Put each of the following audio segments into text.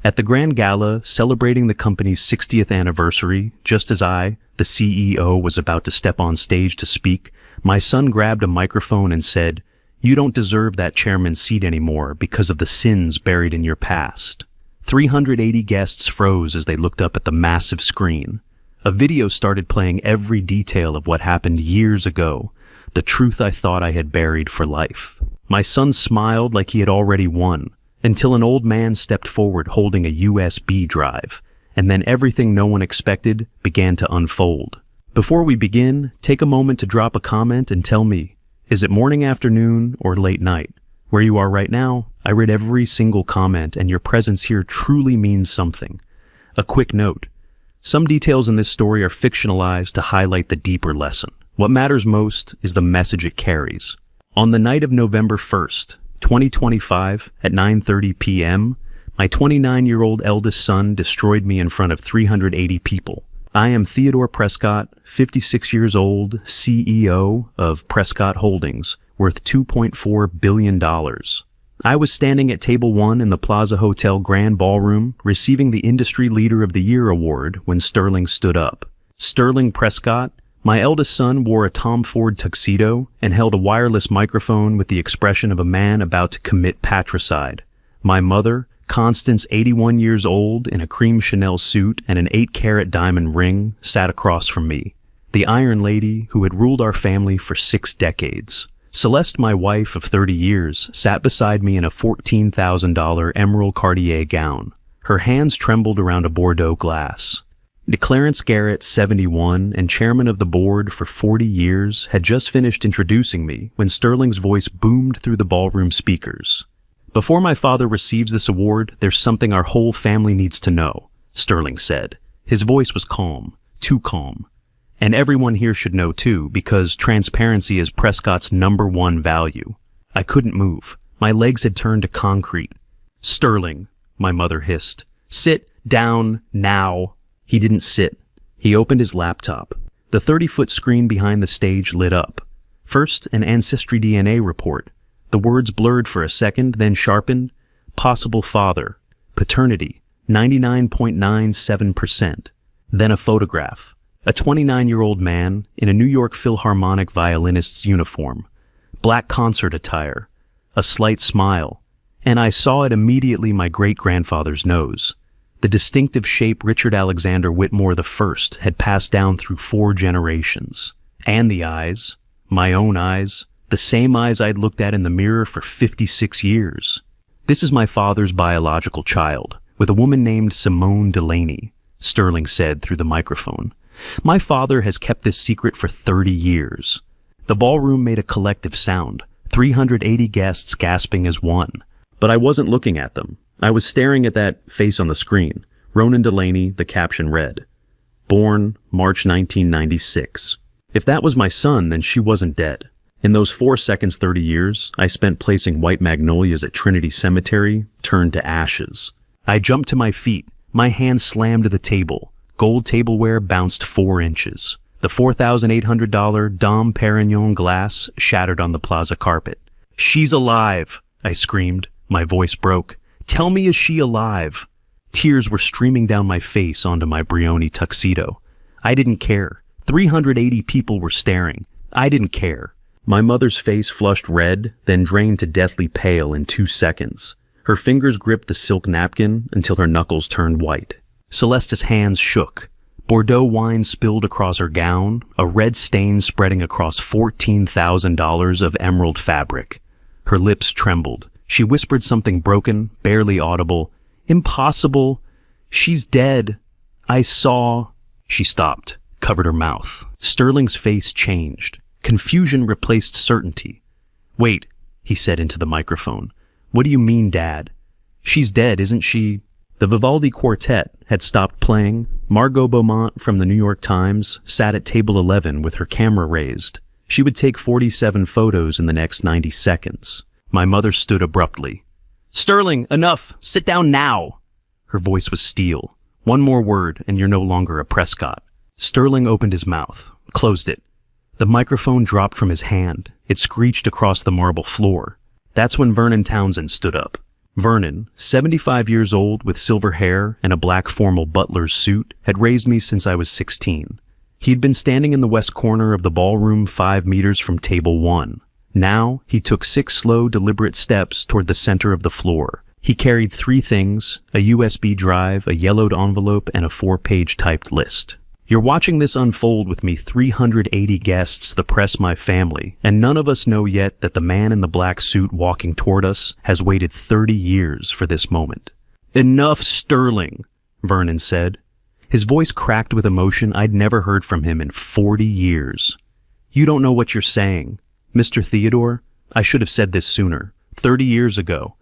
At the Grand Gala, celebrating the company's 60th anniversary, just as I, the CEO, was about to step on stage to speak, my son grabbed a microphone and said, "You don't deserve that chairman's seat anymore because of the sins buried in your past." 380 guests froze as they looked up at the massive screen. A video started playing every detail of what happened years ago, the truth I thought I had buried for life. My son smiled like he had already won, until an old man stepped forward holding a USB drive, and then everything no one expected began to unfold. Before we begin, take a moment to drop a comment and tell me, is it morning, afternoon, or late night? Where you are right now, I read every single comment, and your presence here truly means something. A quick note. Some details in this story are fictionalized to highlight the deeper lesson. What matters most is the message it carries. On the night of November 1st, 2025, at 9:30 p.m., my 29-year-old eldest son destroyed me in front of 380 people. I am Theodore Prescott, 56 years old, CEO of Prescott Holdings, worth $2.4 billion. I was standing at Table 1 in the Plaza Hotel Grand Ballroom, receiving the Industry Leader of the Year award when Sterling stood up. Sterling Prescott, my eldest son, wore a Tom Ford tuxedo and held a wireless microphone with the expression of a man about to commit patricide. My mother, Constance, 81 years old, in a cream Chanel suit and an 8-carat diamond ring, sat across from me. The Iron Lady, who had ruled our family for 6 decades. Celeste, my wife of 30 years, sat beside me in a $14,000 emerald Cartier gown. Her hands trembled around a Bordeaux glass. Clarence Garrett, 71, and chairman of the board for 40 years, had just finished introducing me when Sterling's voice boomed through the ballroom speakers. "Before my father receives this award, there's something our whole family needs to know," Sterling said. His voice was calm, too calm. "And everyone here should know too, because transparency is Prescott's #1 value." I couldn't move. My legs had turned to concrete. "Sterling," my mother hissed. "Sit down now." He didn't sit. He opened his laptop. The 30-foot screen behind the stage lit up. First, an Ancestry DNA report. The words blurred for a second, then sharpened. Possible father. Paternity, 99.97%. Then a photograph. A 29-year-old man in a New York Philharmonic violinist's uniform. Black concert attire. A slight smile. And I saw at immediately my great-grandfather's nose. The distinctive shape Richard Alexander Whitmore I had passed down through 4 generations. And the eyes, my own eyes, the same eyes I'd looked at in the mirror for 56 years. "This is my father's biological child, with a woman named Simone Delaney," Sterling said through the microphone. "My father has kept this secret for 30 years. The ballroom made a collective sound, 380 guests gasping as one. But I wasn't looking at them. I was staring at that face on the screen. Ronan Delaney, the caption read. Born March 1996. If that was my son, then she wasn't dead. In those 4 seconds 30 years, I spent placing white magnolias at Trinity Cemetery turned to ashes. I jumped to my feet. My hand slammed to the table. Gold tableware bounced 4 inches. The $4,800 Dom Perignon glass shattered on the plaza carpet. "She's alive!" I screamed. My voice broke. "Tell me, is she alive?" Tears were streaming down my face onto my Brioni tuxedo. I didn't care. 380 people were staring. I didn't care. My mother's face flushed red, then drained to deathly pale in 2 seconds. Her fingers gripped the silk napkin until her knuckles turned white. Celeste's hands shook. Bordeaux wine spilled across her gown, a red stain spreading across $14,000 of emerald fabric. Her lips trembled. She whispered something broken, barely audible. "Impossible. She's dead. I saw." She stopped, covered her mouth. Sterling's face changed. Confusion replaced certainty. "Wait," he said into the microphone. "What do you mean, Dad? She's dead, isn't she?" The Vivaldi Quartet had stopped playing. Margot Beaumont from the New York Times sat at table 11 with her camera raised. She would take 47 photos in the next 90 seconds. My mother stood abruptly. "Sterling, enough! Sit down now!" Her voice was steel. "One more word, and you're no longer a Prescott." Sterling opened his mouth, closed it. The microphone dropped from his hand. It screeched across the marble floor. That's when Vernon Townsend stood up. Vernon, 75 years old with silver hair and a black formal butler's suit, had raised me since I was 16. He'd been standing in the west corner of the ballroom 5 meters from table 1. Now, he took 6 slow, deliberate steps toward the center of the floor. He carried 3 things, a USB drive, a yellowed envelope, and a 4-page typed list. You're watching this unfold with me 380 guests, the press, my family, and none of us know yet that the man in the black suit walking toward us has waited 30 years for this moment. "Enough, Sterling," Vernon said. His voice cracked with emotion I'd never heard from him in 40 years. "You don't know what you're saying. Mr. Theodore, I should have said this sooner. 30 years ago."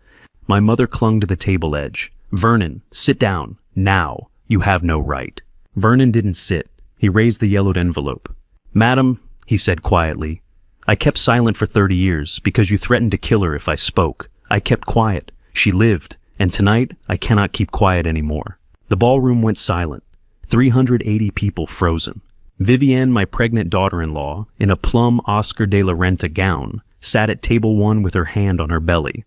My mother clung to the table edge. "Vernon, sit down. Now. You have no right." Vernon didn't sit. He raised the yellowed envelope. "Madam," he said quietly, "I kept silent for 30 years because you threatened to kill her if I spoke. I kept quiet. She lived. And tonight, I cannot keep quiet anymore." The ballroom went silent. 380 people frozen. Vivienne, my pregnant daughter-in-law, in a plum Oscar de la Renta gown, sat at table 1 with her hand on her belly.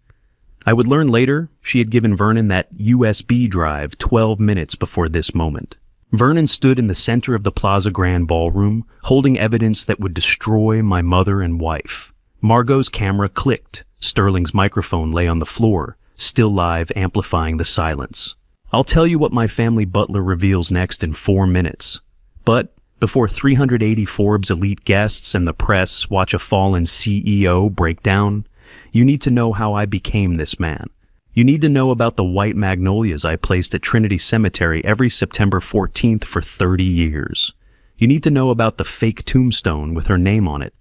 I would learn later she had given Vernon that USB drive 12 minutes before this moment. Vernon stood in the center of the Plaza Grand ballroom, holding evidence that would destroy my mother and wife. Margot's camera clicked. Sterling's microphone lay on the floor, still live, amplifying the silence. I'll tell you what my family butler reveals next in 4 minutes. But before 380 Forbes elite guests and the press watch a fallen CEO break down, you need to know how I became this man. You need to know about the white magnolias I placed at Trinity Cemetery every September 14th for 30 years. You need to know about the fake tombstone with her name on it.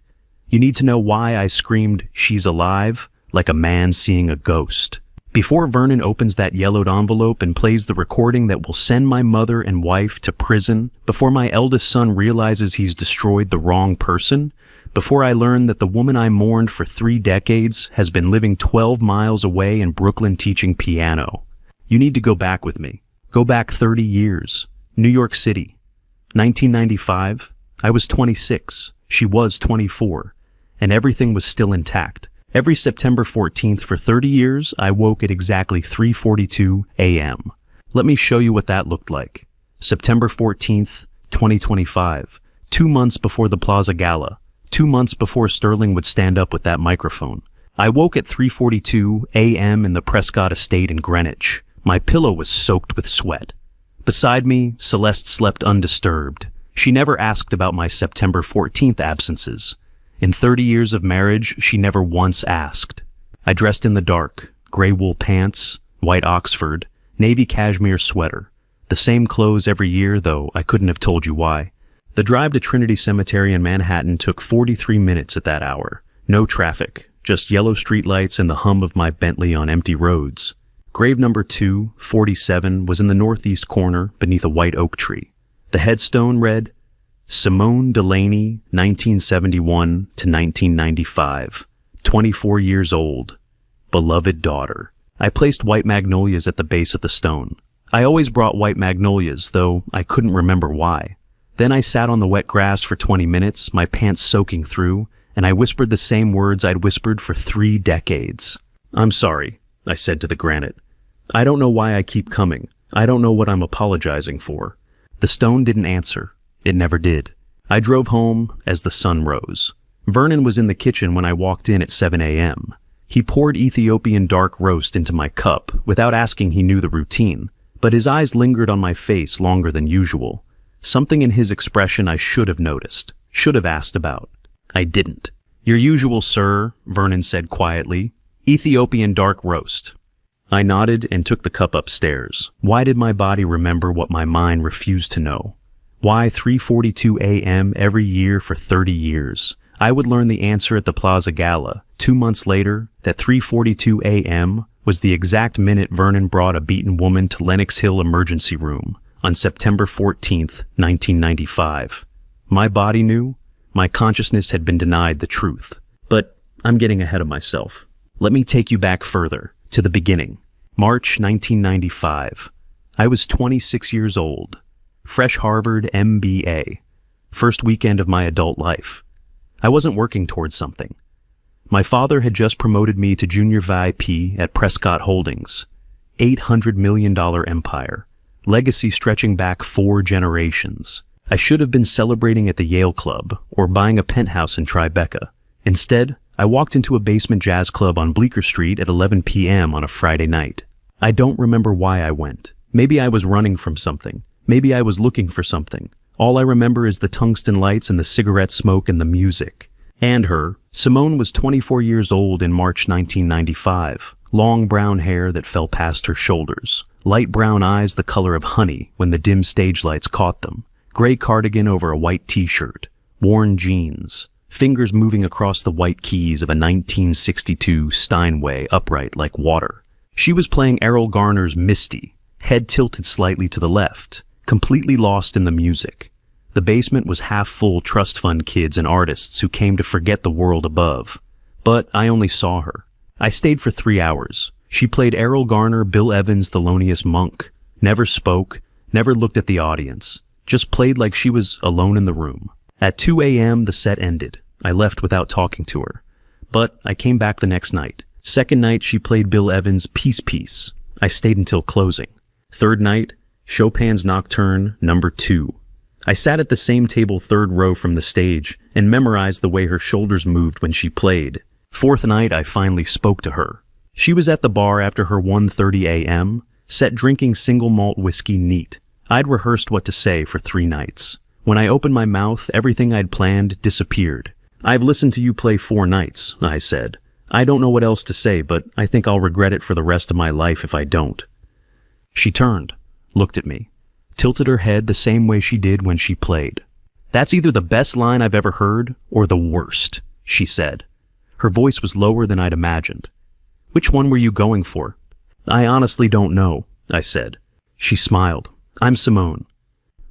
You need to know why I screamed, "She's alive," like a man seeing a ghost. Before Vernon opens that yellowed envelope and plays the recording that will send my mother and wife to prison, before my eldest son realizes he's destroyed the wrong person, before I learn that the woman I mourned for 3 decades has been living 12 miles away in Brooklyn teaching piano. You need to go back with me. Go back 30 years. New York City. 1995. I was 26. She was 24. And everything was still intact. Every September 14th for 30 years, I woke at exactly 3:42 a.m. Let me show you what that looked like. September 14th, 2025. 2 months before the Plaza Gala. 2 months before Sterling would stand up with that microphone. I woke at 3:42 a.m. in the Prescott estate in Greenwich. My pillow was soaked with sweat. Beside me, Celeste slept undisturbed. She never asked about my September 14th absences. In 30 years of marriage, she never once asked. I dressed in the dark, gray wool pants, white Oxford, navy cashmere sweater. The same clothes every year, though I couldn't have told you why. The drive to Trinity Cemetery in Manhattan took 43 minutes at that hour. No traffic, just yellow streetlights and the hum of my Bentley on empty roads. Grave number 247 was in the northeast corner beneath a white oak tree. The headstone read, Simone Delaney, 1971 to 1995, 24 years old, beloved daughter. I placed white magnolias at the base of the stone. I always brought white magnolias, though I couldn't remember why. Then I sat on the wet grass for 20 minutes, my pants soaking through, and I whispered the same words I'd whispered for 3 decades. "I'm sorry," I said to the granite. "I don't know why I keep coming. I don't know what I'm apologizing for." The stone didn't answer. It never did. I drove home as the sun rose. Vernon was in the kitchen when I walked in at 7 a.m. He poured Ethiopian dark roast into my cup without asking. He knew the routine, but his eyes lingered on my face longer than usual. Something in his expression I should have noticed, should have asked about. I didn't. "Your usual, sir," Vernon said quietly. "Ethiopian dark roast." I nodded and took the cup upstairs. Why did my body remember what my mind refused to know? Why 3:42 a.m. every year for 30 years? I would learn the answer at the Plaza Gala, 2 months later, that 3:42 a.m. was the exact minute Vernon brought a beaten woman to Lenox Hill Emergency Room on September 14th, 1995. My body knew. My consciousness had been denied the truth. But I'm getting ahead of myself. Let me take you back further, to the beginning. March 1995. I was 26 years old. Fresh Harvard MBA. First weekend of my adult life. I wasn't working towards something. My father had just promoted me to junior VIP at Prescott Holdings. $800 million empire. Legacy stretching back 4 generations. I should have been celebrating at the Yale Club or buying a penthouse in Tribeca. Instead, I walked into a basement jazz club on Bleecker Street at 11 p.m. on a Friday night. I don't remember why I went. Maybe I was running from something. Maybe I was looking for something. All I remember is the tungsten lights and the cigarette smoke and the music. And her. Simone was 24 years old in March 1995. Long brown hair that fell past her shoulders. Light brown eyes the color of honey when the dim stage lights caught them. Gray cardigan over a white t-shirt. Worn jeans. Fingers moving across the white keys of a 1962 Steinway upright like water. She was playing Errol Garner's Misty, head tilted slightly to the left, completely lost in the music. The basement was half full trust fund kids and artists who came to forget the world above. But I only saw her. I stayed for 3 hours. She played Errol Garner, Bill Evans, Thelonious Monk. Never spoke, never looked at the audience. Just played like she was alone in the room. At 2 a.m. the set ended. I left without talking to her. But I came back the next night. Second night she played Bill Evans' Peace Piece. I stayed until closing. Third night, Chopin's Nocturne No. 2. I sat at the same table 3rd row from the stage and memorized the way her shoulders moved when she played. Fourth night I finally spoke to her. She was at the bar after her 1:30 a.m., set drinking single malt whiskey neat. I'd rehearsed what to say for 3 nights. When I opened my mouth, everything I'd planned disappeared. "I've listened to you play 4 nights, I said. "I don't know what else to say, but I think I'll regret it for the rest of my life if I don't." She turned, looked at me, tilted her head the same way she did when she played. "That's either the best line I've ever heard or the worst," she said. Her voice was lower than I'd imagined. "Which one were you going for?" "I honestly don't know," I said. She smiled. "I'm Simone."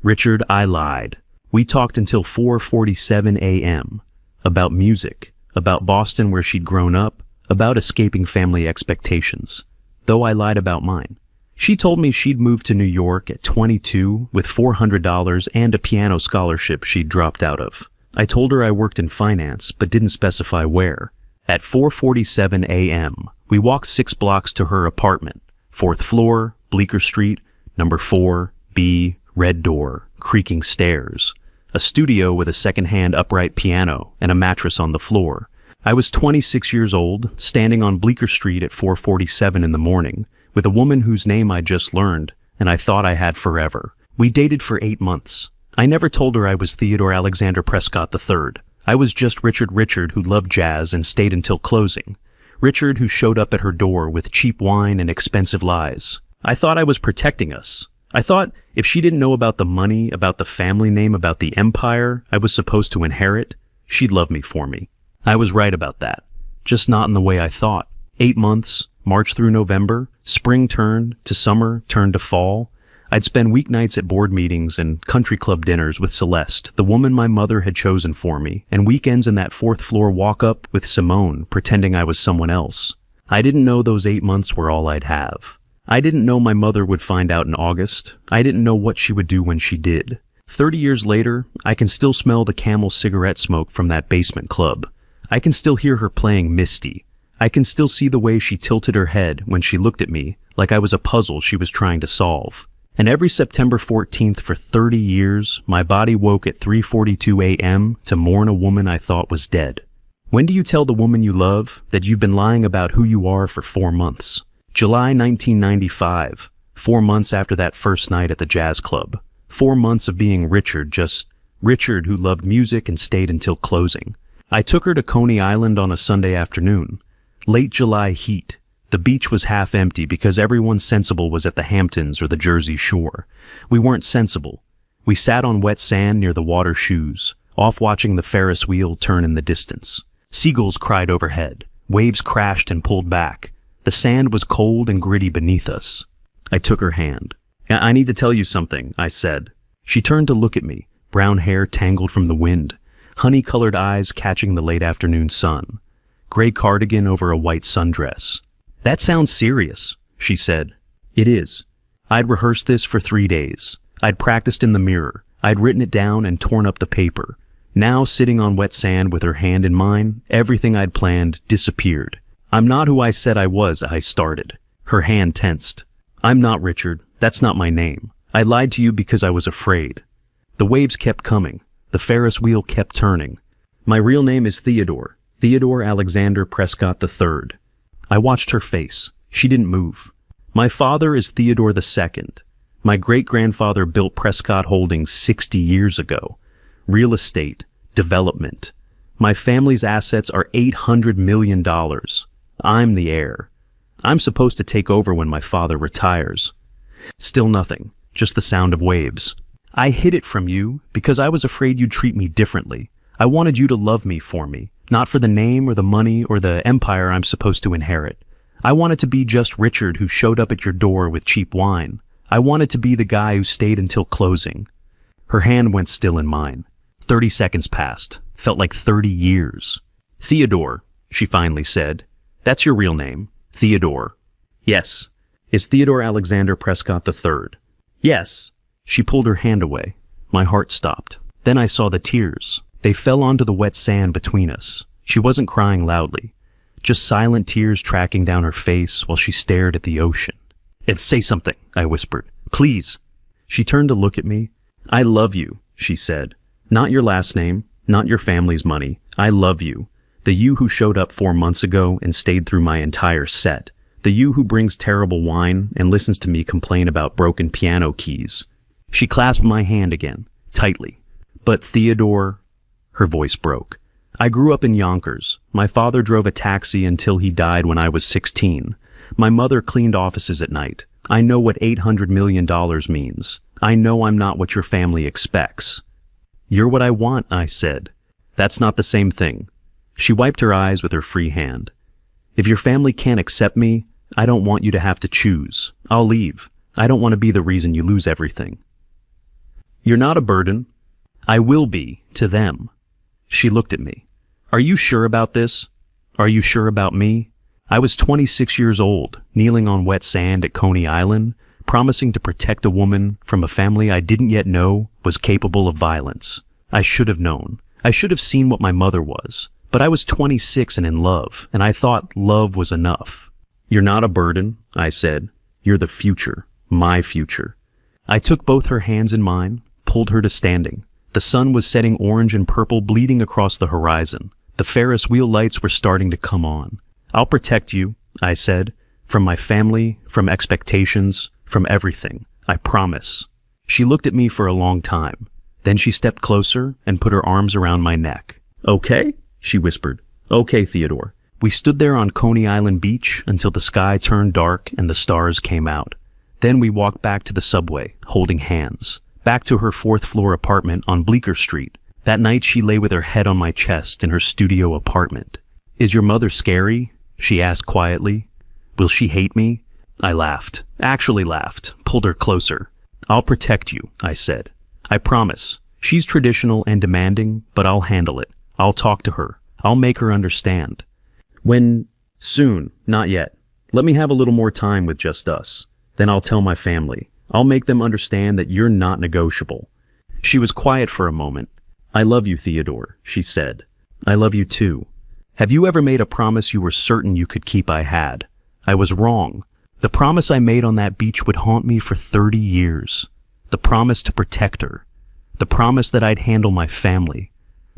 "Richard, I lied. We talked until 4:47 a.m. About music, about Boston where she'd grown up, about escaping family expectations. Though I lied about mine. She told me she'd moved to New York at 22 with $400 and a piano scholarship she'd dropped out of. I told her I worked in finance, but didn't specify where. At 4:47 a.m., we walked 6 blocks to her apartment. 4th floor, Bleecker Street, number 4, B, red door, creaking stairs. A studio with a second-hand upright piano and a mattress on the floor. I was 26 years old, standing on Bleecker Street at 4:47 in the morning, with a woman whose name I just learned, and I thought I had forever. We dated for 8 months. I never told her I was Theodore Alexander Prescott III. I was just Richard who loved jazz and stayed until closing. Richard who showed up at her door with cheap wine and expensive lies. I thought I was protecting us. I thought if she didn't know about the money, about the family name, about the empire I was supposed to inherit, she'd love me for me. I was right about that. Just not in the way I thought. 8 months, March through November, spring turned to summer, turned to fall. I'd spend weeknights at board meetings and country club dinners with Celeste, the woman my mother had chosen for me, and weekends in that 4th floor walk-up with Simone, pretending I was someone else. I didn't know those 8 months were all I'd have. I didn't know my mother would find out in August. I didn't know what she would do when she did. 30 years later, I can still smell the Camel cigarette smoke from that basement club. I can still hear her playing Misty. I can still see the way she tilted her head when she looked at me, like I was a puzzle she was trying to solve. And every September 14th for 30 years, my body woke at 3:42 a.m. to mourn a woman I thought was dead. When do you tell the woman you love that you've been lying about who you are for 4 months? July 1995, 4 months after that first night at the jazz club. 4 months of being Richard, just Richard who loved music and stayed until closing. I took her to Coney Island on a Sunday afternoon. Late July heat. The beach was half empty because everyone sensible was at the Hamptons or the Jersey Shore. We weren't sensible. We sat on wet sand near the water shoes, off watching the Ferris wheel turn in the distance. Seagulls cried overhead. Waves crashed and pulled back. The sand was cold and gritty beneath us. I took her hand. "I need to tell you something," I said. She turned to look at me, brown hair tangled from the wind, honey-colored eyes catching the late afternoon sun, gray cardigan over a white sundress. "That sounds serious," she said. "It is. I'd rehearsed this for 3 days. I'd practiced in the mirror. I'd written it down and torn up the paper. Now, sitting on wet sand with her hand in mine, everything I'd planned disappeared. I'm not who I said I was, I started. Her hand tensed. I'm not Richard. That's not my name. I lied to you because I was afraid. The waves kept coming. The Ferris wheel kept turning. My real name is Theodore. Theodore Alexander Prescott III. I watched her face. She didn't move. My father is Theodore II. My great-grandfather built Prescott Holdings 60 years ago. Real estate, development. My family's assets are $800 million. I'm the heir. I'm supposed to take over when my father retires. Still nothing, just the sound of waves. I hid it from you because I was afraid you'd treat me differently. I wanted you to love me for me, not for the name or the money or the empire I'm supposed to inherit. I wanted to be just Richard who showed up at your door with cheap wine. I wanted to be the guy who stayed until closing. Her hand went still in mine. 30 seconds passed. Felt like 30 years. Theodore, she finally said. That's your real name, Theodore. Yes. Is Theodore Alexander Prescott III? Yes. She pulled her hand away. My heart stopped. Then I saw the tears. They fell onto the wet sand between us. She wasn't crying loudly. Just silent tears tracking down her face while she stared at the ocean. Say something, I whispered. Please. She turned to look at me. I love you, she said. Not your last name, not your family's money. I love you. The you who showed up 4 months ago and stayed through my entire set. The you who brings terrible wine and listens to me complain about broken piano keys. She clasped my hand again, tightly. But Theodore, her voice broke. I grew up in Yonkers. My father drove a taxi until he died when I was 16. My mother cleaned offices at night. I know what $800 million means. I know I'm not what your family expects. You're what I want, I said. That's not the same thing. She wiped her eyes with her free hand. If your family can't accept me, I don't want you to have to choose. I'll leave. I don't want to be the reason you lose everything. You're not a burden. I will be, to them. She looked at me. Are you sure about this? Are you sure about me? I was 26 years old, kneeling on wet sand at Coney Island, promising to protect a woman from a family I didn't yet know was capable of violence. I should have known. I should have seen what my mother was. But I was 26 and in love, and I thought love was enough. You're not a burden, I said. You're the future, my future. I took both her hands in mine, pulled her to standing. The sun was setting orange and purple, bleeding across the horizon. The Ferris wheel lights were starting to come on. I'll protect you, I said, from my family, from expectations, from everything. I promise. She looked at me for a long time. Then she stepped closer and put her arms around my neck. Okay, she whispered. Okay, Theodore. We stood there on Coney Island Beach until the sky turned dark and the stars came out. Then we walked back to the subway, holding hands. Back to her 4th-floor apartment on Bleecker Street. That night she lay with her head on my chest in her studio apartment. Is your mother scary? She asked quietly. Will she hate me? I laughed. Actually laughed. Pulled her closer. I'll protect you, I said. I promise. She's traditional and demanding, but I'll handle it. I'll talk to her. I'll make her understand. When? Soon. Not yet. Let me have a little more time with just us. Then I'll tell my family. I'll make them understand that you're not negotiable. She was quiet for a moment. I love you, Theodore, she said. I love you too. Have you ever made a promise you were certain you could keep? I had. I was wrong. The promise I made on that beach would haunt me for 30 years. The promise to protect her. The promise that I'd handle my family.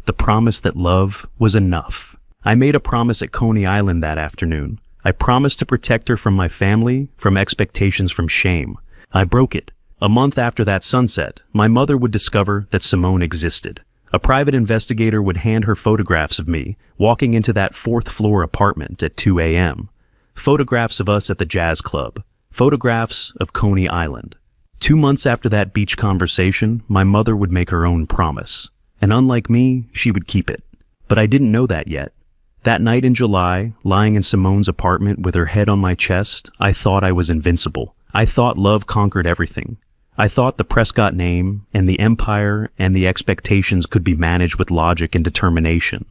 The promise that love was enough. I made a promise at Coney Island that afternoon. I promised to protect her from my family, from expectations, from shame. I broke it. A month after that sunset, my mother would discover that Simone existed. A private investigator would hand her photographs of me walking into that 4th-floor apartment at 2 a.m. Photographs of us at the jazz club. Photographs of Coney Island. 2 months after that beach conversation, my mother would make her own promise. And unlike me, she would keep it. But I didn't know that yet. That night in July, lying in Simone's apartment with her head on my chest, I thought I was invincible. I thought love conquered everything. I thought the Prescott name and the empire and the expectations could be managed with logic and determination.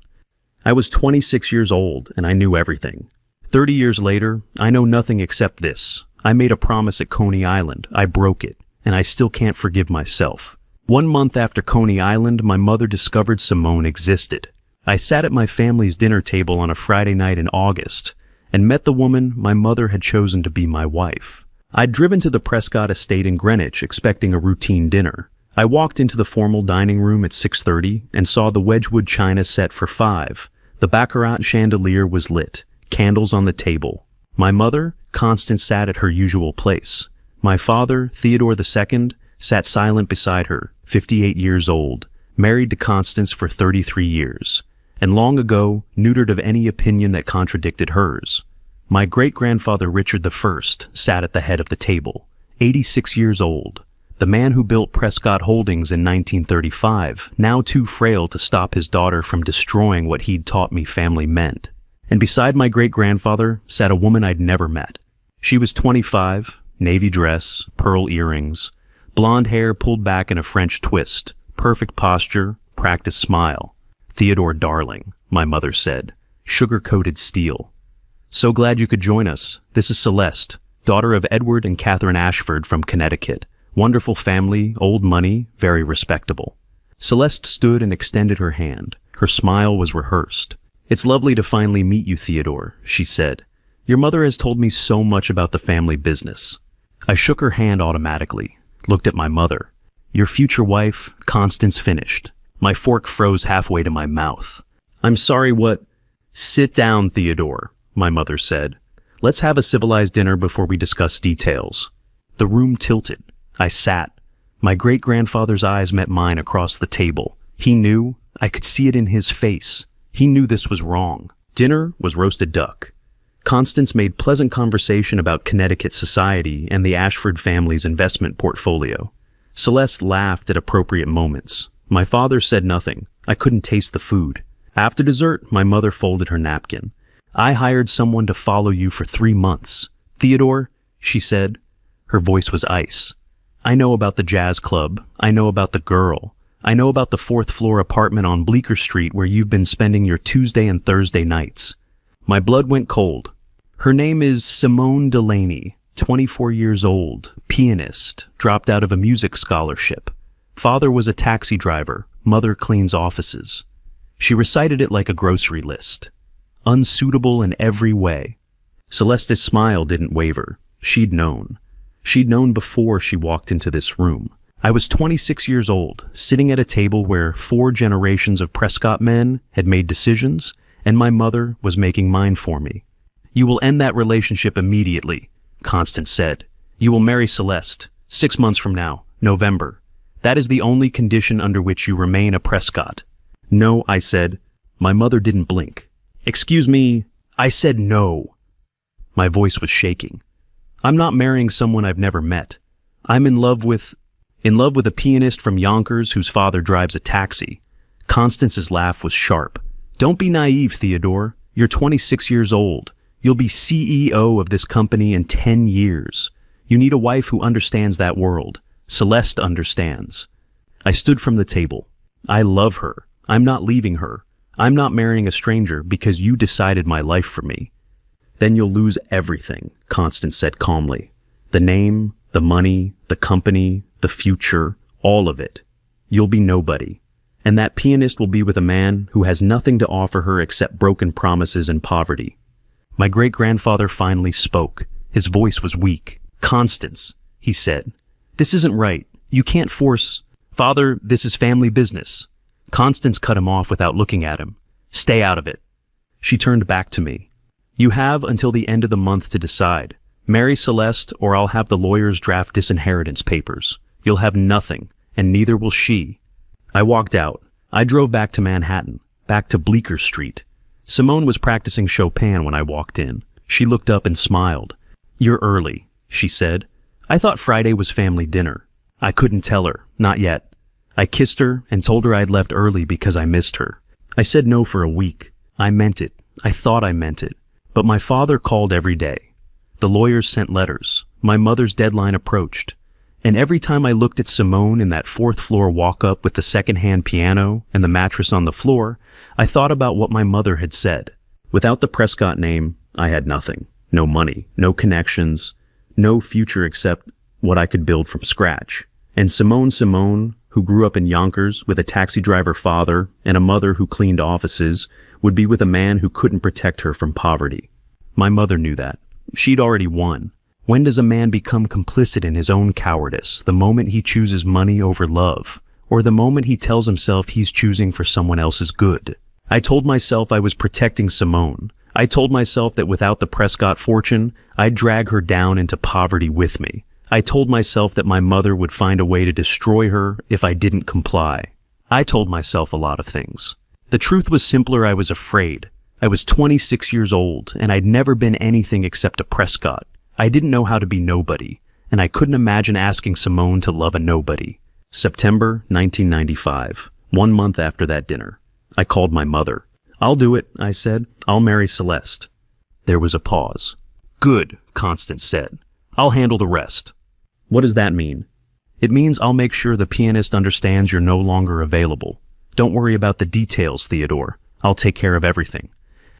I was 26 years old and I knew everything. 30 years later, I know nothing except this. I made a promise at Coney Island. I broke it, and I still can't forgive myself. 1 month after Coney Island, my mother discovered Simone existed. I sat at my family's dinner table on a Friday night in August and met the woman my mother had chosen to be my wife. I'd driven to the Prescott estate in Greenwich expecting a routine dinner. I walked into the formal dining room at 6:30 and saw the Wedgwood china set for 5. The baccarat chandelier was lit, candles on the table. My mother, Constance, sat at her usual place. My father, Theodore II, sat silent beside her, 58 years old, married to Constance for 33 years, and long ago neutered of any opinion that contradicted hers. My great-grandfather Richard I sat at the head of the table, 86 years old, the man who built Prescott Holdings in 1935, now too frail to stop his daughter from destroying what he'd taught me family meant. And beside my great-grandfather sat a woman I'd never met. She was 25, navy dress, pearl earrings, blonde hair pulled back in a French twist, perfect posture, practiced smile. Theodore darling, my mother said, sugar-coated steel. So glad you could join us. This is Celeste, daughter of Edward and Catherine Ashford from Connecticut. Wonderful family, old money, very respectable. Celeste stood and extended her hand. Her smile was rehearsed. It's lovely to finally meet you, Theodore, she said. Your mother has told me so much about the family business. I shook her hand automatically, looked at my mother. Your future wife, Constance, finished. My fork froze halfway to my mouth. I'm sorry, what? Sit down, Theodore, my mother said. Let's have a civilized dinner before we discuss details. The room tilted. I sat. My great-grandfather's eyes met mine across the table. He knew. I could see it in his face. He knew this was wrong. Dinner was roasted duck. Constance made pleasant conversation about Connecticut society and the Ashford family's investment portfolio. Celeste laughed at appropriate moments. My father said nothing. I couldn't taste the food. After dessert, my mother folded her napkin. I hired someone to follow you for 3 months. Theodore, she said. Her voice was ice. I know about the jazz club. I know about the girl. I know about the 4th-floor apartment on Bleecker Street where you've been spending your Tuesday and Thursday nights. My blood went cold. Her name is Simone Delaney, 24 years old, pianist, dropped out of a music scholarship. Father was a taxi driver, mother cleans offices. She recited it like a grocery list. Unsuitable in every way. Celeste's smile didn't waver. She'd known. She'd known before she walked into this room. I was 26 years old, sitting at a table where 4 generations of Prescott men had made decisions, and my mother was making mine for me. You will end that relationship immediately, Constance said. You will marry Celeste, 6 months from now, November. That is the only condition under which you remain a Prescott. No, I said. My mother didn't blink. Excuse me, I said no. My voice was shaking. I'm not marrying someone I've never met. I'm in love with a pianist from Yonkers whose father drives a taxi. Constance's laugh was sharp. Don't be naive, Theodore. You're 26 years old. You'll be CEO of this company in 10 years. You need a wife who understands that world. Celeste understands. I stood from the table. I love her. I'm not leaving her. I'm not marrying a stranger because you decided my life for me. Then you'll lose everything, Constance said calmly. The name, the money, the company, the future, all of it. You'll be nobody. And that pianist will be with a man who has nothing to offer her except broken promises and poverty. My great-grandfather finally spoke. His voice was weak. Constance, he said. This isn't right. You can't force... Father, this is family business. Constance cut him off without looking at him. Stay out of it. She turned back to me. You have until the end of the month to decide. Marry Celeste or I'll have the lawyers draft disinheritance papers. You'll have nothing, and neither will she. I walked out. I drove back to Manhattan, back to Bleecker Street. Simone was practicing Chopin when I walked in. She looked up and smiled. You're early, she said. I thought Friday was family dinner. I couldn't tell her, not yet. I kissed her and told her I'd left early because I missed her. I said no for a week. I meant it. I thought I meant it. But my father called every day. The lawyers sent letters. My mother's deadline approached. And every time I looked at Simone in that 4th-floor walk-up with the second-hand piano and the mattress on the floor, I thought about what my mother had said. Without the Prescott name, I had nothing. No money, no connections, no future except what I could build from scratch. And Simone, who grew up in Yonkers with a taxi driver father and a mother who cleaned offices, would be with a man who couldn't protect her from poverty. My mother knew that. She'd already won. When does a man become complicit in his own cowardice? The moment he chooses money over love, or the moment he tells himself he's choosing for someone else's good? I told myself I was protecting Simone. I told myself that without the Prescott fortune, I'd drag her down into poverty with me. I told myself that my mother would find a way to destroy her if I didn't comply. I told myself a lot of things. The truth was simpler. I was afraid. I was 26 years old, and I'd never been anything except a Prescott. I didn't know how to be nobody, and I couldn't imagine asking Simone to love a nobody. September 1995, 1 month after that dinner. I called my mother. "I'll do it," I said. "I'll marry Celeste." There was a pause. "Good," Constance said. "I'll handle the rest." "What does that mean?" "It means I'll make sure the pianist understands you're no longer available. Don't worry about the details, Theodore. I'll take care of everything."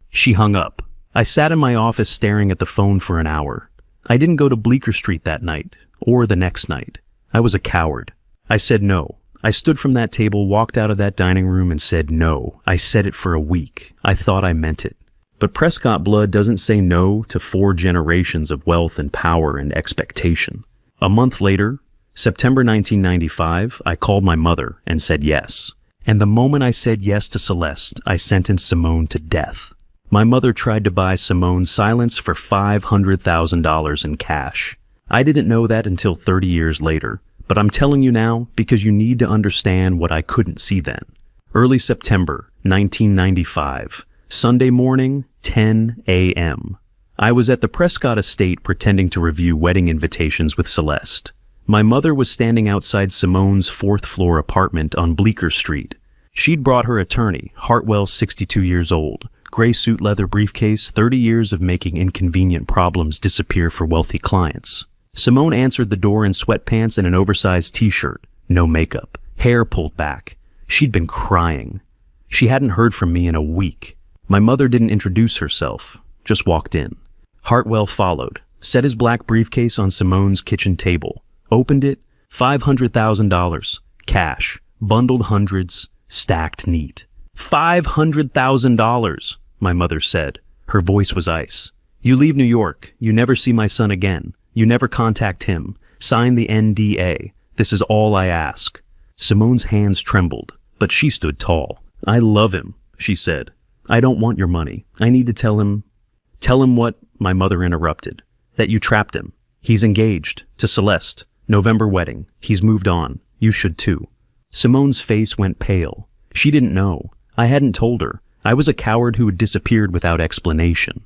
She hung up. I sat in my office staring at the phone for an hour. I didn't go to Bleecker Street that night, or the next night. I was a coward. I said no. I stood from that table, walked out of that dining room, and said no. I said it for a week. I thought I meant it. But Prescott blood doesn't say no to 4 generations of wealth and power and expectation. A month later, September 1995, I called my mother and said yes. And the moment I said yes to Celeste, I sentenced Simone to death. My mother tried to buy Simone's silence for $500,000 in cash. I didn't know that until 30 years later, but I'm telling you now because you need to understand what I couldn't see then. Early September 1995, Sunday morning, 10 a.m. I was at the Prescott estate pretending to review wedding invitations with Celeste. My mother was standing outside Simone's 4th-floor apartment on Bleecker Street. She'd brought her attorney, Hartwell, 62 years old, gray suit leather briefcase, 30 years of making inconvenient problems disappear for wealthy clients. Simone answered the door in sweatpants and an oversized t-shirt, no makeup, hair pulled back. She'd been crying. She hadn't heard from me in a week. My mother didn't introduce herself, just walked in. Hartwell followed, set his black briefcase on Simone's kitchen table, opened it, $500,000, cash, bundled hundreds, stacked neat. $500,000, my mother said. Her voice was ice. "You leave New York. You never see my son again. You never contact him. Sign the NDA. This is all I ask." Simone's hands trembled, but she stood tall. "I love him," she said. "I don't want your money. I need to tell him..." "Tell him what?" my mother interrupted. "That you trapped him. He's engaged to Celeste. November wedding. He's moved on. You should too." Simone's face went pale. She didn't know. I hadn't told her. I was a coward who had disappeared without explanation.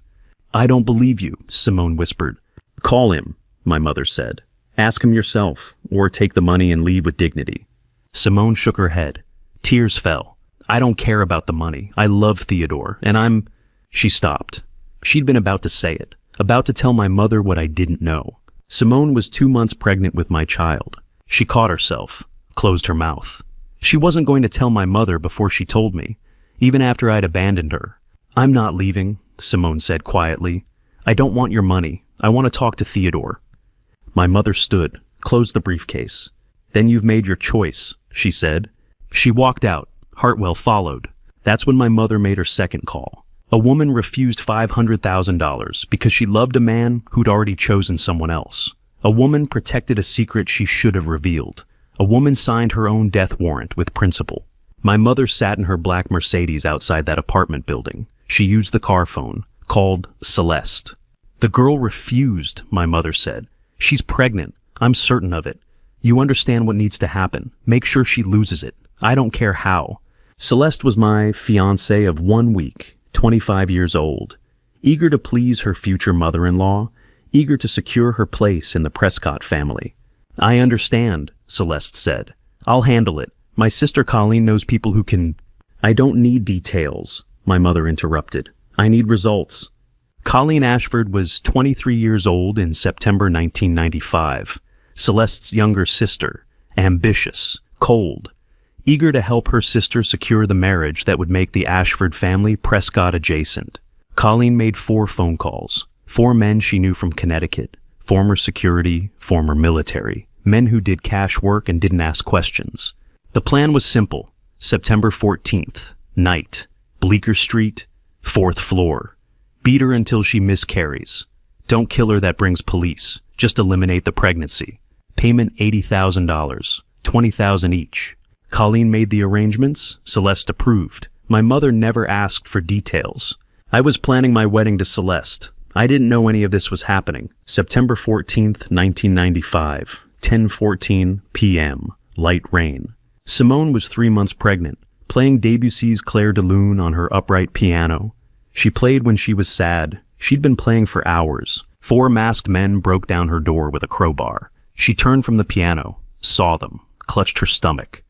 "I don't believe you," Simone whispered. "Call him," my mother said. "Ask him yourself, or take the money and leave with dignity." Simone shook her head. Tears fell. "I don't care about the money. I love Theodore, and She stopped. She'd been about to say it, about to tell my mother what I didn't know. Simone was 2 months pregnant with my child. She caught herself, closed her mouth. She wasn't going to tell my mother before she told me, even after I'd abandoned her. "I'm not leaving," Simone said quietly. "I don't want your money. I want to talk to Theodore." My mother stood, closed the briefcase. "Then you've made your choice," she said. She walked out. Hartwell followed. That's when my mother made her second call. A woman refused $500,000 because she loved a man who'd already chosen someone else. A woman protected a secret she should have revealed. A woman signed her own death warrant with principle. My mother sat in her black Mercedes outside that apartment building. She used the car phone, called Celeste. "The girl refused," my mother said. "She's pregnant. I'm certain of it. You understand what needs to happen. Make sure she loses it. I don't care how." Celeste was my fiancée of 1 week, 25 years old, eager to please her future mother-in-law, eager to secure her place in the Prescott family. "I understand," Celeste said. "I'll handle it. My sister Colleen knows people who can..." "I don't need details," my mother interrupted. "I need results." Colleen Ashford was 23 years old in September 1995, Celeste's younger sister, ambitious, cold, eager to help her sister secure the marriage that would make the Ashford family Prescott adjacent. Colleen made 4 phone calls, 4 men she knew from Connecticut, former security, former military, men who did cash work and didn't ask questions. The plan was simple. September 14th, night, Bleecker Street, 4th floor. Beat her until she miscarries. Don't kill her, that brings police. Just eliminate the pregnancy. Payment $80,000, $20,000 each. Colleen made the arrangements. Celeste approved. My mother never asked for details. I was planning my wedding to Celeste. I didn't know any of this was happening. September 14th, 1995, 10:14 p.m., light rain. Simone was 3 months pregnant, playing Debussy's Clair de Lune on her upright piano. She played when she was sad. She'd been playing for hours. 4 masked men broke down her door with a crowbar. She turned from the piano, saw them, clutched her stomach.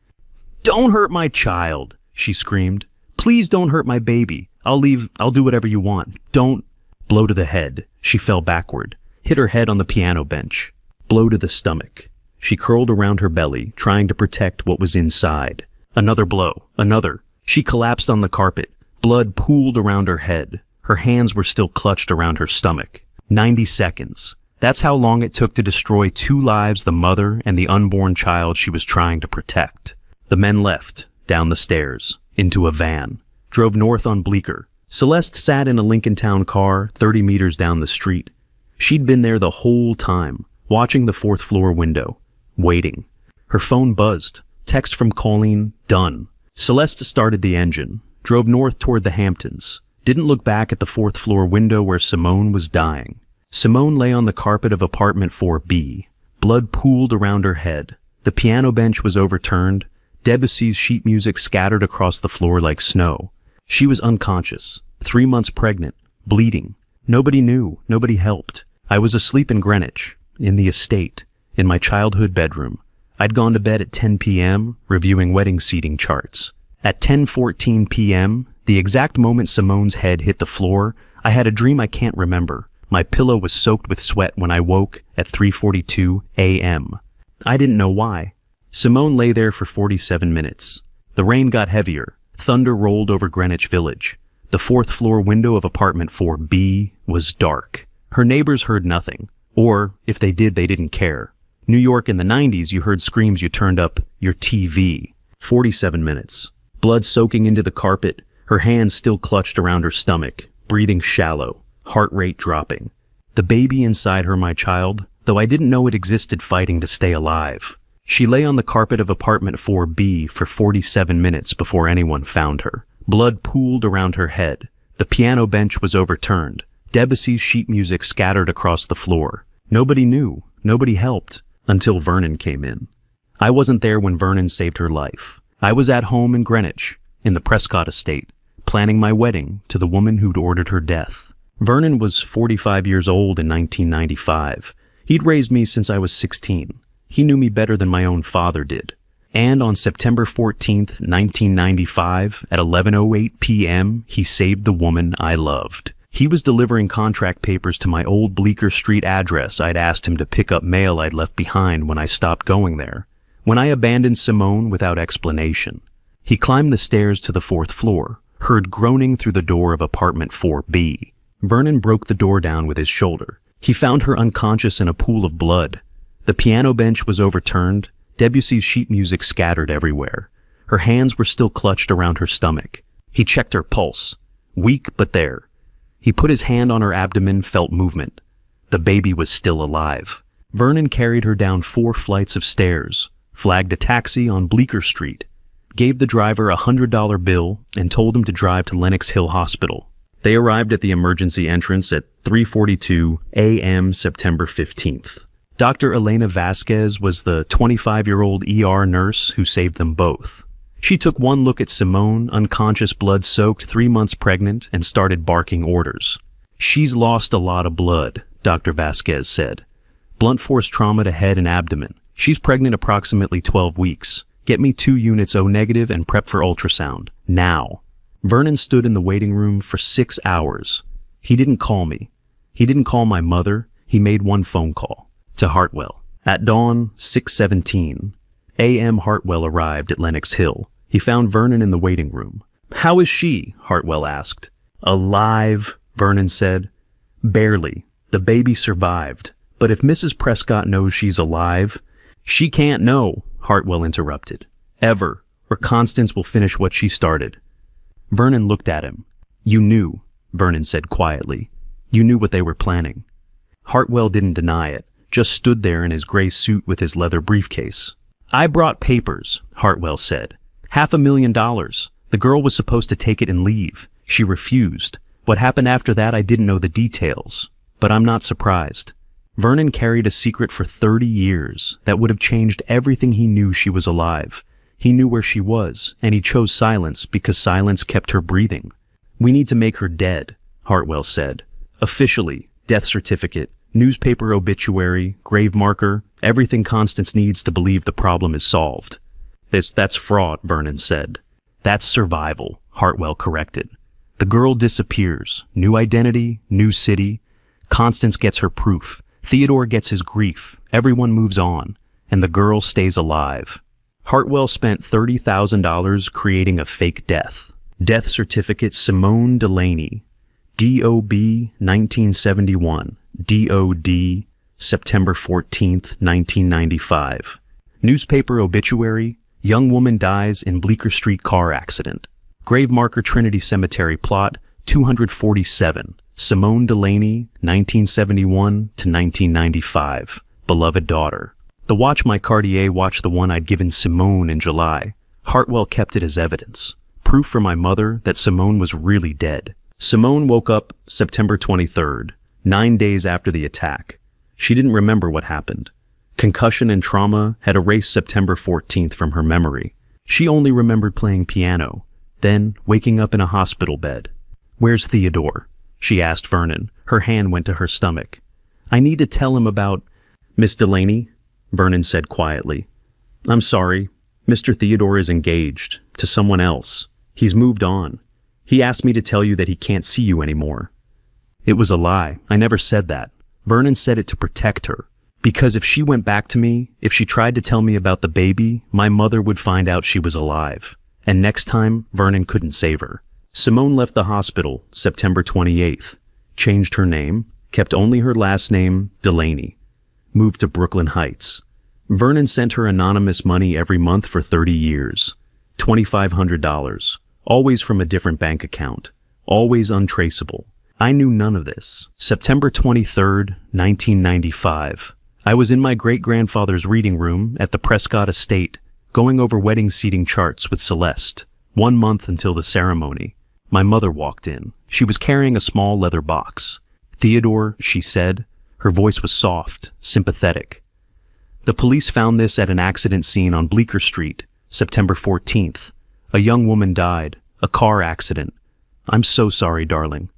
"Don't hurt my child," she screamed. "Please don't hurt my baby. I'll leave. I'll do whatever you want. Don't." Blow to the head. She fell backward, hit her head on the piano bench. Blow to the stomach. She curled around her belly, trying to protect what was inside. Another blow. Another. She collapsed on the carpet. Blood pooled around her head. Her hands were still clutched around her stomach. 90 seconds. That's how long it took to destroy 2 lives, the mother and the unborn child she was trying to protect. The men left, down the stairs, into a van, drove north on Bleecker. Celeste sat in a Lincoln Town car 30 meters down the street. She'd been there the whole time, watching the 4th floor window, waiting. Her phone buzzed. Text from Colleen, done. Celeste started the engine, drove north toward the Hamptons, didn't look back at the 4th floor window where Simone was dying. Simone lay on the carpet of apartment 4B. Blood pooled around her head. The piano bench was overturned. Debussy's sheet music scattered across the floor like snow. She was unconscious, 3 months pregnant, bleeding. Nobody knew, nobody helped. I was asleep in Greenwich, in the estate, in my childhood bedroom. I'd gone to bed at 10 p.m., reviewing wedding seating charts. At 10:14 p.m., the exact moment Simone's head hit the floor, I had a dream I can't remember. My pillow was soaked with sweat when I woke at 3:42 a.m. I didn't know why. Simone lay there for 47 minutes. The rain got heavier. Thunder rolled over Greenwich Village. The 4th floor window of apartment 4B was dark. Her neighbors heard nothing. Or, if they did, they didn't care. New York in the 90s, you heard screams, you turned up your TV. 47 minutes. Blood soaking into the carpet, her hands still clutched around her stomach, breathing shallow, heart rate dropping. The baby inside her, my child, though I didn't know it existed, fighting to stay alive. She lay on the carpet of apartment 4B for 47 minutes before anyone found her. Blood pooled around her head. The piano bench was overturned. Debussy's sheet music scattered across the floor. Nobody knew. Nobody helped. Until Vernon came in. I wasn't there when Vernon saved her life. I was at home in Greenwich, in the Prescott estate, planning my wedding to the woman who'd ordered her death. Vernon was 45 years old in 1995. He'd raised me since I was 16. He knew me better than my own father did. And on September 14th, 1995, at 11:08 p.m., he saved the woman I loved. He was delivering contract papers to my old Bleecker Street address. I'd asked him to pick up mail I'd left behind when I stopped going there. When I abandoned Simone without explanation. He climbed the stairs to the 4th floor, heard groaning through the door of apartment 4B. Vernon broke the door down with his shoulder. He found her unconscious in a pool of blood. The piano bench was overturned. Debussy's sheet music scattered everywhere. Her hands were still clutched around her stomach. He checked her pulse. Weak, but there. He put his hand on her abdomen, felt movement. The baby was still alive. Vernon carried her down 4 flights of stairs, flagged a taxi on Bleecker Street, gave the driver a $100 bill, and told him to drive to Lenox Hill Hospital. They arrived at the emergency entrance at 3:42 a.m. September 15th. Dr. Elena Vasquez was the 25-year-old ER nurse who saved them both. She took one look at Simone, unconscious, blood-soaked, 3 months pregnant, and started barking orders. "She's lost a lot of blood," Dr. Vasquez said. "Blunt force trauma to head and abdomen. She's pregnant approximately 12 weeks. Get me 2 units O negative and prep for ultrasound. Now." Vernon stood in the waiting room for 6 hours. He didn't call me. He didn't call my mother. He made one phone call. To Hartwell. At dawn, 6:17 a.m. Hartwell arrived at Lenox Hill. He found Vernon in the waiting room. "How is she?" Hartwell asked. "Alive," Vernon said. "Barely. The baby survived. But if Mrs. Prescott knows she's alive..." "She can't know," Hartwell interrupted. Ever, or Constance will finish what she started. Vernon looked at him. You knew, Vernon said quietly. You knew what they were planning. Hartwell didn't deny it, just stood there in his gray suit with his leather briefcase. I brought papers, Hartwell said. $500,000. The girl was supposed to take it and leave. She refused. What happened after that, I didn't know the details. But I'm not surprised. Vernon carried a secret for 30 years that would have changed everything he knew. She was alive. He knew where she was, and he chose silence because silence kept her breathing. We need to make her dead, Hartwell said. Officially, death certificate, newspaper obituary, grave marker, everything Constance needs to believe the problem is solved. That's fraud, Vernon said. That's survival, Hartwell corrected. The girl disappears. New identity, new city. Constance gets her proof. Theodore gets his grief. Everyone moves on. And the girl stays alive. Hartwell spent $30,000 creating a fake death. Death certificate Simone Delaney. D.O.B. 1971. D.O.D. September 14th, 1995. Newspaper obituary. Young woman dies in Bleecker Street car accident. Grave marker Trinity Cemetery plot 247. Simone Delaney, 1971 to 1995. Beloved daughter. The watch my Cartier watch, the one I'd given Simone in July. Hartwell kept it as evidence. Proof for my mother that Simone was really dead. Simone woke up September 23rd, 9 days after the attack. She didn't remember what happened. Concussion and trauma had erased September 14th from her memory. She only remembered playing piano, then waking up in a hospital bed. Where's Theodore? She asked Vernon. Her hand went to her stomach. I need to tell him about Miss Delaney, Vernon said quietly. I'm sorry. Mr. Theodore is engaged to someone else. He's moved on. He asked me to tell you that he can't see you anymore. It was a lie. I never said that. Vernon said it to protect her. Because if she went back to me, if she tried to tell me about the baby, my mother would find out she was alive. And next time, Vernon couldn't save her. Simone left the hospital September 28th, changed her name, kept only her last name, Delaney, moved to Brooklyn Heights. Vernon sent her anonymous money every month for 30 years, $2,500, always from a different bank account, always untraceable. I knew none of this. September 23rd, 1995. I was in my great-grandfather's reading room at the Prescott Estate, going over wedding seating charts with Celeste, 1 month until the ceremony. My mother walked in. She was carrying a small leather box. Theodore, she said. Her voice was soft, sympathetic. The police found this at an accident scene on Bleecker Street, September 14th. A young woman died. A car accident. I'm so sorry, darling.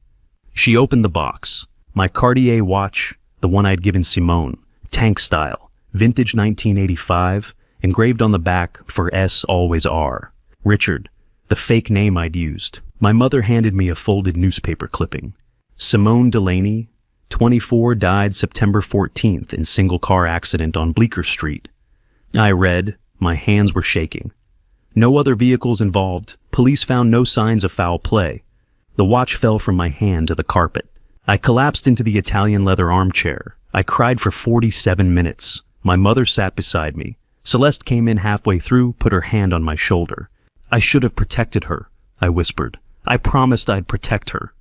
She opened the box. My Cartier watch, the one I'd given Simone, tank style, vintage 1985, engraved on the back for S always R. Richard, the fake name I'd used. My mother handed me a folded newspaper clipping. Simone Delaney, 24, died September 14th in single car accident on Bleecker Street. I read. My hands were shaking. No other vehicles involved. Police found no signs of foul play. The watch fell from my hand to the carpet. I collapsed into the Italian leather armchair. I cried for 47 minutes. My mother sat beside me. Celeste came in halfway through, put her hand on my shoulder. I should have protected her, I whispered. I promised I'd protect her.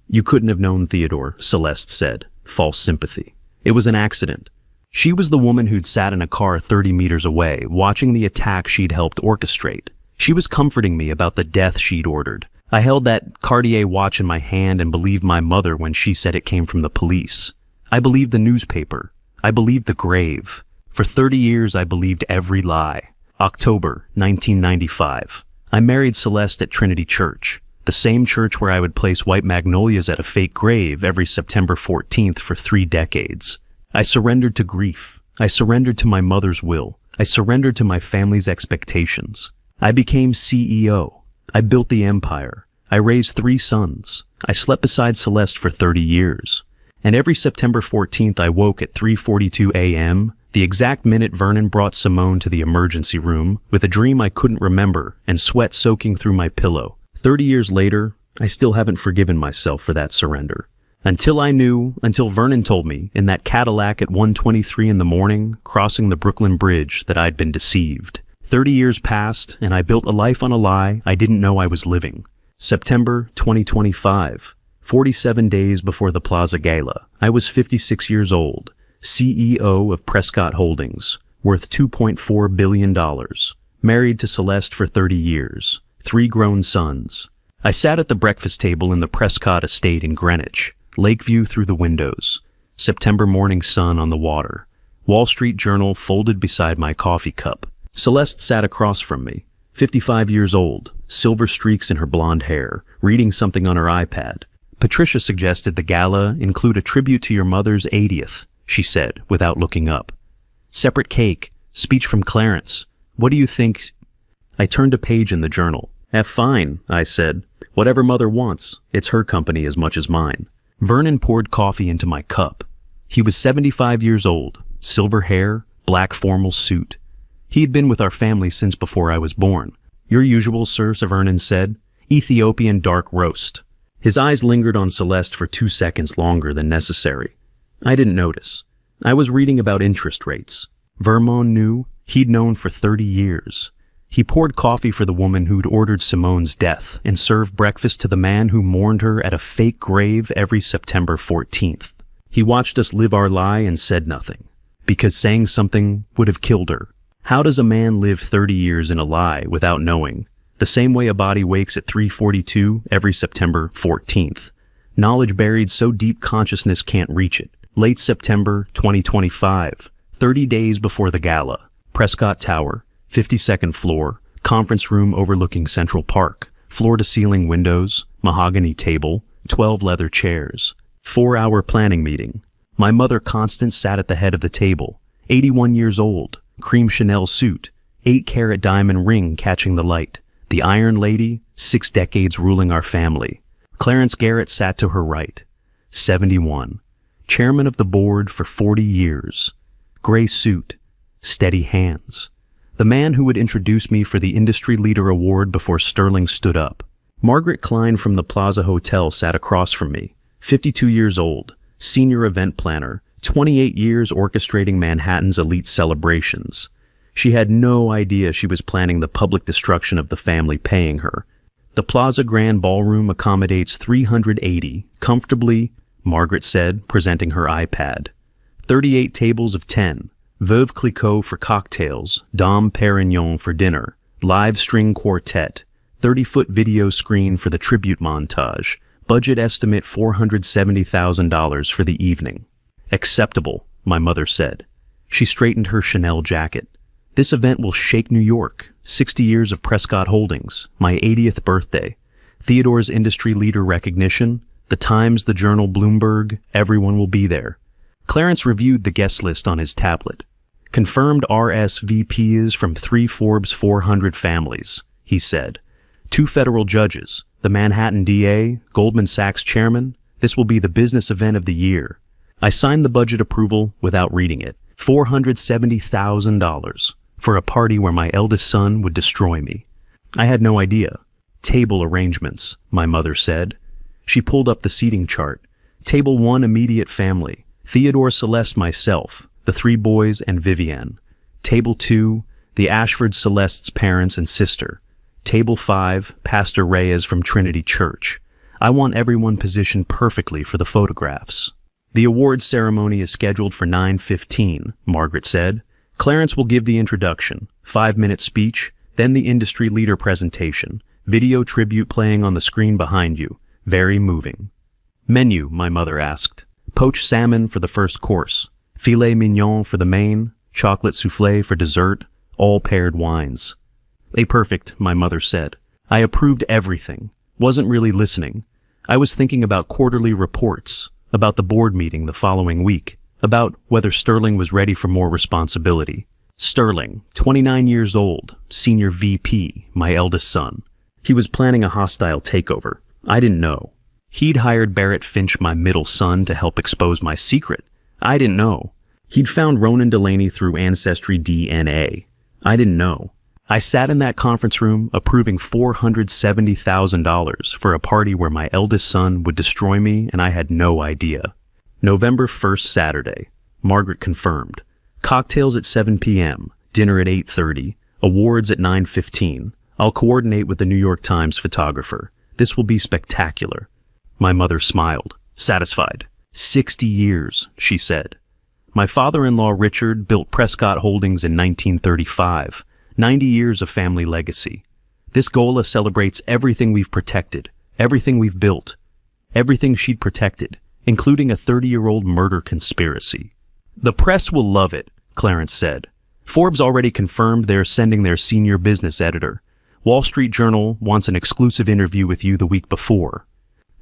You couldn't have known Theodore, Celeste said. False sympathy. It was an accident. She was the woman who'd sat in a car 30 meters away, watching the attack she'd helped orchestrate. She was comforting me about the death she'd ordered. I held that Cartier watch in my hand and believed my mother when she said it came from the police. I believed the newspaper. I believed the grave. For 30 years, I believed every lie. October 1995. I married Celeste at Trinity Church, the same church where I would place white magnolias at a fake grave every September 14th for 3 decades. I surrendered to grief. I surrendered to my mother's will. I surrendered to my family's expectations. I became CEO. I built the empire. I raised 3 sons. I slept beside Celeste for 30 years. And every September 14th, I woke at 3:42 a.m., the exact minute Vernon brought Simone to the emergency room, with a dream I couldn't remember and sweat soaking through my pillow. 30 years later, I still haven't forgiven myself for that surrender. Until Vernon told me in that Cadillac at 1:23 in the morning, crossing the Brooklyn Bridge, that I'd been deceived. 30 years passed, and I built a life on a lie I didn't know I was living. September 2025. 47 days before the Plaza Gala. I was 56 years old, CEO of Prescott Holdings, worth $2.4 billion. Married to Celeste for 30 years. 3 grown sons. I sat at the breakfast table in the Prescott estate in Greenwich. Lakeview through the windows. September morning sun on the water. Wall Street Journal folded beside my coffee cup. Celeste sat across from me. 55 years old, silver streaks in her blonde hair, reading something on her iPad. Patricia suggested the gala include a tribute to your mother's 80th, she said, without looking up. Separate cake, speech from Clarence. What do you think? I turned a page in the journal. Fine, I said. Whatever mother wants. It's her company as much as mine. Vernon poured coffee into my cup. He was 75 years old, silver hair, black formal suit. He had been with our family since before I was born. Your usual, sir, Vernon said. Ethiopian dark roast. His eyes lingered on Celeste for 2 seconds longer than necessary. I didn't notice. I was reading about interest rates. Vermon knew. He'd known for 30 years. He poured coffee for the woman who'd ordered Simone's death and served breakfast to the man who mourned her at a fake grave every September 14th. He watched us live our lie and said nothing, because saying something would have killed her. How does a man live 30 years in a lie without knowing? The same way a body wakes at 3:42 every September 14th. Knowledge buried so deep consciousness can't reach it. Late September 2025, 30 days before the gala. Prescott Tower, 52nd floor, conference room overlooking Central Park, floor-to-ceiling windows, mahogany table, 12 leather chairs. 4-hour planning meeting. My mother Constance sat at the head of the table, 81 years old, cream Chanel suit, 8-carat diamond ring catching the light. The Iron Lady, 6 decades ruling our family. Clarence Garrett sat to her right, 71. Chairman of the board for 40 years. Gray suit, steady hands. The man who would introduce me for the Industry Leader Award before Sterling stood up. Margaret Klein from the Plaza Hotel sat across from me, 52 years old, senior event planner, 28 years orchestrating Manhattan's elite celebrations. She had no idea she was planning the public destruction of the family paying her. The Plaza Grand Ballroom accommodates 380, comfortably, Margaret said, presenting her iPad. 38 tables of 10, Veuve Clicquot for cocktails, Dom Perignon for dinner, live string quartet, 30-foot video screen for the tribute montage, budget estimate $470,000 for the evening. Acceptable, my mother said. She straightened her Chanel jacket. This event will shake New York. 60 years of Prescott Holdings, my 80th birthday. Theodore's industry leader recognition, the Times, the Journal, Bloomberg, everyone will be there. Clarence reviewed the guest list on his tablet. Confirmed RSVPs from 3 Forbes 400 families, he said. 2 federal judges, the Manhattan DA, Goldman Sachs chairman. This will be the business event of the year. I signed the budget approval without reading it. $470,000 for a party where my eldest son would destroy me. I had no idea. Table arrangements, my mother said. She pulled up the seating chart. Table 1, immediate family. Theodore, Celeste, myself, the 3 boys, and Vivienne. Table 2, the Ashford Celeste's parents and sister. Table 5, Pastor Reyes from Trinity Church. I want everyone positioned perfectly for the photographs. The awards ceremony is scheduled for 9:15, Margaret said. Clarence will give the introduction, 5-minute speech, then the industry leader presentation, video tribute playing on the screen behind you. Very moving. Menu, my mother asked. Poached salmon for the first course, filet mignon for the main, chocolate soufflé for dessert, all paired wines. Perfect, my mother said. I approved everything. Wasn't really listening. I was thinking about quarterly reports, about the board meeting the following week, about whether Sterling was ready for more responsibility. Sterling, 29 years old, senior VP, my eldest son. He was planning a hostile takeover. I didn't know. He'd hired Barrett Finch, my middle son, to help expose my secret. I didn't know. He'd found Ronan Delaney through Ancestry DNA. I didn't know. I sat in that conference room approving $470,000 for a party where my eldest son would destroy me, and I had no idea. November 1st, Saturday. Margaret confirmed. Cocktails at 7 p.m., dinner at 8:30, Awards at 9:15. I'll coordinate with the New York Times photographer. This will be spectacular. My mother smiled, satisfied. 60 years, she said. My father-in-law Richard built Prescott Holdings in 1935. 90 years of family legacy. This Gala celebrates everything we've protected, everything we've built, everything she'd protected, including a 30-year-old murder conspiracy. The press will love it, Clarence said. Forbes already confirmed they're sending their senior business editor. Wall Street Journal wants an exclusive interview with you the week before.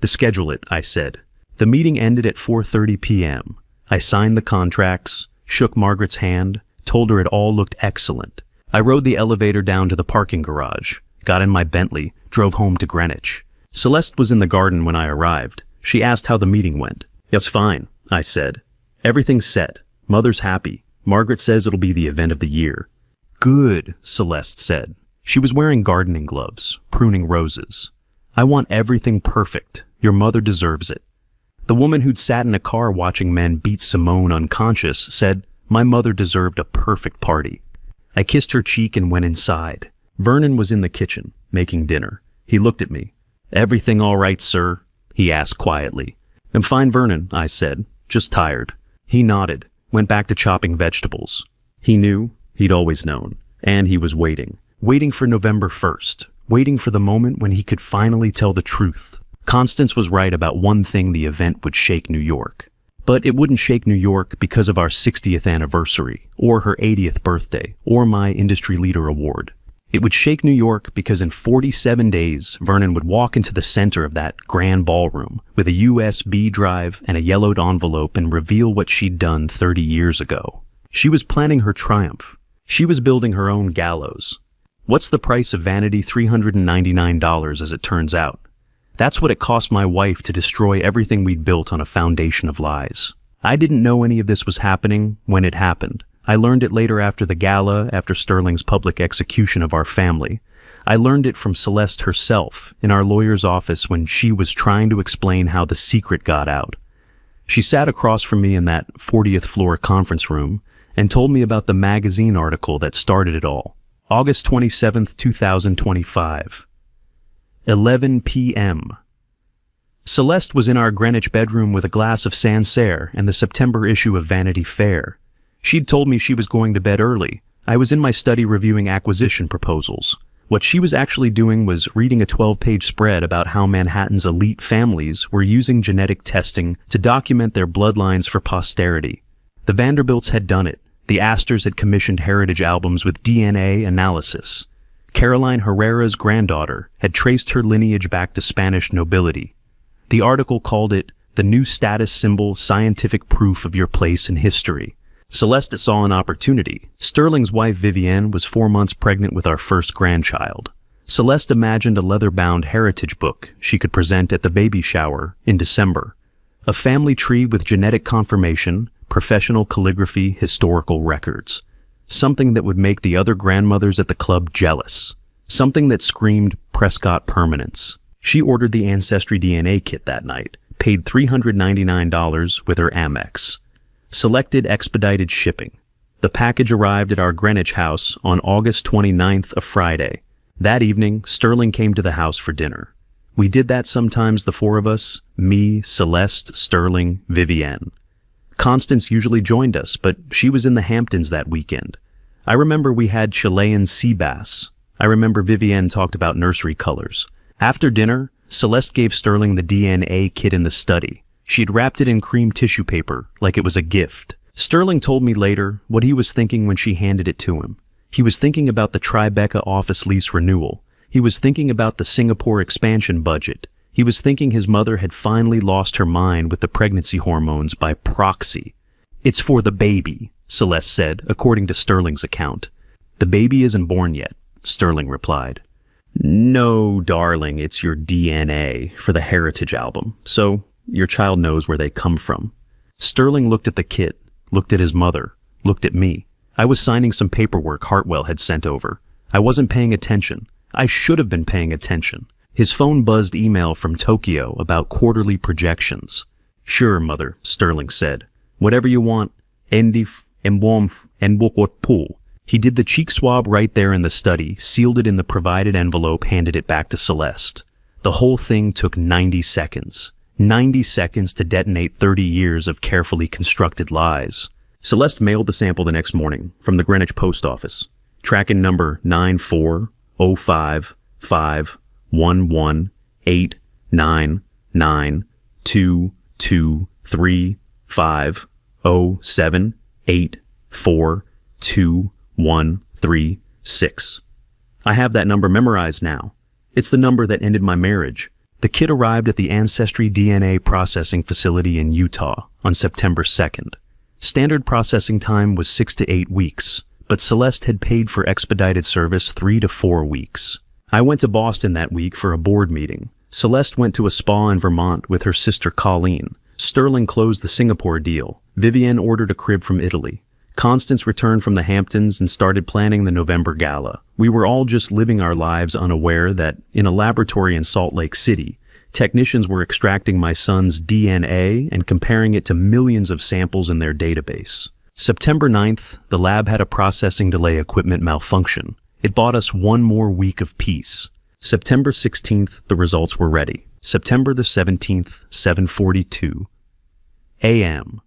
Schedule it, I said. The meeting ended at 4:30 p.m. I signed the contracts, shook Margaret's hand, told her it all looked excellent. I rode the elevator down to the parking garage, got in my Bentley, drove home to Greenwich. Celeste was in the garden when I arrived. She asked how the meeting went. It's fine, I said. Everything's set. Mother's happy. Margaret says it'll be the event of the year. Good, Celeste said. She was wearing gardening gloves, pruning roses. I want everything perfect. Your mother deserves it. The woman who'd sat in a car watching men beat Simone unconscious said, my mother deserved a perfect party. I kissed her cheek and went inside. Vernon was in the kitchen, making dinner. He looked at me. Everything all right, sir? He asked quietly. I'm fine, Vernon, I said. Just tired. He nodded, went back to chopping vegetables. He knew, he'd always known, and he was waiting. Waiting for November 1st, waiting for the moment when he could finally tell the truth. Constance was right about one thing: the event would shake New York. But it wouldn't shake New York because of our 60th anniversary, or her 80th birthday, or my Industry Leader Award. It would shake New York because in 47 days, Vernon would walk into the center of that grand ballroom with a USB drive and a yellowed envelope and reveal what she'd done 30 years ago. She was planning her triumph. She was building her own gallows. What's the price of vanity? $399, as it turns out. That's what it cost my wife to destroy everything we'd built on a foundation of lies. I didn't know any of this was happening when it happened. I learned it later after the gala, after Sterling's public execution of our family. I learned it from Celeste herself in our lawyer's office when she was trying to explain how the secret got out. She sat across from me in that 40th floor conference room and told me about the magazine article that started it all. August 27th, 2025. 11 p.m. Celeste was in our Greenwich bedroom with a glass of Sancerre and the September issue of Vanity Fair. She'd told me she was going to bed early. I was in my study reviewing acquisition proposals. What she was actually doing was reading a 12-page spread about how Manhattan's elite families were using genetic testing to document their bloodlines for posterity. The Vanderbilts had done it. The Astors had commissioned heritage albums with DNA analysis. Caroline Herrera's granddaughter had traced her lineage back to Spanish nobility. The article called it the new status symbol, scientific proof of your place in history. Celeste saw an opportunity. Sterling's wife Vivienne was 4 months pregnant with our first grandchild. Celeste imagined a leather-bound heritage book she could present at the baby shower in December. A family tree with genetic confirmation, professional calligraphy, historical records. Something that would make the other grandmothers at the club jealous. Something that screamed Prescott permanence. She ordered the Ancestry DNA kit that night, paid $399 with her Amex. Selected expedited shipping. The package arrived at our Greenwich house on August 29th, a Friday. That evening, Sterling came to the house for dinner. We did that sometimes, the four of us, me, Celeste, Sterling, Vivienne. Constance usually joined us, but she was in the Hamptons that weekend. I remember we had Chilean sea bass. I remember Vivienne talked about nursery colors. After dinner, Celeste gave Sterling the DNA kit in the study. She had wrapped it in cream tissue paper, like it was a gift. Sterling told me later what he was thinking when she handed it to him. He was thinking about the Tribeca office lease renewal. He was thinking about the Singapore expansion budget. He was thinking his mother had finally lost her mind with the pregnancy hormones by proxy. It's for the baby, Celeste said, according to Sterling's account. The baby isn't born yet, Sterling replied. No, darling, it's your DNA for the heritage album, so your child knows where they come from. Sterling looked at the kit, looked at his mother, looked at me. I was signing some paperwork Hartwell had sent over. I wasn't paying attention. I should have been paying attention. His phone buzzed email from Tokyo about quarterly projections. Sure, mother, Sterling said. Whatever you want. Endif, embomf, and pool. He did the cheek swab right there in the study, sealed it in the provided envelope, handed it back to Celeste. The whole thing took 90 seconds. 90 seconds to detonate 30 years of carefully constructed lies. Celeste mailed the sample the next morning from the Greenwich post office. Tracking number 940511822350784213. I have that number memorized now. It's the number that ended my marriage. The kit arrived at the Ancestry DNA processing facility in Utah on September 2nd. Standard processing time was 6 to 8 weeks, but Celeste had paid for expedited service 3 to 4 weeks. I went to Boston that week for a board meeting. Celeste went to a spa in Vermont with her sister Colleen. Sterling closed the Singapore deal. Vivienne ordered a crib from Italy. Constance returned from the Hamptons and started planning the November Gala. We were all just living our lives unaware that, in a laboratory in Salt Lake City, technicians were extracting my son's DNA and comparing it to millions of samples in their database. September 9th, the lab had a processing delay equipment malfunction. It bought us 1 more week of peace. September 16th, the results were ready. September the 17th, 7:42 a.m.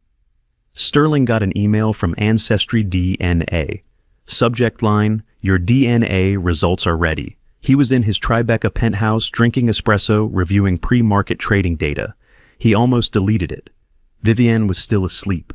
Sterling got an email from Ancestry DNA. Subject line, "Your DNA results are ready." He was in his Tribeca penthouse drinking espresso, reviewing pre-market trading data. He almost deleted it. Vivienne was still asleep.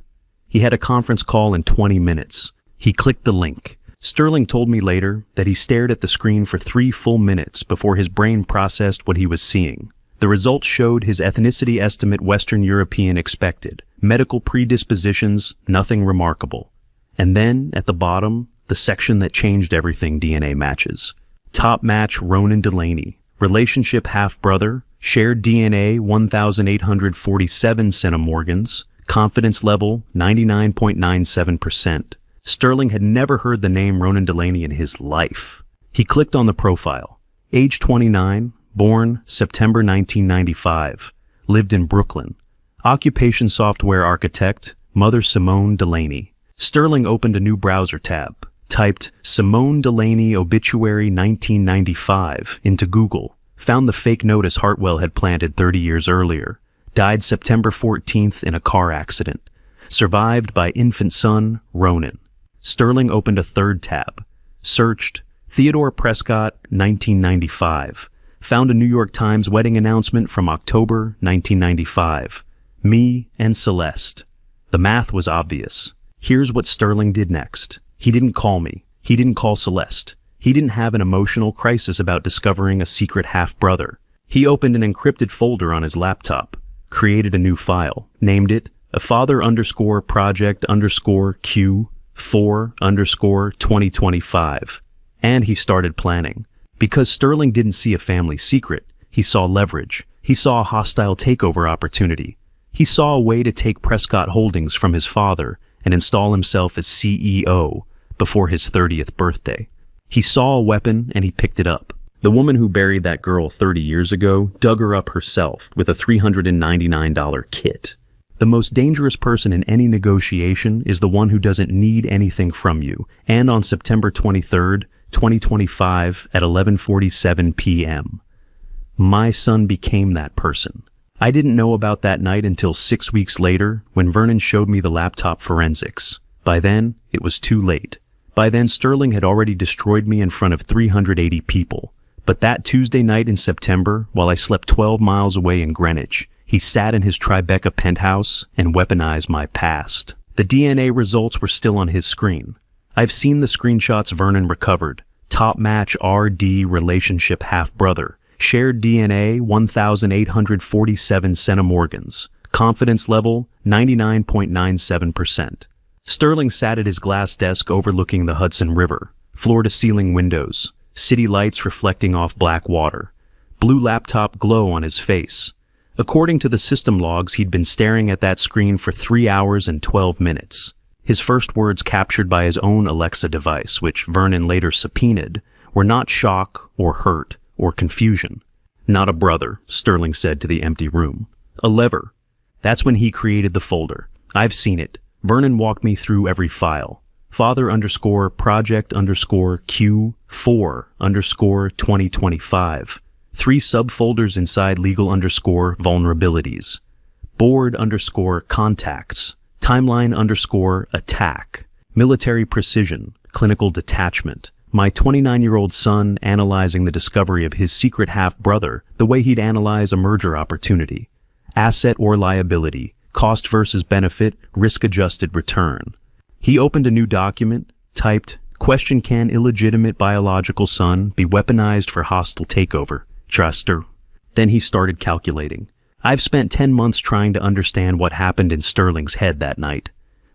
He had a conference call in 20 minutes. He clicked the link. Sterling told me later that he stared at the screen for 3 full minutes before his brain processed what he was seeing. The results showed his ethnicity estimate Western European expected. Medical predispositions, nothing remarkable. And then, at the bottom, the section that changed everything: DNA matches. Top match Ronan Delaney. Relationship half-brother. Shared DNA 1,847 centimorgans. Confidence level 99.97%. Sterling had never heard the name Ronan Delaney in his life. He clicked on the profile. Age 29, born September 1995. Lived in Brooklyn. Occupation software architect, mother Simone Delaney. Sterling opened a new browser tab, typed Simone Delaney obituary 1995 into Google, found the fake notice Hartwell had planted 30 years earlier. Died September 14th in a car accident. Survived by infant son, Ronan. Sterling opened a third tab. Searched Theodore Prescott, 1995. Found a New York Times wedding announcement from October 1995. Me and Celeste. The math was obvious. Here's what Sterling did next. He didn't call me. He didn't call Celeste. He didn't have an emotional crisis about discovering a secret half-brother. He opened an encrypted folder on his laptop, created a new file, named it a father_project_Q4_2025, and he started planning. Because Sterling didn't see a family secret, he saw leverage. He saw a hostile takeover opportunity. He saw a way to take Prescott Holdings from his father and install himself as CEO before his 30th birthday. He saw a weapon and he picked it up. The woman who buried that girl 30 years ago dug her up herself with a $399 kit. The most dangerous person in any negotiation is the one who doesn't need anything from you. And on September 23rd, 2025 at 11:47 p.m., my son became that person. I didn't know about that night until 6 weeks later when Vernon showed me the laptop forensics. By then, it was too late. By then, Sterling had already destroyed me in front of 380 people. But that Tuesday night in September, while I slept 12 miles away in Greenwich, he sat in his Tribeca penthouse and weaponized my past. The DNA results were still on his screen. I've seen the screenshots Vernon recovered. Top match RD relationship half-brother. Shared DNA 1,847 centimorgans. Confidence level 99.97%. Sterling sat at his glass desk overlooking the Hudson River. Floor-to-ceiling windows. City lights reflecting off black water. Blue laptop glow on his face. According to the system logs, he'd been staring at that screen for 3 hours and 12 minutes. His first words captured by his own Alexa device, which Vernon later subpoenaed, were not shock or hurt or confusion. Not a brother, Sterling said to the empty room. A lever. That's when he created the folder. I've seen it. Vernon walked me through every file. father underscore project underscore Q4 underscore 2025. 3 subfolders inside legal underscore vulnerabilities. Board underscore contacts. Timeline underscore attack. Military precision. Clinical detachment. My 29-year-old son analyzing the discovery of his secret half-brother the way he'd analyze a merger opportunity. Asset or liability. Cost versus benefit. Risk-adjusted return. He opened a new document, typed, question: can illegitimate biological son be weaponized for hostile takeover? Truster. Then he started calculating. I've spent 10 months trying to understand what happened in Sterling's head that night.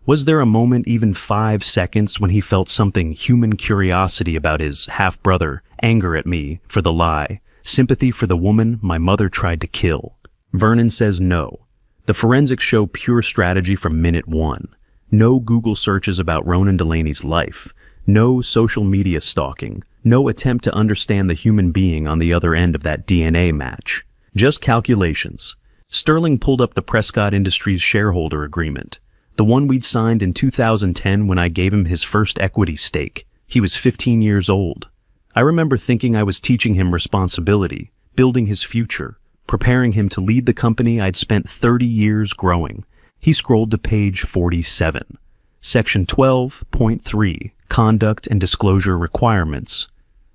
Was there a moment, even 5 seconds, when he felt something human curiosity about his half-brother, anger at me for the lie, sympathy for the woman my mother tried to kill? Vernon says no. The forensics show pure strategy from minute 1. No Google searches about Ronan Delaney's life. No social media stalking. No attempt to understand the human being on the other end of that DNA match. Just calculations. Sterling pulled up the Prescott Industries shareholder agreement, the one we'd signed in 2010 when I gave him his first equity stake. He was 15 years old. I remember thinking I was teaching him responsibility, building his future, preparing him to lead the company I'd spent 30 years growing. He scrolled to page 47. Section 12.3, Conduct and Disclosure Requirements.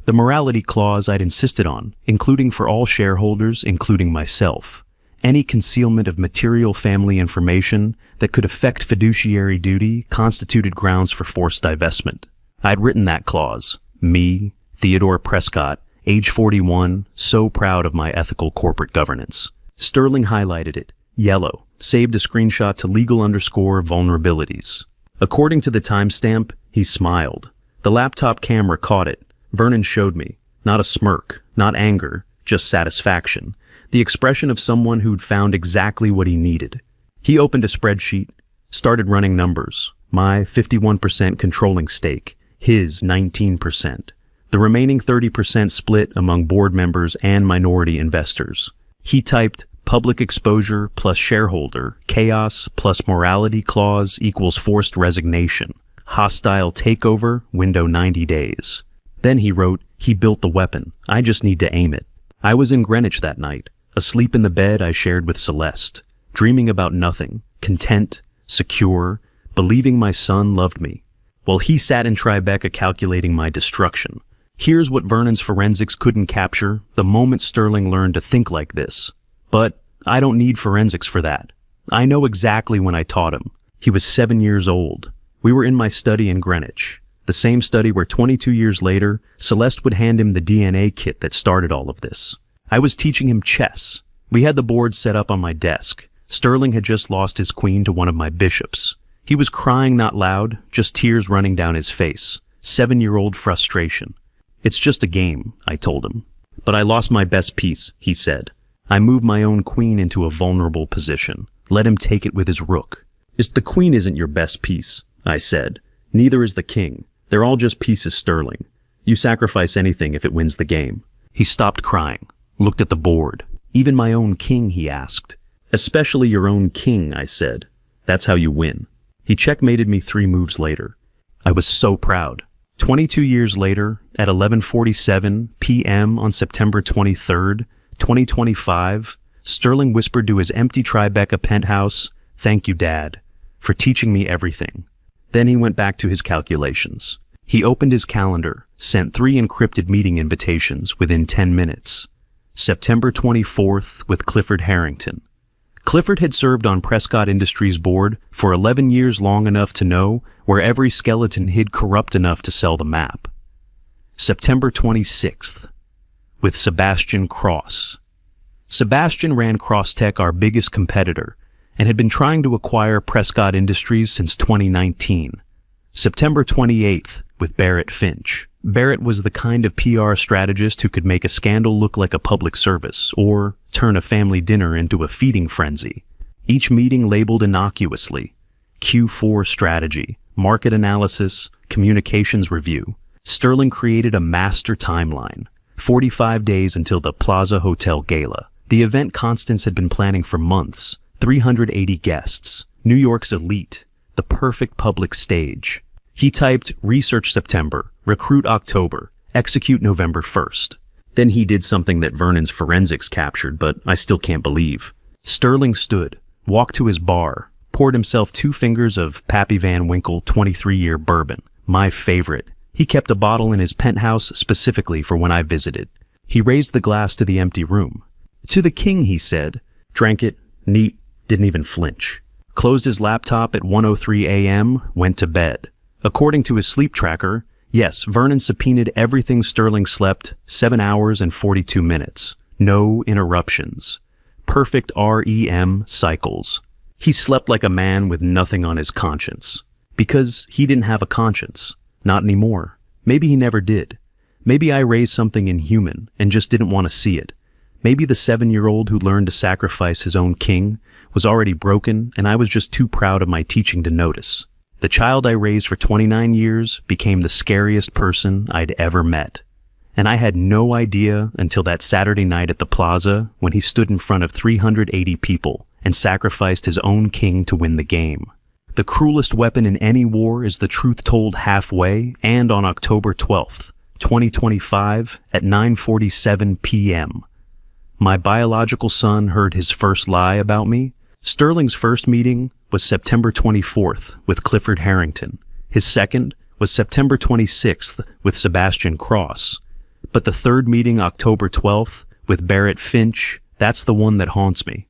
The morality clause I'd insisted on, including for all shareholders, including myself. Any concealment of material family information that could affect fiduciary duty constituted grounds for forced divestment. I'd written that clause. Me, Theodore Prescott, age 41, so proud of my ethical corporate governance. Sterling highlighted it. Yellow. Saved a screenshot to legal underscore vulnerabilities. According to the timestamp, he smiled. The laptop camera caught it. Vernon showed me. Not a smirk, not anger, just satisfaction. The expression of someone who'd found exactly what he needed. He opened a spreadsheet, started running numbers. My 51% controlling stake, his 19%. The remaining 30% split among board members and minority investors. He typed public exposure plus shareholder, chaos plus morality clause equals forced resignation. Hostile takeover, window 90 days. Then he wrote, he built the weapon. I just need to aim it. I was in Greenwich that night, asleep in the bed I shared with Celeste, dreaming about nothing, content, secure, believing my son loved me, while he sat in Tribeca calculating my destruction. Here's what Vernon's forensics couldn't capture the moment Sterling learned to think like this. But I don't need forensics for that. I know exactly when I taught him. He was 7 years old. We were in my study in Greenwich, the same study where 22 years later, Celeste would hand him the DNA kit that started all of this. I was teaching him chess. We had the board set up on my desk. Sterling had just lost his queen to one of my bishops. He was crying not loud, just tears running down his face. 7-year-old frustration. It's just a game, I told him. But I lost my best piece, he said. I moved my own queen into a vulnerable position. Let him take it with his rook. The queen isn't your best piece, I said. Neither is the king. They're all just pieces, Sterling. You sacrifice anything if it wins the game. He stopped crying, looked at the board. Even my own king, he asked. Especially your own king, I said. That's how you win. He checkmated me 3 moves later. I was so proud. 22 years later, at 11:47 p.m. on September 23rd, 2025, Sterling whispered to his empty Tribeca penthouse, "Thank you, Dad, for teaching me everything." Then he went back to his calculations. He opened his calendar, sent 3 encrypted meeting invitations within 10 minutes. September 24th with Clifford Harrington. Clifford had served on Prescott Industries board for 11 years, long enough to know where every skeleton hid corrupt enough to sell the map. September 26th with Sebastian Cross. Sebastian ran Crosstech, our biggest competitor, and had been trying to acquire Prescott Industries since 2019. September 28th with Barrett Finch. Barrett was the kind of PR strategist who could make a scandal look like a public service, or turn a family dinner into a feeding frenzy. Each meeting labeled innocuously. Q4 strategy, market analysis, communications review. Sterling created a master timeline. 45 days until the Plaza Hotel Gala. The event Constance had been planning for months. 380 guests. New York's elite. The perfect public stage. He typed research September, recruit October, execute November 1st. Then he did something that Vernon's forensics captured, but I still can't believe. Sterling stood, walked to his bar, poured himself 2 fingers of Pappy Van Winkle 23-year bourbon, my favorite. He kept a bottle in his penthouse specifically for when I visited. He raised the glass to the empty room. To the king, he said, drank it, neat, didn't even flinch. Closed his laptop at 1:03 a.m., went to bed. According to his sleep tracker, yes, Vernon subpoenaed everything Sterling slept, 7 hours and 42 minutes. No interruptions. Perfect REM cycles. He slept like a man with nothing on his conscience. Because he didn't have a conscience. Not anymore. Maybe he never did. Maybe I raised something inhuman and just didn't want to see it. Maybe the 7-year-old who learned to sacrifice his own king was already broken and I was just too proud of my teaching to notice. The child I raised for 29 years became the scariest person I'd ever met. And I had no idea until that Saturday night at the plaza when he stood in front of 380 people and sacrificed his own king to win the game. The cruelest weapon in any war is the truth told halfway and on October 12th, 2025 at 9:47 p.m. My biological son heard his first lie about me. Sterling's first meeting was September 24th with Clifford Harrington. His second was September 26th with Sebastian Cross. But the third meeting, October 12th, with Barrett Finch, that's the one that haunts me.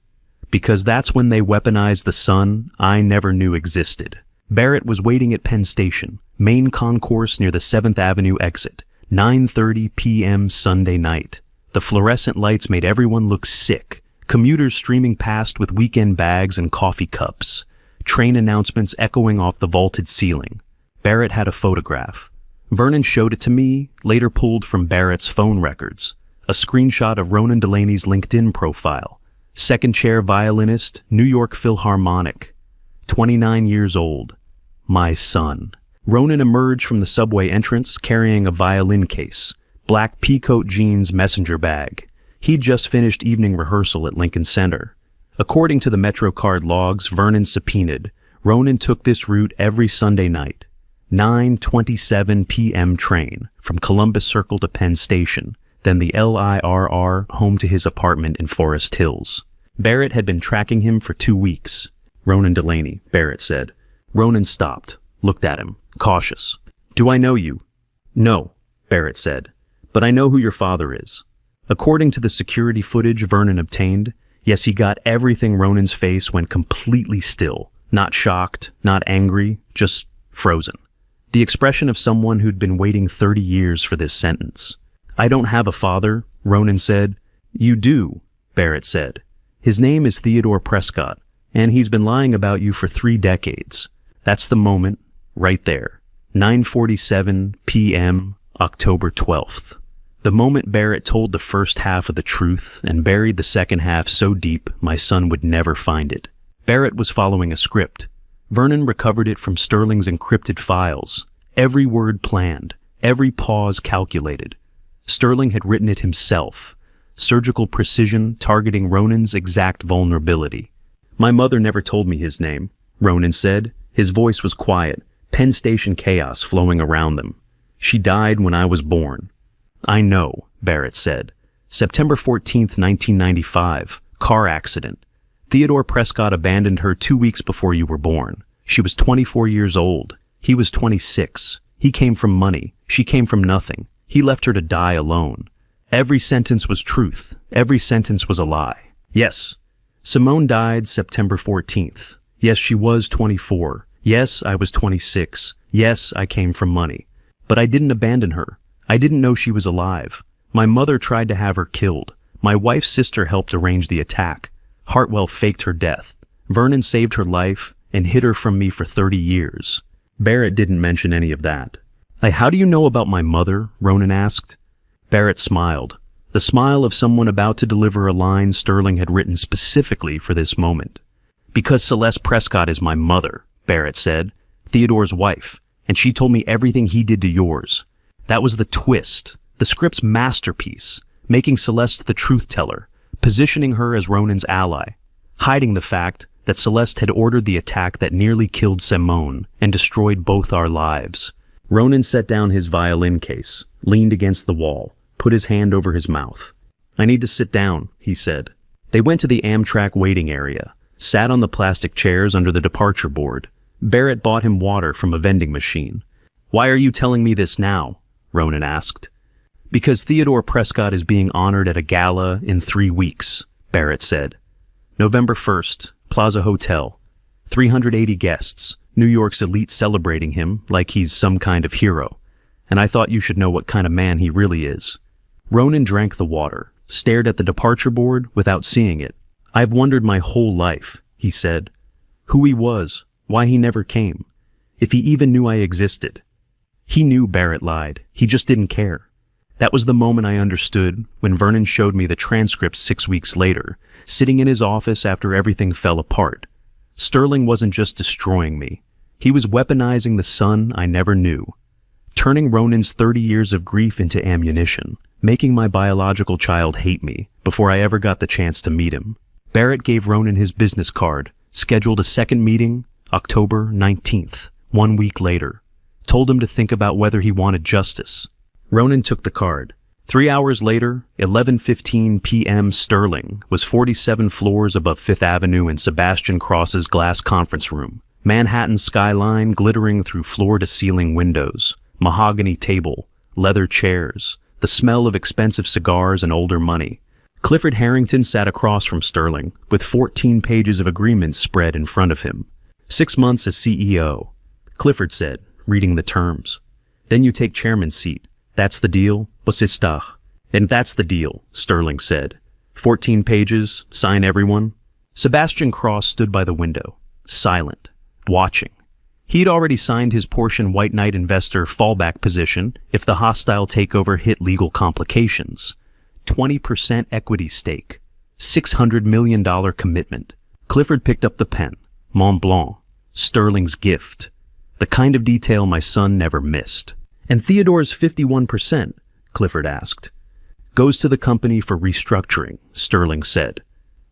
Because that's when they weaponized the son I never knew existed. Barrett was waiting at Penn Station, main concourse near the 7th Avenue exit, 9:30 p.m. Sunday night. The fluorescent lights made everyone look sick. Commuters streaming past with weekend bags and coffee cups. Train announcements echoing off the vaulted ceiling. Barrett had a photograph. Vernon showed it to me, later pulled from Barrett's phone records. A screenshot of Ronan Delaney's LinkedIn profile. Second chair violinist, New York Philharmonic. 29 years old. My son. Ronan emerged from the subway entrance carrying a violin case. Black peacoat jeans messenger bag. He'd just finished evening rehearsal at Lincoln Center. According to the MetroCard logs Vernon subpoenaed, Ronan took this route every Sunday night. 9:27 p.m. train from Columbus Circle to Penn Station, then the LIRR home to his apartment in Forest Hills. Barrett had been tracking him for 2 weeks. Ronan Delaney, Barrett said. Ronan stopped, looked at him, cautious. Do I know you? No, Barrett said, but I know who your father is. According to the security footage Vernon obtained, yes, he got everything. Ronan's face went completely still, not shocked, not angry, just frozen. The expression of someone who'd been waiting 30 years for this sentence. I don't have a father, Ronan said. You do, Barrett said. His name is Theodore Prescott, and he's been lying about you for 3 decades. That's the moment, right there. 9:47 p.m., October 12th. The moment Barrett told the first half of the truth and buried the second half so deep my son would never find it. Barrett was following a script. Vernon recovered it from Sterling's encrypted files. Every word planned, every pause calculated. Sterling had written it himself. Surgical precision targeting Ronan's exact vulnerability. My mother never told me his name, Ronan said. His voice was quiet, Penn Station chaos flowing around them. She died when I was born. I know, Barrett said. September 14th, 1995. Car accident. Theodore Prescott abandoned her 2 weeks before you were born. She was 24 years old. He was 26. He came from money. She came from nothing. He left her to die alone. Every sentence was truth. Every sentence was a lie. Yes, Simone died September 14th. Yes, she was 24. Yes, I was 26. Yes, I came from money. But I didn't abandon her. I didn't know she was alive. My mother tried to have her killed. My wife's sister helped arrange the attack. Hartwell faked her death. Vernon saved her life and hid her from me for 30 years. Barrett didn't mention any of that. How do you know about my mother? Ronan asked. Barrett smiled. The smile of someone about to deliver a line Sterling had written specifically for this moment. Because Celeste Prescott is my mother, Barrett said. Theodore's wife. And she told me everything he did to yours. That was the twist. The script's masterpiece. Making Celeste the truth teller. Positioning her as Ronan's ally. Hiding the fact that Celeste had ordered the attack that nearly killed Simone and destroyed both our lives. Ronan set down his violin case, leaned against the wall, put his hand over his mouth. "I need to sit down," he said. They went to the Amtrak waiting area, sat on the plastic chairs under the departure board. Barrett bought him water from a vending machine. "Why are you telling me this now?" Ronan asked. "Because Theodore Prescott is being honored at a gala in 3 weeks, Barrett said. November 1st, Plaza Hotel. 380 guests, New York's elite celebrating him like he's some kind of hero. And I thought you should know what kind of man he really is." Ronan drank the water, stared at the departure board without seeing it. "I've wondered my whole life," he said. "Who he was, why he never came, if he even knew I existed." He knew Barrett lied. He just didn't care. That was the moment I understood when Vernon showed me the transcripts 6 weeks later, sitting in his office after everything fell apart. Sterling wasn't just destroying me. He was weaponizing the son I never knew, turning Ronan's 30 years of grief into ammunition, making my biological child hate me before I ever got the chance to meet him. Barrett gave Ronan his business card, scheduled a second meeting, October 19th, 1 week later. Told him to think about whether he wanted justice. Ronan took the card. 3 hours later, 11:15 p.m. Sterling was 47 floors above Fifth Avenue in Sebastian Cross's glass conference room. Manhattan skyline glittering through floor-to-ceiling windows, mahogany table, leather chairs, the smell of expensive cigars and older money. Clifford Harrington sat across from Sterling, with 14 pages of agreements spread in front of him. 6 months as CEO, Clifford said, reading the terms. "Then you take chairman's seat. That's the deal, was ça?" "And that's the deal," Sterling said. 14 pages, sign everyone. Sebastian Cross stood by the window, silent, watching. He'd already signed his portion White Knight investor fallback position if the hostile takeover hit legal complications. 20% equity stake, $600 million commitment. Clifford picked up the pen. Mont Blanc, Sterling's gift. The kind of detail my son never missed. "And Theodore's 51%, Clifford asked. "Goes to the company for restructuring," Sterling said.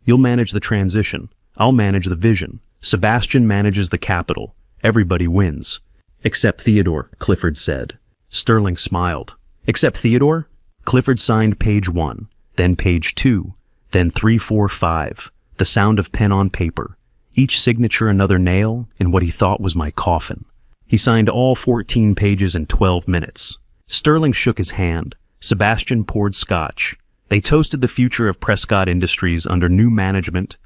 "You'll manage the transition. I'll manage the vision. Sebastian manages the capital. Everybody wins." "Except Theodore," Clifford said. Sterling smiled. "Except Theodore?" Clifford signed page 1, then page 2, then 3, 4, 5, the sound of pen on paper, each signature another nail in what he thought was my coffin. He signed all 14 pages in 12 minutes. Sterling shook his hand. Sebastian poured scotch. They toasted the future of Prescott Industries under new management.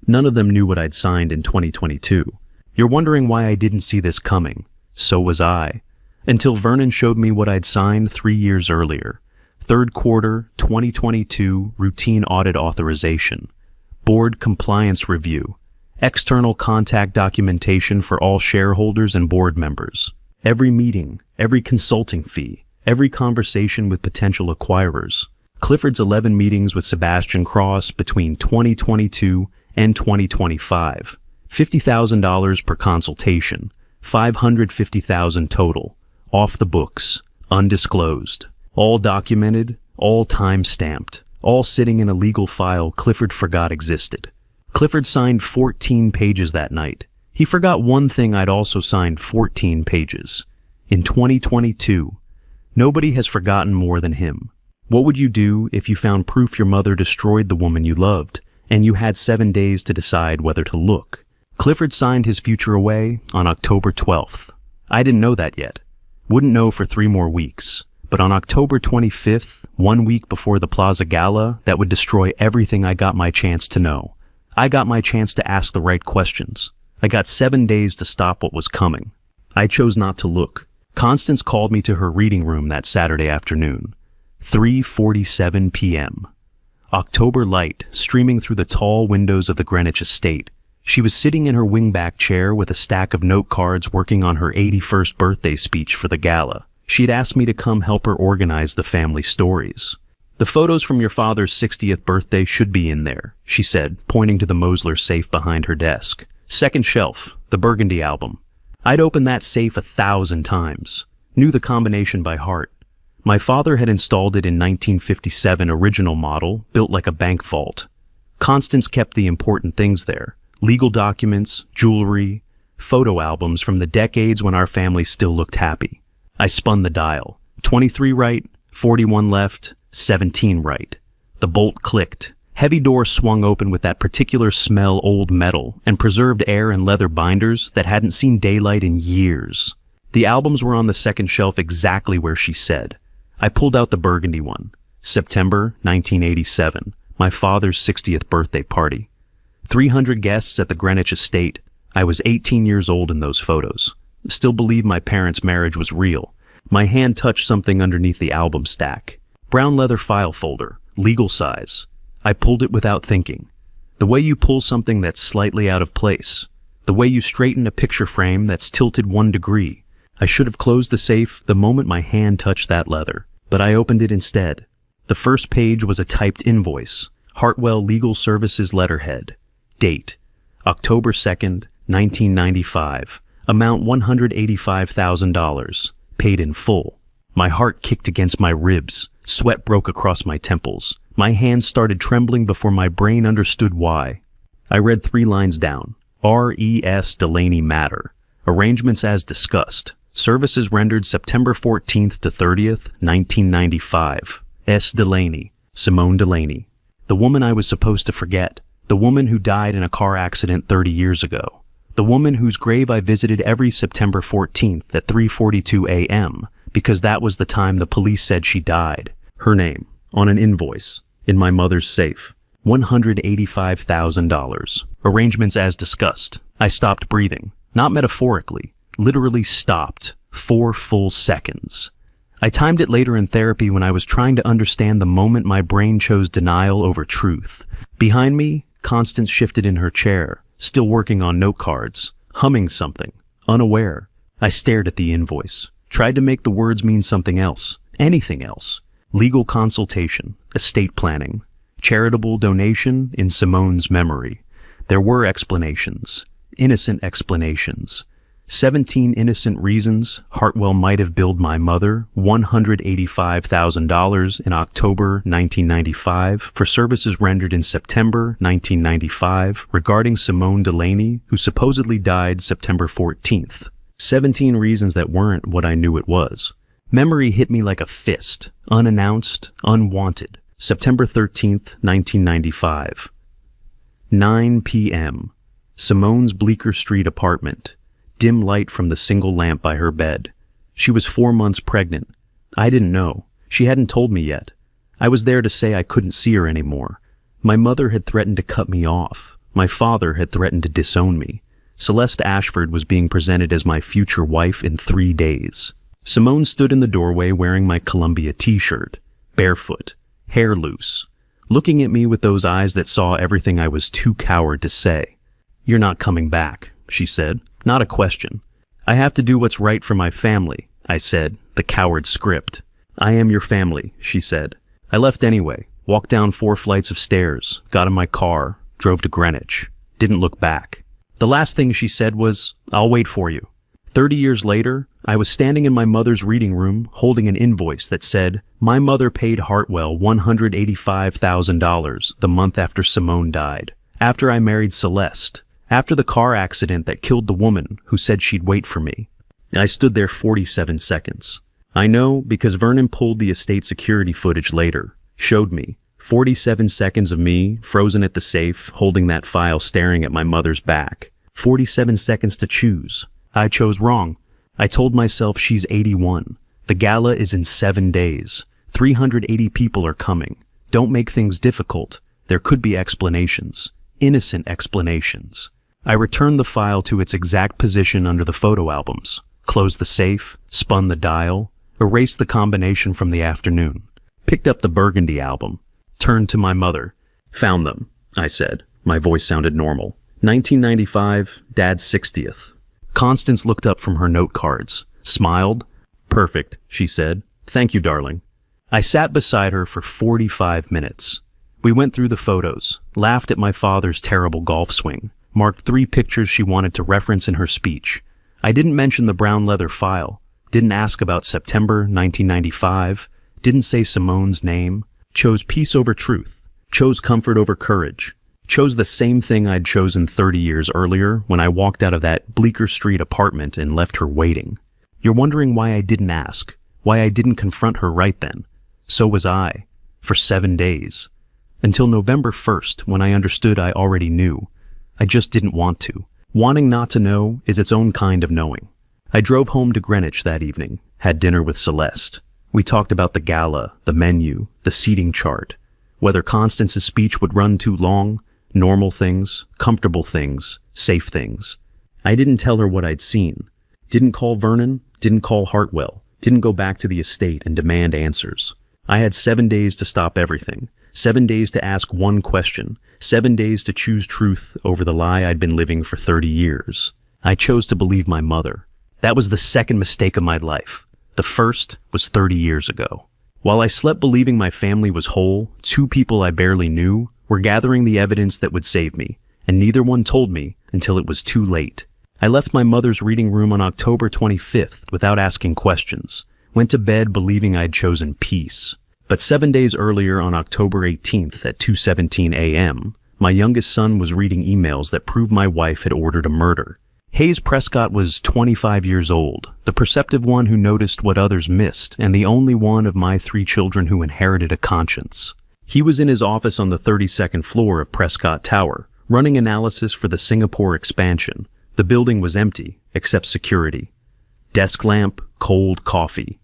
None of them knew what I'd signed in 2022. You're wondering why I didn't see this coming. So was I. Until Vernon showed me what I'd signed 3 years earlier. Third quarter 2022 routine audit authorization. Board compliance review. External contact documentation for all shareholders and board members. Every meeting, every consulting fee, every conversation with potential acquirers. Clifford's 11 meetings with Sebastian Cross between 2022 and 2025. $50,000 per consultation. $550,000 total. Off the books. Undisclosed. All documented, all time-stamped, all sitting in a legal file Clifford forgot existed. Clifford signed 14 pages that night. He forgot one thing I'd also signed 14 pages. In 2022, nobody has forgotten more than him. What would you do if you found proof your mother destroyed the woman you loved, and you had 7 days to decide whether to look? Clifford signed his future away on October 12th. I didn't know that yet. Wouldn't know for 3 more weeks. But on October 25th, 1 week before the Plaza Gala that would destroy everything I got my chance to know. I got my chance to ask the right questions. I got 7 days to stop what was coming. I chose not to look. Constance called me to her reading room that Saturday afternoon. 3:47 p.m. October light streaming through the tall windows of the Greenwich estate. She was sitting in her wingback chair with a stack of note cards working on her 81st birthday speech for the gala. She'd asked me to come help her organize the family stories. "The photos from your father's 60th birthday should be in there," she said, pointing to the Mosler safe behind her desk. "Second shelf, the Burgundy album. I'd opened that safe 1,000 times. Knew the combination by heart. My father had installed it in 1957 original model, built like a bank vault. Constance kept the important things there. legal documents, jewelry, photo albums from the decades when our family still looked happy. I spun the dial. 23 right, 41 left, 17 right. The bolt clicked. Heavy door swung open with that particular smell old metal and preserved air and leather binders that hadn't seen daylight in years. The albums were on the second shelf exactly where she said. I pulled out the burgundy one. September 1987, my father's 60th birthday party. 300 guests at the Greenwich estate. I was 18 years old in those photos. Still believe my parents' marriage was real. My hand touched something underneath the album stack. Brown leather file folder, legal size. I pulled it without thinking. The way you pull something that's slightly out of place. The way you straighten a picture frame that's tilted 1 degree. I should have closed the safe the moment my hand touched that leather, but I opened it instead. The first page was a typed invoice. Hartwell Legal Services letterhead. Date: October 2nd, 1995. Amount $185,000. Paid in full. My heart kicked against my ribs. Sweat broke across my temples. My hands started trembling before my brain understood why. I read 3 lines down. R.E.S. Delaney Matter. Arrangements as discussed. Services rendered September 14th to 30th, 1995. S. Delaney. Simone Delaney. The woman I was supposed to forget. The woman who died in a car accident 30 years ago. The woman whose grave I visited every September 14th at 3:42 a.m. because that was the time the police said she died. Her name, on an invoice, in my mother's safe. $185,000. Arrangements as discussed. I stopped breathing. Not metaphorically. Literally stopped. 4 full seconds. I timed it later in therapy when I was trying to understand the moment my brain chose denial over truth. Behind me, Constance shifted in her chair, still working on note cards, humming something, unaware. I stared at the invoice, tried to make the words mean something else, anything else. Legal consultation, estate planning, charitable donation in Simone's memory. There were explanations, innocent explanations. 17 innocent reasons Hartwell might have billed my mother $185,000 in October 1995 for services rendered in September 1995 regarding Simone Delaney, who supposedly died September 14th. 17 reasons that weren't what I knew it was. Memory hit me like a fist, unannounced, unwanted. September 13th, 1995. 9 p.m. Simone's Bleecker Street apartment. Dim light from the single lamp by her bed. She was 4 months pregnant. I didn't know. She hadn't told me yet. I was there to say I couldn't see her anymore. My mother had threatened to cut me off. My father had threatened to disown me. Celeste Ashford was being presented as my future wife in 3 days. Simone stood in the doorway wearing my Columbia t-shirt, barefoot, hair loose, looking at me with those eyes that saw everything I was too coward to say. "You're not coming back," she said. Not a question. "I have to do what's right for my family," I said, the coward script. "I am your family," she said. I left anyway, walked down 4 flights of stairs, got in my car, drove to Greenwich, didn't look back. The last thing she said was, "I'll wait for you." 30 years later, I was standing in my mother's reading room holding an invoice that said, "My mother paid Hartwell $185,000 the month after Simone died, after I married Celeste, after the car accident that killed the woman who said she'd wait for me." I stood there 47 seconds. I know because Vernon pulled the estate security footage later, showed me 47 seconds of me frozen at the safe, holding that file staring at my mother's back. 47 seconds to choose. I chose wrong. I told myself she's 81. The gala is in 7 days. 380 people are coming. Don't make things difficult. There could be explanations. Innocent explanations. I returned the file to its exact position under the photo albums, closed the safe, spun the dial, erased the combination from the afternoon, picked up the Burgundy album, turned to my mother. "Found them," I said. My voice sounded normal. 1995, Dad's 60th. Constance looked up from her note cards, smiled. "Perfect," she said. "Thank you, darling." I sat beside her for 45 minutes. We went through the photos, laughed at my father's terrible golf swing, marked 3 pictures she wanted to reference in her speech. I didn't mention the brown leather file, didn't ask about September 1995, didn't say Simone's name, chose peace over truth, chose comfort over courage. Chose the same thing I'd chosen 30 years earlier when I walked out of that Bleecker Street apartment and left her waiting. You're wondering why I didn't ask, why I didn't confront her right then. So was I, for 7 days. Until November 1st, when I understood I already knew. I just didn't want to. Wanting not to know is its own kind of knowing. I drove home to Greenwich that evening, had dinner with Celeste. We talked about the gala, the menu, the seating chart, whether Constance's speech would run too long, normal things, comfortable things, safe things. I didn't tell her what I'd seen. Didn't call Vernon, didn't call Hartwell, didn't go back to the estate and demand answers. I had 7 days to stop everything, 7 days to ask one question, 7 days to choose truth over the lie I'd been living for 30 years. I chose to believe my mother. That was the second mistake of my life. The first was 30 years ago. While I slept believing my family was whole, 2 people I barely knew were gathering the evidence that would save me, and neither one told me until it was too late. I left my mother's reading room on October 25th without asking questions, went to bed believing I'd chosen peace. But 7 days earlier on October 18th at 2:17 a.m., my youngest son was reading emails that proved my wife had ordered a murder. Hayes Prescott was 25 years old, the perceptive one who noticed what others missed, and the only one of my 3 children who inherited a conscience. He was in his office on the 32nd floor of Prescott Tower, running analysis for the Singapore expansion. The building was empty, except security. Desk lamp, cold coffee.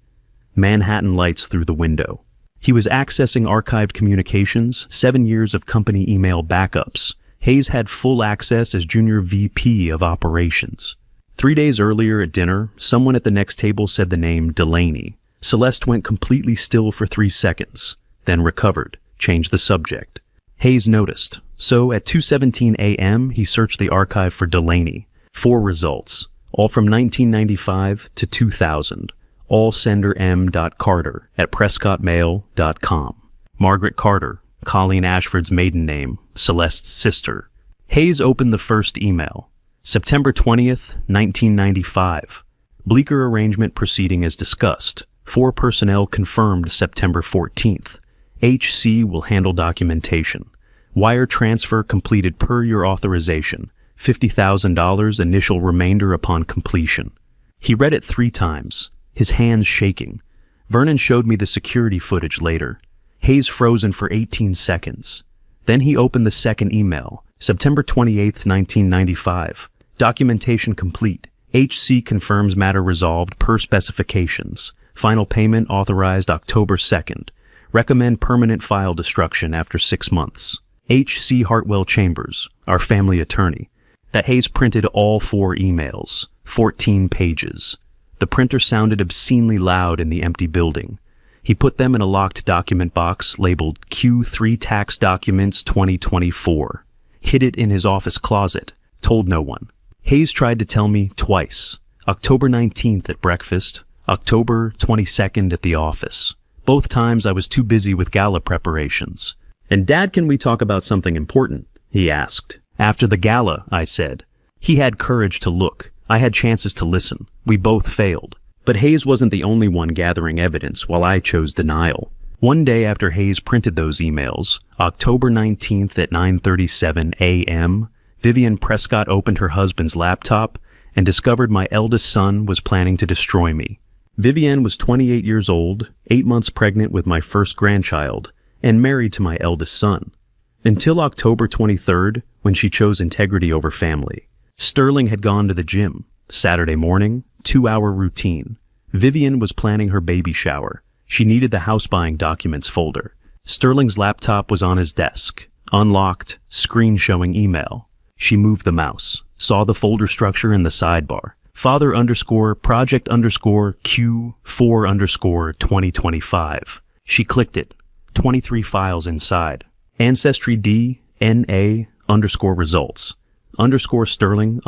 Manhattan lights through the window. He was accessing archived communications, 7 years of company email backups. Hayes had full access as junior VP of operations. 3 days earlier at dinner, someone at the next table said the name Delaney. Celeste went completely still for 3 seconds, then recovered, changed the subject. Hayes noticed, so at 2:17 a.m. he searched the archive for Delaney. 4 results, all from 1995 to 2000, all sender m.carter@prescottmail.com. Margaret Carter, Colleen Ashford's maiden name, Celeste's sister. Hayes opened the first email. September 20th, 1995. Bleecker arrangement proceeding as discussed. 4 personnel confirmed September 14th. HC will handle documentation. Wire transfer completed per your authorization. $50,000 initial remainder upon completion. He read it 3 times, his hands shaking. Vernon showed me the security footage later. Hayes frozen for 18 seconds. Then he opened the second email, September 28th, 1995. Documentation complete. HC confirms matter resolved per specifications. Final payment authorized October 2nd. Recommend permanent file destruction after 6 months. H.C. Hartwell Chambers, our family attorney. That Hayes printed all 4 emails, 14 pages. The printer sounded obscenely loud in the empty building. He put them in a locked document box labeled Q3 Tax Documents 2024. Hid it in his office closet. Told no one. Hayes tried to tell me twice. October 19th at breakfast, October 22nd at the office. Both times I was too busy with gala preparations. "And Dad, can we talk about something important?" he asked. "After the gala," I said. He had courage to look. I had chances to listen. We both failed. But Hayes wasn't the only one gathering evidence while I chose denial. One day after Hayes printed those emails, October 19th at 9:37 a.m., Vivian Prescott opened her husband's laptop and discovered my eldest son was planning to destroy me. Vivian was 28 years old, 8 months pregnant with my first grandchild, and married to my eldest son. Until October 23rd, when she chose integrity over family. Sterling had gone to the gym. Saturday morning, 2-hour routine. Vivian was planning her baby shower. She needed the house buying documents folder. Sterling's laptop was on his desk. Unlocked, screen showing email. She moved the mouse, saw the folder structure in the sidebar. Father_project_Q4_2025. She clicked it. 23 files inside. Ancestry D, NA _results. _Sterling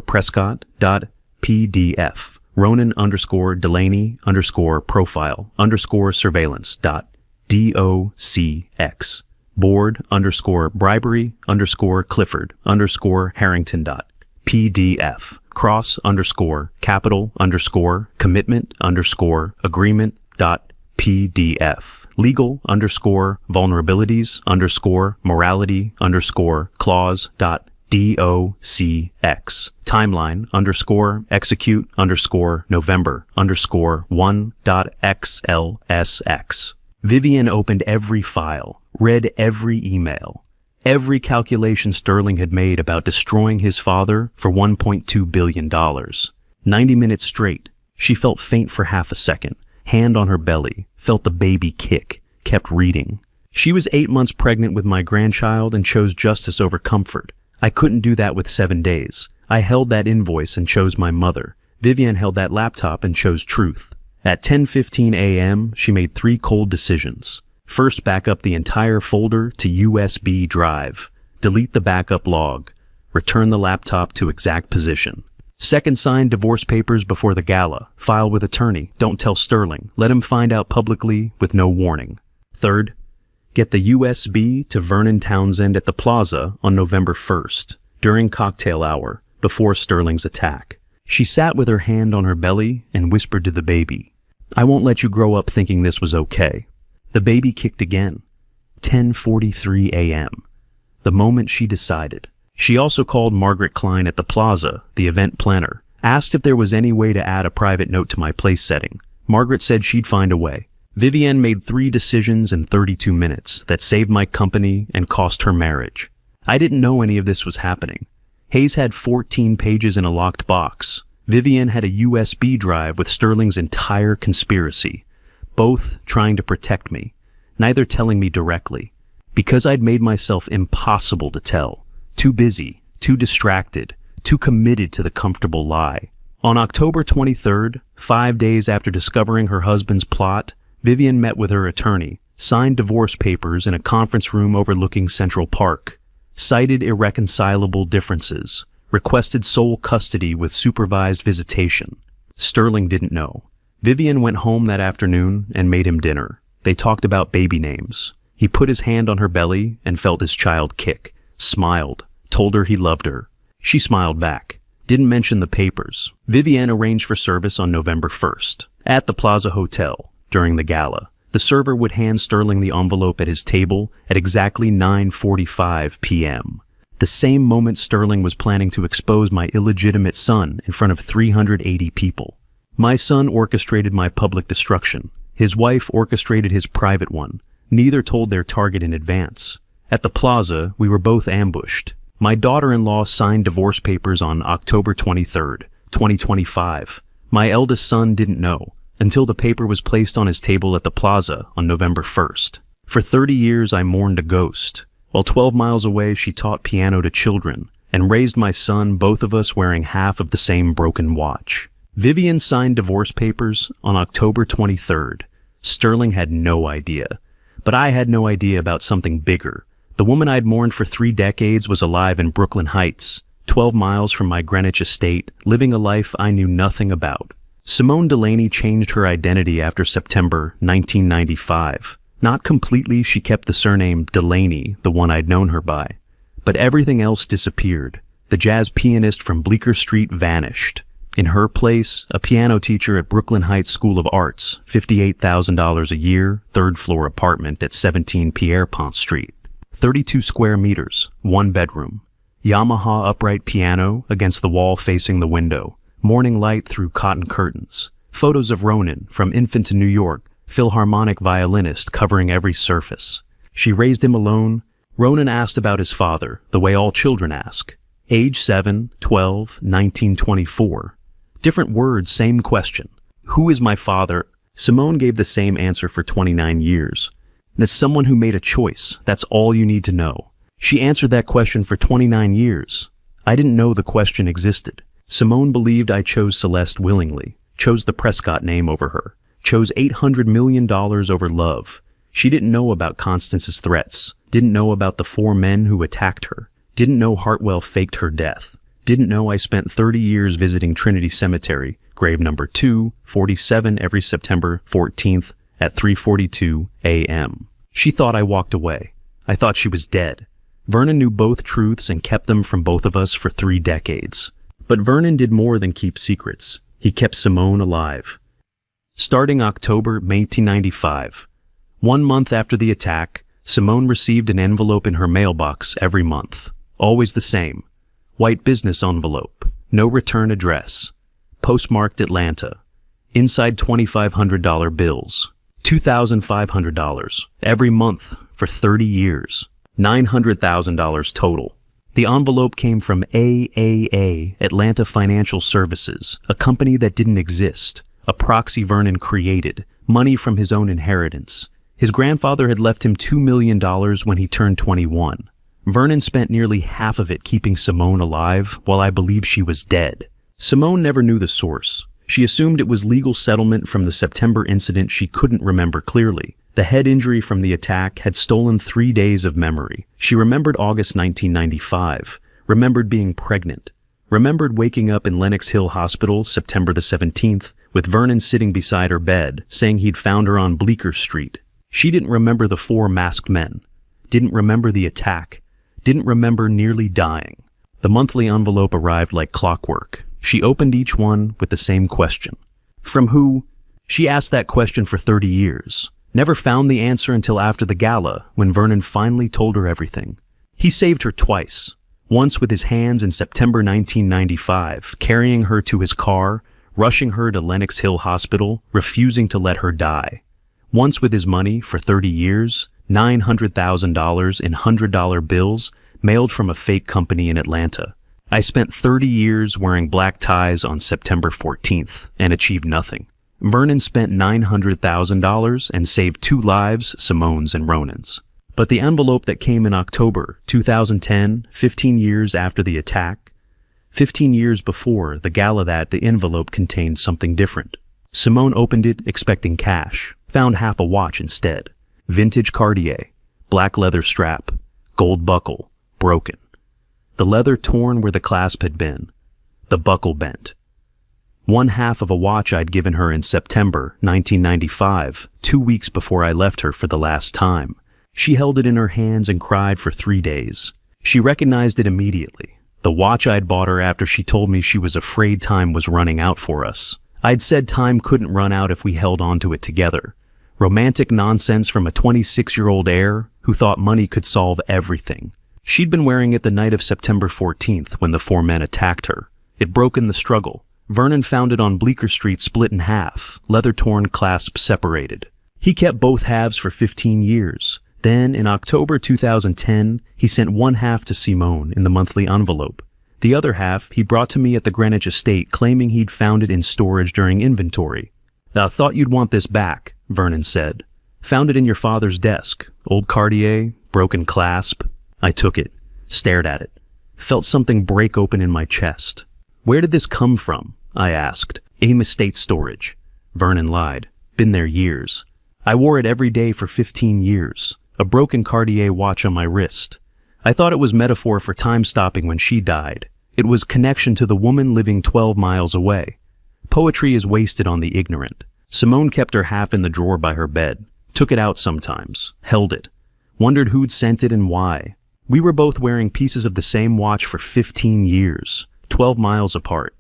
_Prescott dot PDF. Ronan _Delaney _profile _surveillance dot DOCX. Board _bribery _Clifford _Harrington dot PDF. Cross _capital _commitment _agreement dot PDF. legal _ vulnerabilities _ morality _ clause dot docx. Timeline _ execute _ November _ 1.xlsx. Vivian opened every file, read every email, every calculation Sterling had made about destroying his father for $1.2 billion. 90 minutes straight. She felt faint for half a second, hand on her belly, felt the baby kick, kept reading. She was 8 months pregnant with my grandchild and chose justice over comfort. I couldn't do that with 7 days. I held that invoice and chose my mother. Vivian held that laptop and chose truth. At 10:15 a.m., she made 3 cold decisions. First, back up the entire folder to USB drive. Delete the backup log. Return the laptop to exact position. Second, sign divorce papers before the gala. File with attorney. Don't tell Sterling. Let him find out publicly with no warning. Third, get the USB to Vernon Townsend at the plaza on November 1st, during cocktail hour, before Sterling's attack. She sat with her hand on her belly and whispered to the baby, "I won't let you grow up thinking this was okay." The baby kicked again. 10:43 a.m. The moment she decided. She also called Margaret Klein at the plaza, the event planner, asked if there was any way to add a private note to my place setting. Margaret said she'd find a way. Vivienne made 3 decisions in 32 minutes that saved my company and cost her marriage. I didn't know any of this was happening. Hayes had 14 pages in a locked box. Vivienne had a USB drive with Sterling's entire conspiracy, both trying to protect me, neither telling me directly, because I'd made myself impossible to tell, too busy, too distracted, too committed to the comfortable lie. On October 23rd, 5 days after discovering her husband's plot, Vivian met with her attorney, signed divorce papers in a conference room overlooking Central Park, cited irreconcilable differences, requested sole custody with supervised visitation. Sterling didn't know. Vivian went home that afternoon and made him dinner. They talked about baby names. He put his hand on her belly and felt his child kick, smiled, told her he loved her. She smiled back, didn't mention the papers. Vivian arranged for service on November 1st, at the Plaza Hotel, during the gala. The server would hand Sterling the envelope at his table at exactly 9:45 p.m. The same moment Sterling was planning to expose my illegitimate son in front of 380 people. My son orchestrated my public destruction. His wife orchestrated his private one. Neither told their target in advance. At the plaza, we were both ambushed. My daughter-in-law signed divorce papers on October 23rd, 2025. My eldest son didn't know until the paper was placed on his table at the plaza on November 1st. For 30 years, I mourned a ghost. While 12 miles away, she taught piano to children and raised my son, both of us wearing half of the same broken watch. Vivian signed divorce papers on October 23rd. Sterling had no idea. But I had no idea about something bigger. The woman I'd mourned for 3 decades was alive in Brooklyn Heights, 12 miles from my Greenwich estate, living a life I knew nothing about. Simone Delaney changed her identity after September 1995. Not completely, she kept the surname Delaney, the one I'd known her by. But everything else disappeared. The jazz pianist from Bleecker Street vanished. In her place, a piano teacher at Brooklyn Heights School of Arts, $58,000 a year, 3rd floor apartment at 17 Pierrepont Street. 32 square meters, 1 bedroom. Yamaha upright piano against the wall facing the window. Morning light through cotton curtains. Photos of Ronan, from infant to New York, Philharmonic violinist covering every surface. She raised him alone. Ronan asked about his father, the way all children ask. Age 7, 12, 19, 24. Different words, same question. Who is my father? Simone gave the same answer for 29 years. As someone who made a choice, that's all you need to know. She answered that question for 29 years. I didn't know the question existed. Simone believed I chose Celeste willingly, chose the Prescott name over her, chose $800 million over love. She didn't know about Constance's threats, didn't know about the 4 men who attacked her, didn't know Hartwell faked her death, didn't know I spent 30 years visiting Trinity Cemetery, grave number 247 every September 14th at 3:42 a.m. She thought I walked away. I thought she was dead. Vernon knew both truths and kept them from both of us for 3 decades. But Vernon did more than keep secrets. He kept Simone alive. Starting October 1995, 1 month after the attack, Simone received an envelope in her mailbox every month. Always the same. White business envelope. No return address. Postmarked Atlanta. Inside $2,500 bills. $2,500 every month for 30 years. $900,000 total. The envelope came from AAA, Atlanta Financial Services, a company that didn't exist, a proxy Vernon created, money from his own inheritance. His grandfather had left him $2 million when he turned 21. Vernon spent nearly half of it keeping Simone alive, while I believe she was dead. Simone never knew the source. She assumed it was legal settlement from the September incident she couldn't remember clearly. The head injury from the attack had stolen 3 days of memory. She remembered August 1995, remembered being pregnant, remembered waking up in Lenox Hill Hospital September the 17th, with Vernon sitting beside her bed, saying he'd found her on Bleecker Street. She didn't remember the 4 masked men, didn't remember the attack, didn't remember nearly dying. The monthly envelope arrived like clockwork. She opened each one with the same question. From who? She asked that question for 30 years. Never found the answer until after the gala, when Vernon finally told her everything. He saved her twice. Once with his hands in September 1995, carrying her to his car, rushing her to Lenox Hill Hospital, refusing to let her die. Once with his money for 30 years, $900,000 in $100 bills, mailed from a fake company in Atlanta. I spent 30 years wearing black ties on September 14th and achieved nothing. Vernon spent $900,000 and saved 2 lives, Simone's and Ronan's. But the envelope that came in October 2010, 15 years after the attack, 15 years before the gala, that the envelope contained something different. Simone opened it expecting cash, found half a watch instead. Vintage Cartier, black leather strap, gold buckle, broken. The leather torn where the clasp had been, the buckle bent. 1/2 of a watch I'd given her in September 1995, 2 weeks before I left her for the last time. She held it in her hands and cried for 3 days. She recognized it immediately. The watch I'd bought her after she told me she was afraid time was running out for us. I'd said time couldn't run out if we held on to it together. Romantic nonsense from a 26-year-old heir who thought money could solve everything. She'd been wearing it the night of September 14th when the 4 men attacked her. It broke in the struggle. Vernon found it on Bleecker Street split in half, leather-torn clasps separated. He kept both halves for 15 years. Then, in October 2010, he sent 1/2 to Simone in the monthly envelope. The other half he brought to me at the Greenwich estate, claiming he'd found it in storage during inventory. "I thought you'd want this back," Vernon said. "Found it in your father's desk. Old Cartier, broken clasp." I took it, stared at it, felt something break open in my chest. "Where did this come from?" I asked. "Aim Estate Storage." Vernon lied. "Been there years. I wore it every day for 15 years. A broken Cartier watch on my wrist. I thought it was metaphor for time stopping when she died. It was connection to the woman living 12 miles away. Poetry is wasted on the ignorant. Simone kept her half in the drawer by her bed, took it out sometimes, held it, wondered who'd sent it and why. We were both wearing pieces of the same watch for 15 years, 12 miles apart.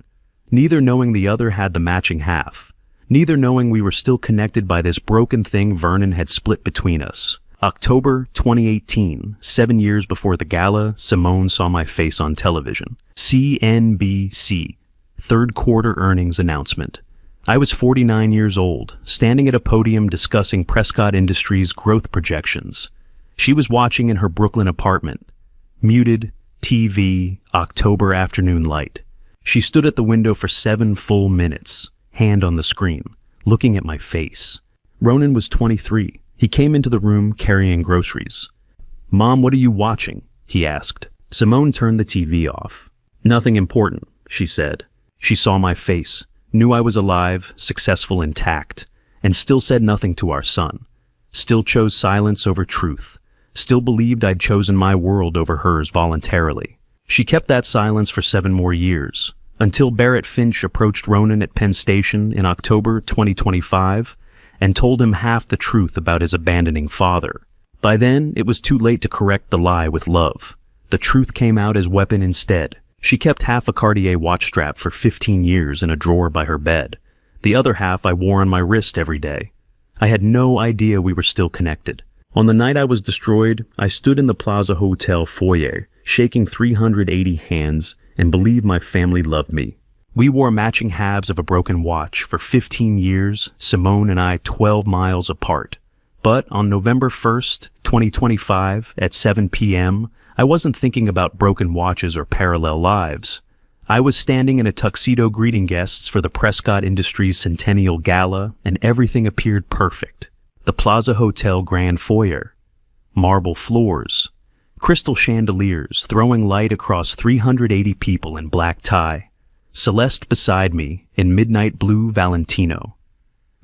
Neither knowing the other had the matching half. Neither knowing we were still connected by this broken thing Vernon had split between us. October 2018, 7 years before the gala, Simone saw my face on television. CNBC, third quarter earnings announcement. I was 49 years old, standing at a podium discussing Prescott Industries' growth projections. She was watching in her Brooklyn apartment. Muted, TV, October afternoon light. She stood at the window for 7 full minutes, hand on the screen, looking at my face. Ronan was 23. He came into the room carrying groceries. "Mom, what are you watching?" he asked. Simone turned the TV off. "Nothing important," she said. She saw my face, knew I was alive, successful, intact, and still said nothing to our son. Still chose silence over truth. Still believed I'd chosen my world over hers voluntarily. She kept that silence for 7 more years, until Barrett Finch approached Ronan at Penn Station in October 2025 and told him half the truth about his abandoning father. By then, it was too late to correct the lie with love. The truth came out as weapon instead. She kept half a Cartier watch strap for 15 years in a drawer by her bed. The other half I wore on my wrist every day. I had no idea we were still connected. On the night I was destroyed, I stood in the Plaza Hotel foyer, shaking 380 hands, and believed my family loved me. We wore matching halves of a broken watch for 15 years, Simone and I 12 miles apart. But on November 1st, 2025, at 7 p.m., I wasn't thinking about broken watches or parallel lives. I was standing in a tuxedo greeting guests for the Prescott Industries Centennial Gala, and everything appeared perfect. The Plaza Hotel Grand Foyer, marble floors, crystal chandeliers throwing light across 380 people in black tie, Celeste beside me in midnight blue Valentino,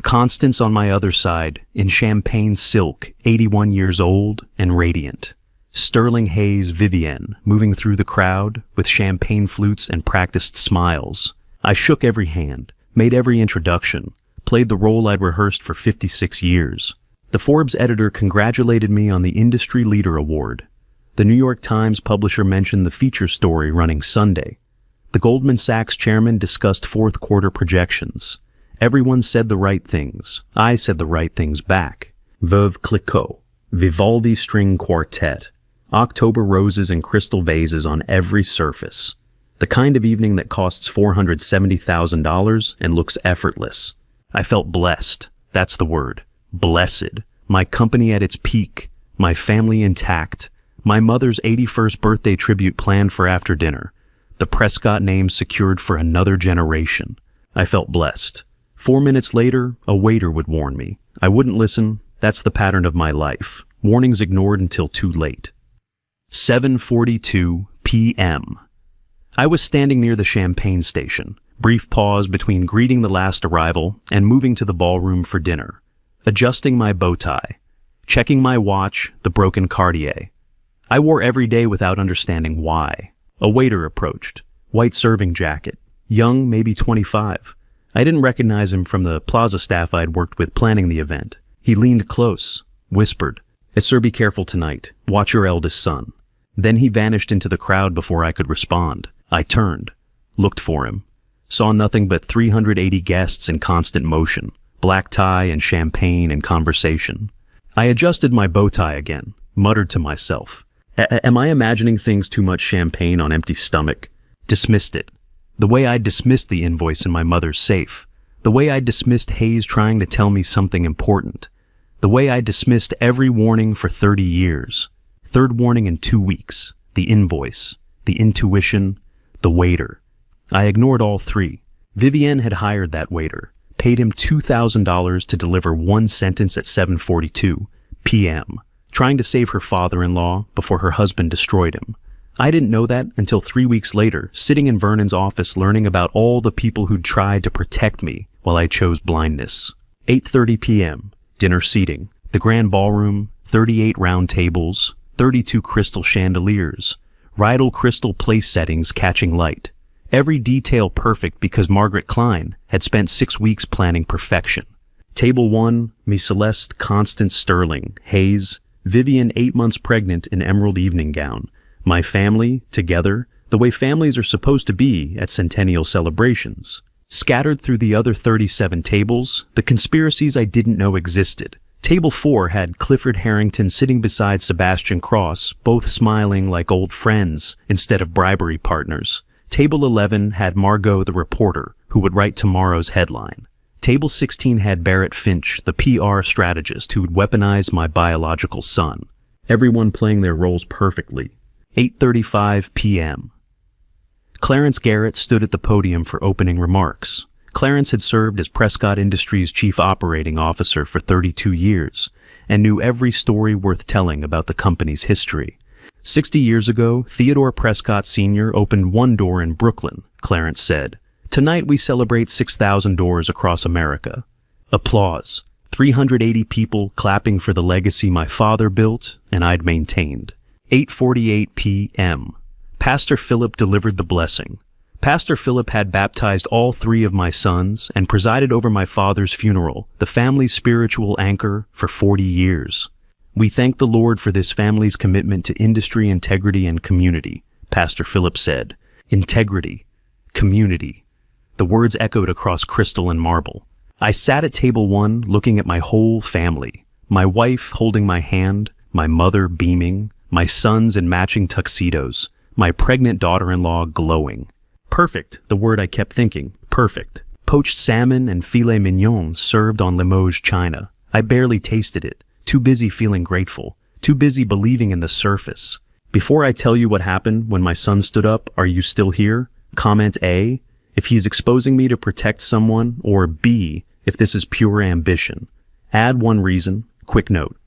Constance on my other side in champagne silk, 81 years old and radiant, Sterling Hayes Vivienne moving through the crowd with champagne flutes and practiced smiles. I shook every hand, made every introduction, played the role I'd rehearsed for 56 years. The Forbes editor congratulated me on the Industry Leader Award. The New York Times publisher mentioned the feature story running Sunday. The Goldman Sachs chairman discussed fourth quarter projections. Everyone said the right things. I said the right things back. Veuve Clicquot, Vivaldi String Quartet, October roses and crystal vases on every surface. The kind of evening that costs $470,000 and looks effortless. I felt blessed. That's the word. Blessed. My company at its peak. My family intact. My mother's 81st birthday tribute planned for after dinner. The Prescott name secured for another generation. I felt blessed. 4 minutes later, a waiter would warn me. I wouldn't listen. That's the pattern of my life. Warnings ignored until too late. 7:42 p.m. I was standing near the champagne station. Brief pause between greeting the last arrival and moving to the ballroom for dinner. Adjusting my bow tie. Checking my watch, the broken Cartier. I wore every day without understanding why. A waiter approached. White serving jacket. Young, maybe 25. I didn't recognize him from the plaza staff I'd worked with planning the event. He leaned close, whispered, "Sir, be careful tonight. Watch your eldest son." Then he vanished into the crowd before I could respond. I turned, looked for him. Saw nothing but 380 guests in constant motion, black tie and champagne and conversation. I adjusted my bow tie again, muttered to myself, Am I imagining things too much champagne on empty stomach? Dismissed it. The way I dismissed the invoice in my mother's safe. The way I dismissed Hayes trying to tell me something important. The way I dismissed every warning for 30 years. Third warning in 2 weeks. The invoice. The intuition. The waiter. I ignored all three. Vivienne had hired that waiter, paid him $2,000 to deliver one sentence at 7:42 p.m., trying to save her father-in-law before her husband destroyed him. I didn't know that until 3 weeks later, sitting in Vernon's office learning about all the people who'd tried to protect me while I chose blindness. 8:30 p.m., dinner seating, the grand ballroom, 38 round tables, 32 crystal chandeliers, Rydal crystal place settings catching light. Every detail perfect because Margaret Klein had spent 6 weeks planning perfection. Table 1, me Celeste, Constance Sterling, Hayes, Vivienne 8 months pregnant in emerald evening gown. My family, together, the way families are supposed to be at centennial celebrations. Scattered through the other 37 tables, the conspiracies I didn't know existed. Table 4 had Clifford Harrington sitting beside Sebastian Cross, both smiling like old friends instead of bribery partners. Table 11 had Margot the reporter, who would write tomorrow's headline. Table 16 had Barrett Finch, the PR strategist who would weaponize my biological son. Everyone playing their roles perfectly. 8:35 p.m. Clarence Garrett stood at the podium for opening remarks. Clarence had served as Prescott Industries' chief operating officer for 32 years and knew every story worth telling about the company's history. 60 years ago, Theodore Prescott Sr. opened one door in Brooklyn, Clarence said. Tonight we celebrate 6,000 doors across America. Applause. 380 people clapping for the legacy my father built and I'd maintained. 8:48 p.m. Pastor Philip delivered the blessing. Pastor Philip had baptized all 3 of my sons and presided over my father's funeral, the family's spiritual anchor, for 40 years. We thank the Lord for this family's commitment to industry, integrity, and community, Pastor Philip said. Integrity. Community. The words echoed across crystal and marble. I sat at table 1 looking at my whole family. My wife holding my hand, my mother beaming, my sons in matching tuxedos, my pregnant daughter-in-law glowing. Perfect, the word I kept thinking, perfect. Poached salmon and filet mignon served on Limoges china. I barely tasted it, too busy feeling grateful, too busy believing in the surface. Before I tell you what happened when my son stood up, are you still here? Comment A, if he's exposing me to protect someone, or B, if this is pure ambition. Add one reason, quick note.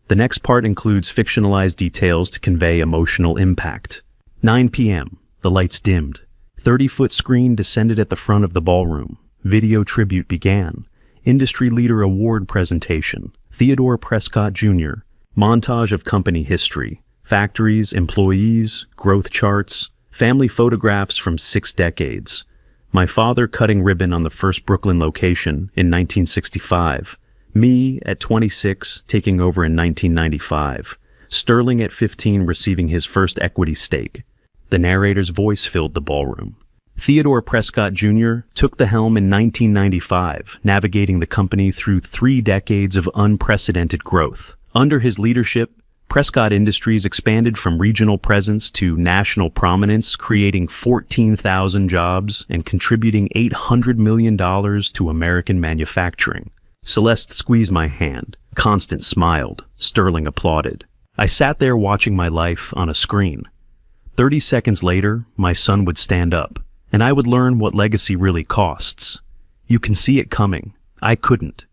The next part includes fictionalized details to convey emotional impact. 9 p.m., the lights dimmed. 30-foot screen descended at the front of the ballroom. Video tribute began. Industry leader award presentation. Theodore Prescott Jr. Montage of company history. Factories, employees, growth charts, family photographs from 6 decades. My father cutting ribbon on the first Brooklyn location in 1965. Me at 26 taking over in 1995. Sterling at 15 receiving his first equity stake. The narrator's voice filled the ballroom. Theodore Prescott Jr. took the helm in 1995, navigating the company through 3 decades of unprecedented growth. Under his leadership, Prescott Industries expanded from regional presence to national prominence, creating 14,000 jobs and contributing $800 million to American manufacturing. Celeste squeezed my hand. Constance smiled. Sterling applauded. I sat there watching my life on a screen. 30 seconds later, my son would stand up, and I would learn what legacy really costs. You can see it coming. I couldn't.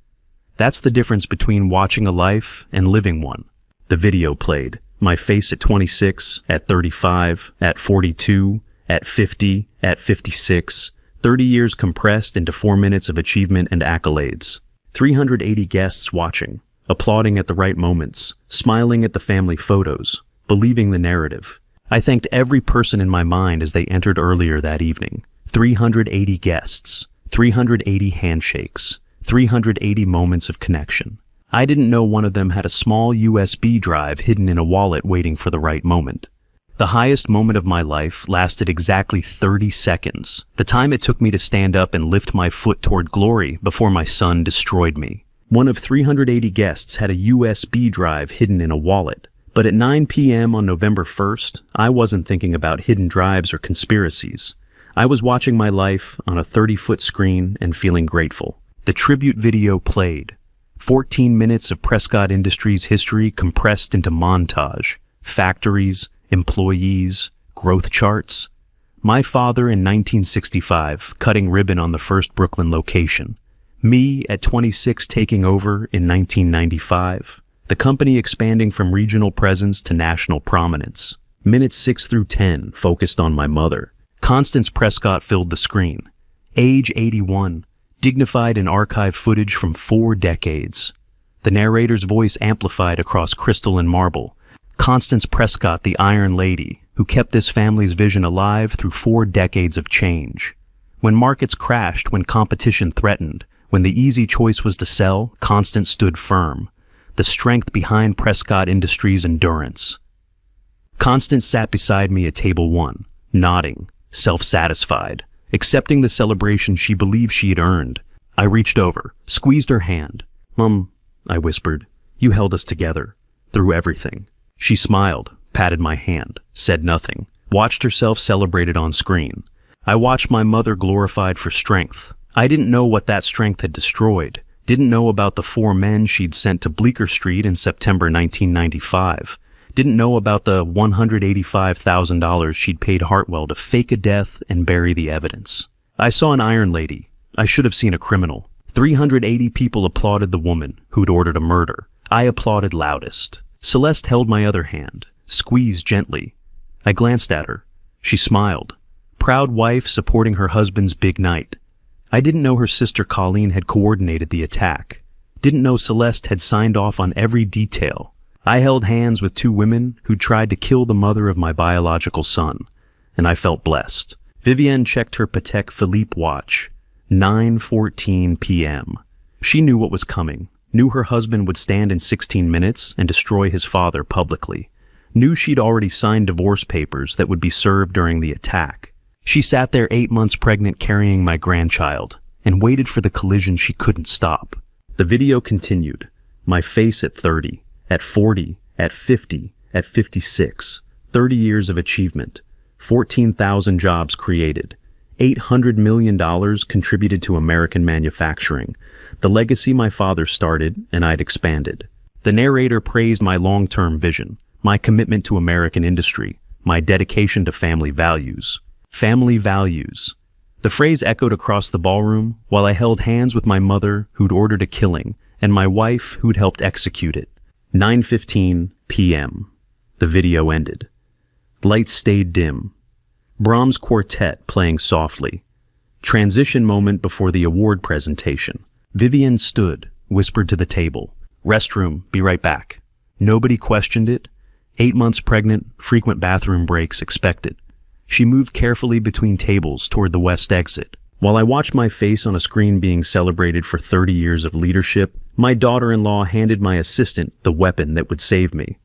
That's the difference between watching a life and living one. The video played. My face at 26, at 35, at 42, at 50, at 56. 30 years compressed into 4 minutes of achievement and accolades. 380 guests watching, applauding at the right moments, smiling at the family photos, believing the narrative. I thanked every person in my mind as they entered earlier that evening. 380 guests, 380 handshakes, 380 moments of connection. I didn't know one of them had a small USB drive hidden in a wallet waiting for the right moment. The highest moment of my life lasted exactly 30 seconds, the time it took me to stand up and lift my foot toward glory before my son destroyed me. One of 380 guests had a USB drive hidden in a wallet, but at 9 p.m. on November 1st, I wasn't thinking about hidden drives or conspiracies. I was watching my life on a 30-foot screen and feeling grateful. The tribute video played. 14 minutes of Prescott Industries history compressed into montage, factories, employees, growth charts. My father in 1965 cutting ribbon on the first Brooklyn location. Me at 26 taking over in 1995. The company expanding from regional presence to national prominence. Minutes 6 through 10 focused on my mother. Constance Prescott filled the screen. Age 81. Dignified in archive footage from 4 decades. The narrator's voice amplified across crystal and marble. Constance Prescott, the Iron Lady, who kept this family's vision alive through 4 decades of change. When markets crashed, when competition threatened, when the easy choice was to sell, Constance stood firm. The strength behind Prescott Industries' endurance. Constance sat beside me at table 1, nodding, self-satisfied, accepting the celebration she believed she had earned. I reached over, squeezed her hand. "Mom," I whispered, "you held us together, through everything." She smiled, patted my hand, said nothing, watched herself celebrated on screen. I watched my mother glorified for strength. I didn't know what that strength had destroyed, didn't know about the 4 men she'd sent to Bleecker Street in September 1995. Didn't know about the $185,000 she'd paid Hartwell to fake a death and bury the evidence. I saw an Iron Lady. I should have seen a criminal. 380 people applauded the woman who'd ordered a murder. I applauded loudest. Celeste held my other hand, squeezed gently. I glanced at her. She smiled. Proud wife supporting her husband's big night. I didn't know her sister Colleen had coordinated the attack. Didn't know Celeste had signed off on every detail. I held hands with 2 women who tried to kill the mother of my biological son, and I felt blessed. Vivienne checked her Patek Philippe watch. 9:14 p.m. She knew what was coming, knew her husband would stand in 16 minutes and destroy his father publicly, knew she'd already signed divorce papers that would be served during the attack. She sat there 8 months pregnant carrying my grandchild, and waited for the collision she couldn't stop. The video continued. My face at 30, at 40, at 50, at 56. 30 years of achievement. 14,000 jobs created. $800 million contributed to American manufacturing. The legacy my father started and I'd expanded. The narrator praised my long-term vision, my commitment to American industry, my dedication to family values. Family values. The phrase echoed across the ballroom while I held hands with my mother who'd ordered a killing and my wife who'd helped execute it. 9:15 p.m. The video ended. Lights stayed dim. Brahms' quartet playing softly. Transition moment before the award presentation. Vivienne stood, whispered to the table. Restroom, be right back. Nobody questioned it. 8 months pregnant, frequent bathroom breaks expected. She moved carefully between tables toward the west exit. While I watched my face on a screen being celebrated for 30 years of leadership, my daughter-in-law handed my assistant the weapon that would save me.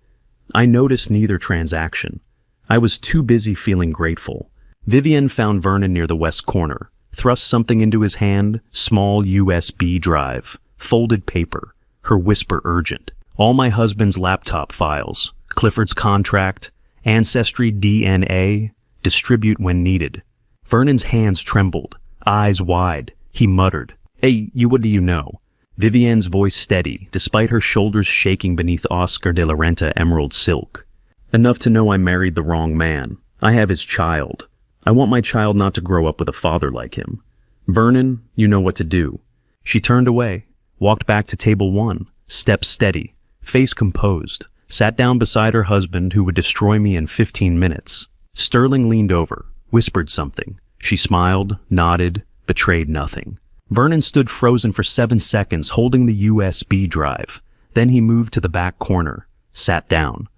I noticed neither transaction. I was too busy feeling grateful. Vivienne found Vernon near the west corner, thrust something into his hand, small USB drive, folded paper, her whisper urgent. All my husband's laptop files, Clifford's contract, ancestry DNA, distribute when needed. Vernon's hands trembled, eyes wide. He muttered, "Hey, what do you know?" Vivienne's voice steady, despite her shoulders shaking beneath Oscar de la Renta emerald silk. "Enough to know I married the wrong man. I have his child. I want my child not to grow up with a father like him. Vernon, you know what to do." She turned away, walked back to table 1, steps steady, face composed, sat down beside her husband who would destroy me in 15 minutes. Sterling leaned over, whispered something. She smiled, nodded, betrayed nothing. Vernon stood frozen for 7 seconds, holding the USB drive. Then he moved to the back corner, sat down,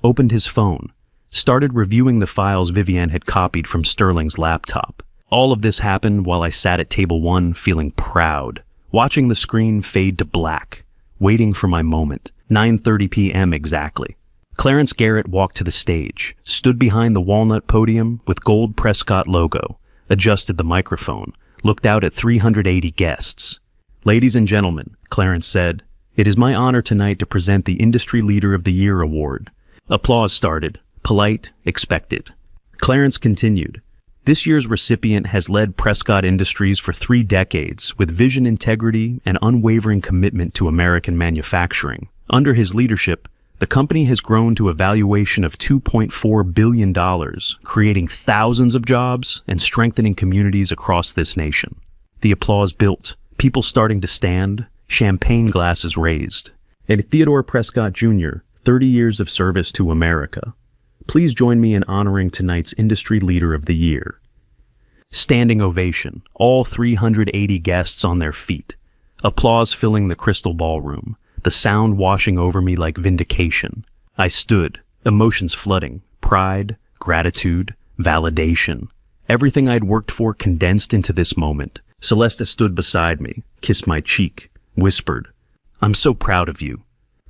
opened his phone, started reviewing the files Vivienne had copied from Sterling's laptop. All of this happened while I sat at table 1 feeling proud, watching the screen fade to black, waiting for my moment. 9:30 p.m. exactly. Clarence Garrett walked to the stage, stood behind the walnut podium with gold Prescott logo, adjusted the microphone, looked out at 380 guests. "Ladies and gentlemen," Clarence said, "it is my honor tonight to present the Industry Leader of the Year award." Applause started, polite, expected. Clarence continued, "This year's recipient has led Prescott Industries for 3 decades with vision, integrity, and unwavering commitment to American manufacturing. Under his leadership, the company has grown to a valuation of $2.4 billion, creating thousands of jobs and strengthening communities across this nation." The applause built, people starting to stand, champagne glasses raised. And Theodore Prescott Jr., 30 years of service to America. Please join me in honoring tonight's Industry Leader of the Year. Standing ovation, all 380 guests on their feet. Applause filling the crystal ballroom, the sound washing over me like vindication. I stood, emotions flooding, pride, gratitude, validation. Everything I'd worked for condensed into this moment. Celesta stood beside me, kissed my cheek, whispered, "I'm so proud of you."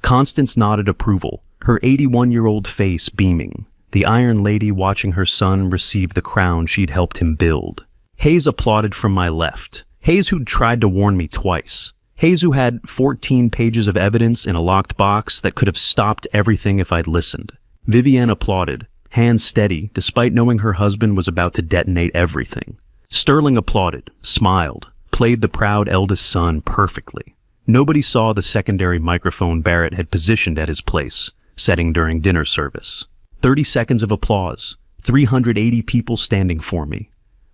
Constance nodded approval, her 81-year-old face beaming, the Iron Lady watching her son receive the crown she'd helped him build. Hayes applauded from my left. Hayes who'd tried to warn me twice. Hayes who had 14 pages of evidence in a locked box that could have stopped everything if I'd listened. Vivienne applauded, hands steady, despite knowing her husband was about to detonate everything. Sterling applauded, smiled, played the proud eldest son perfectly. Nobody saw the secondary microphone Barrett had positioned at his place, setting during dinner service. 30 seconds of applause, 380 people standing for me.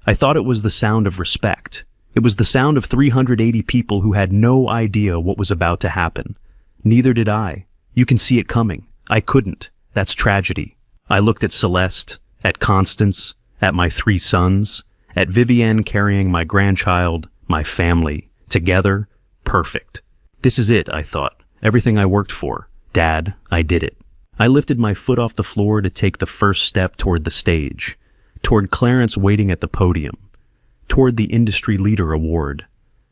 I thought it was the sound of respect. It was the sound of 380 people who had no idea what was about to happen. Neither did I. You can see it coming. I couldn't. That's tragedy. I looked at Celeste, at Constance, at my 3 sons, at Vivienne carrying my grandchild, my family, together, perfect. This is it, I thought. Everything I worked for. Dad, I did it. I lifted my foot off the floor to take the first step toward the stage, toward Clarence waiting at the podium, toward the Industry Leader Award,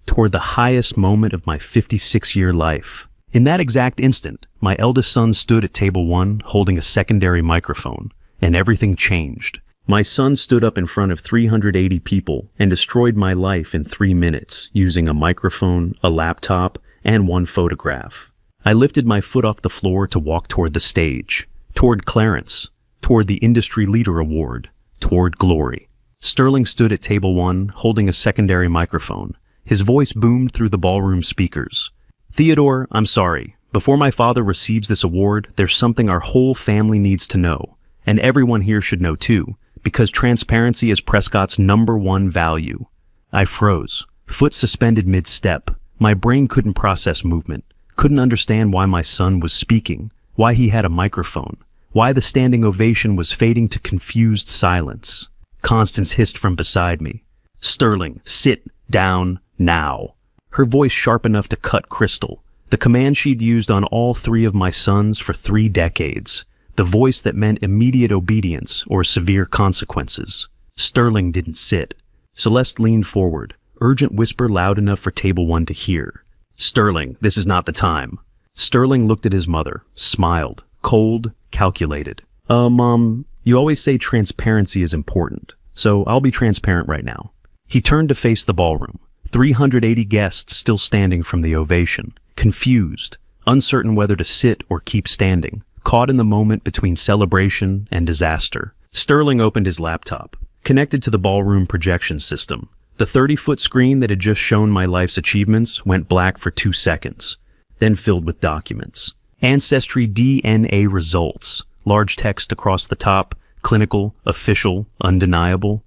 toward the highest moment of my 56-year life. In that exact instant, my eldest son stood at table 1 holding a secondary microphone, and everything changed. My son stood up in front of 380 people and destroyed my life in 3 minutes using a microphone, a laptop, and one photograph. I lifted my foot off the floor to walk toward the stage, toward Clarence, toward the Industry Leader Award, toward glory. Sterling stood at table 1, holding a secondary microphone. His voice boomed through the ballroom speakers. Theodore, I'm sorry. Before my father receives this award, there's something our whole family needs to know, and everyone here should know too, because transparency is Prescott's #1 value. I froze, foot suspended mid-step. My brain couldn't process movement, couldn't understand why my son was speaking, why he had a microphone, why the standing ovation was fading to confused silence. Constance hissed from beside me. Sterling, sit down now. Her voice sharp enough to cut crystal. The command she'd used on all 3 of my sons for 3 decades. The voice that meant immediate obedience or severe consequences. Sterling didn't sit. Celeste leaned forward, urgent whisper loud enough for table 1 to hear. Sterling, this is not the time. Sterling looked at his mother, smiled, cold, calculated. Mom, you always say transparency is important, so I'll be transparent right now. He turned to face the ballroom. 380 guests still standing from the ovation, confused, uncertain whether to sit or keep standing. Caught in the moment between celebration and disaster. Sterling opened his laptop, connected to the ballroom projection system. The 30-foot screen that had just shown my life's achievements went black for 2 seconds, then filled with documents. Ancestry DNA results, large text across the top, clinical, official, undeniable.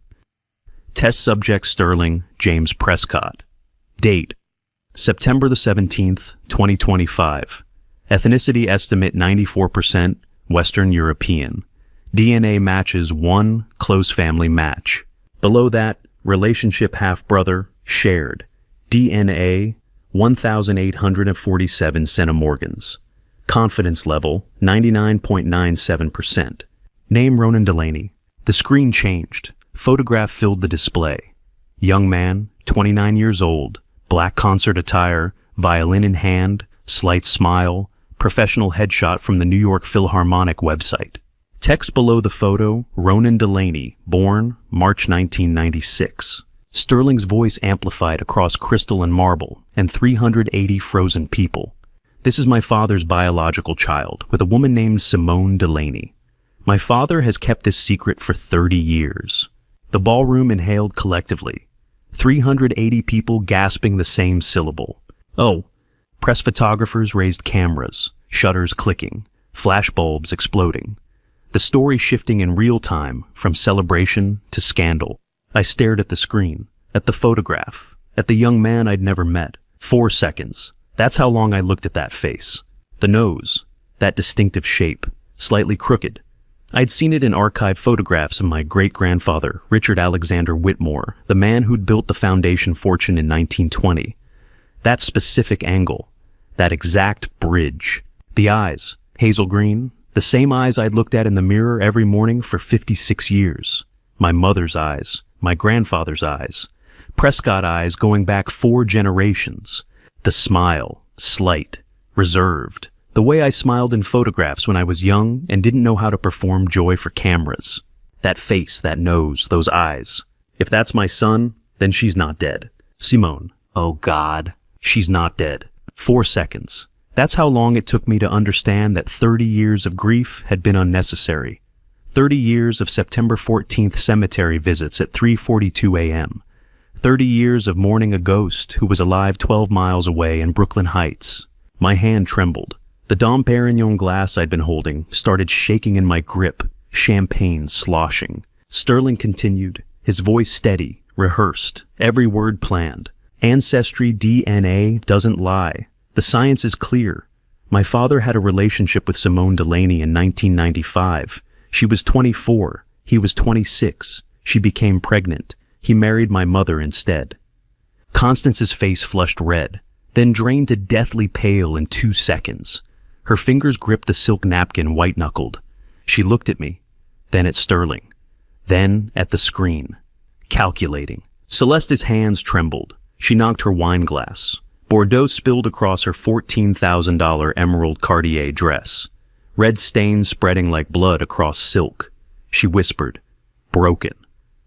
Test subject Sterling, James Prescott. Date, September the 17th, 2025. Ethnicity estimate 94%, Western European. DNA matches 1, close family match. Below that, relationship half-brother, shared. DNA, 1,847 centimorgans. Confidence level, 99.97%. Name Ronan Delaney. The screen changed. Photograph filled the display. Young man, 29 years old, black concert attire, violin in hand, slight smile, professional headshot from the New York Philharmonic website. Text below the photo, Ronan Delaney, born March 1996. Sterling's voice amplified across crystal and marble, and 380 frozen people. This is my father's biological child, with a woman named Simone Delaney. My father has kept this secret for 30 years. The ballroom inhaled collectively. 380 people gasping the same syllable. Oh, press photographers raised cameras, shutters clicking, flashbulbs exploding. The story shifting in real time from celebration to scandal. I stared at the screen, at the photograph, at the young man I'd never met. 4 seconds. That's how long I looked at that face. The nose, that distinctive shape, slightly crooked. I'd seen it in archive photographs of my great-grandfather, Richard Alexander Whitmore, the man who'd built the foundation fortune in 1920. That specific angle, that exact bridge. The eyes, hazel green, the same eyes I'd looked at in the mirror every morning for 56 years. My mother's eyes, my grandfather's eyes, Prescott eyes going back 4 generations. The smile, slight, reserved, the way I smiled in photographs when I was young and didn't know how to perform joy for cameras. That face, that nose, those eyes. If that's my son, then she's not dead. Simone, oh God, she's not dead. 4 seconds. That's how long it took me to understand that 30 years of grief had been unnecessary. 30 years of September 14th cemetery visits at 3:42 a.m. 30 years of mourning a ghost who was alive 12 miles away in Brooklyn Heights. My hand trembled. The Dom Perignon glass I'd been holding started shaking in my grip, champagne sloshing. Sterling continued, his voice steady, rehearsed, every word planned. Ancestry DNA doesn't lie. The science is clear. My father had a relationship with Simone Delaney in 1995. She was 24. He was 26. She became pregnant. He married my mother instead. Constance's face flushed red, then drained to deathly pale in 2 seconds. Her fingers gripped the silk napkin white-knuckled. She looked at me, then at Sterling, then at the screen, calculating. Celeste's hands trembled. She knocked her wine glass. Bordeaux spilled across her $14,000 emerald Cartier dress. Red stains spreading like blood across silk. She whispered, broken.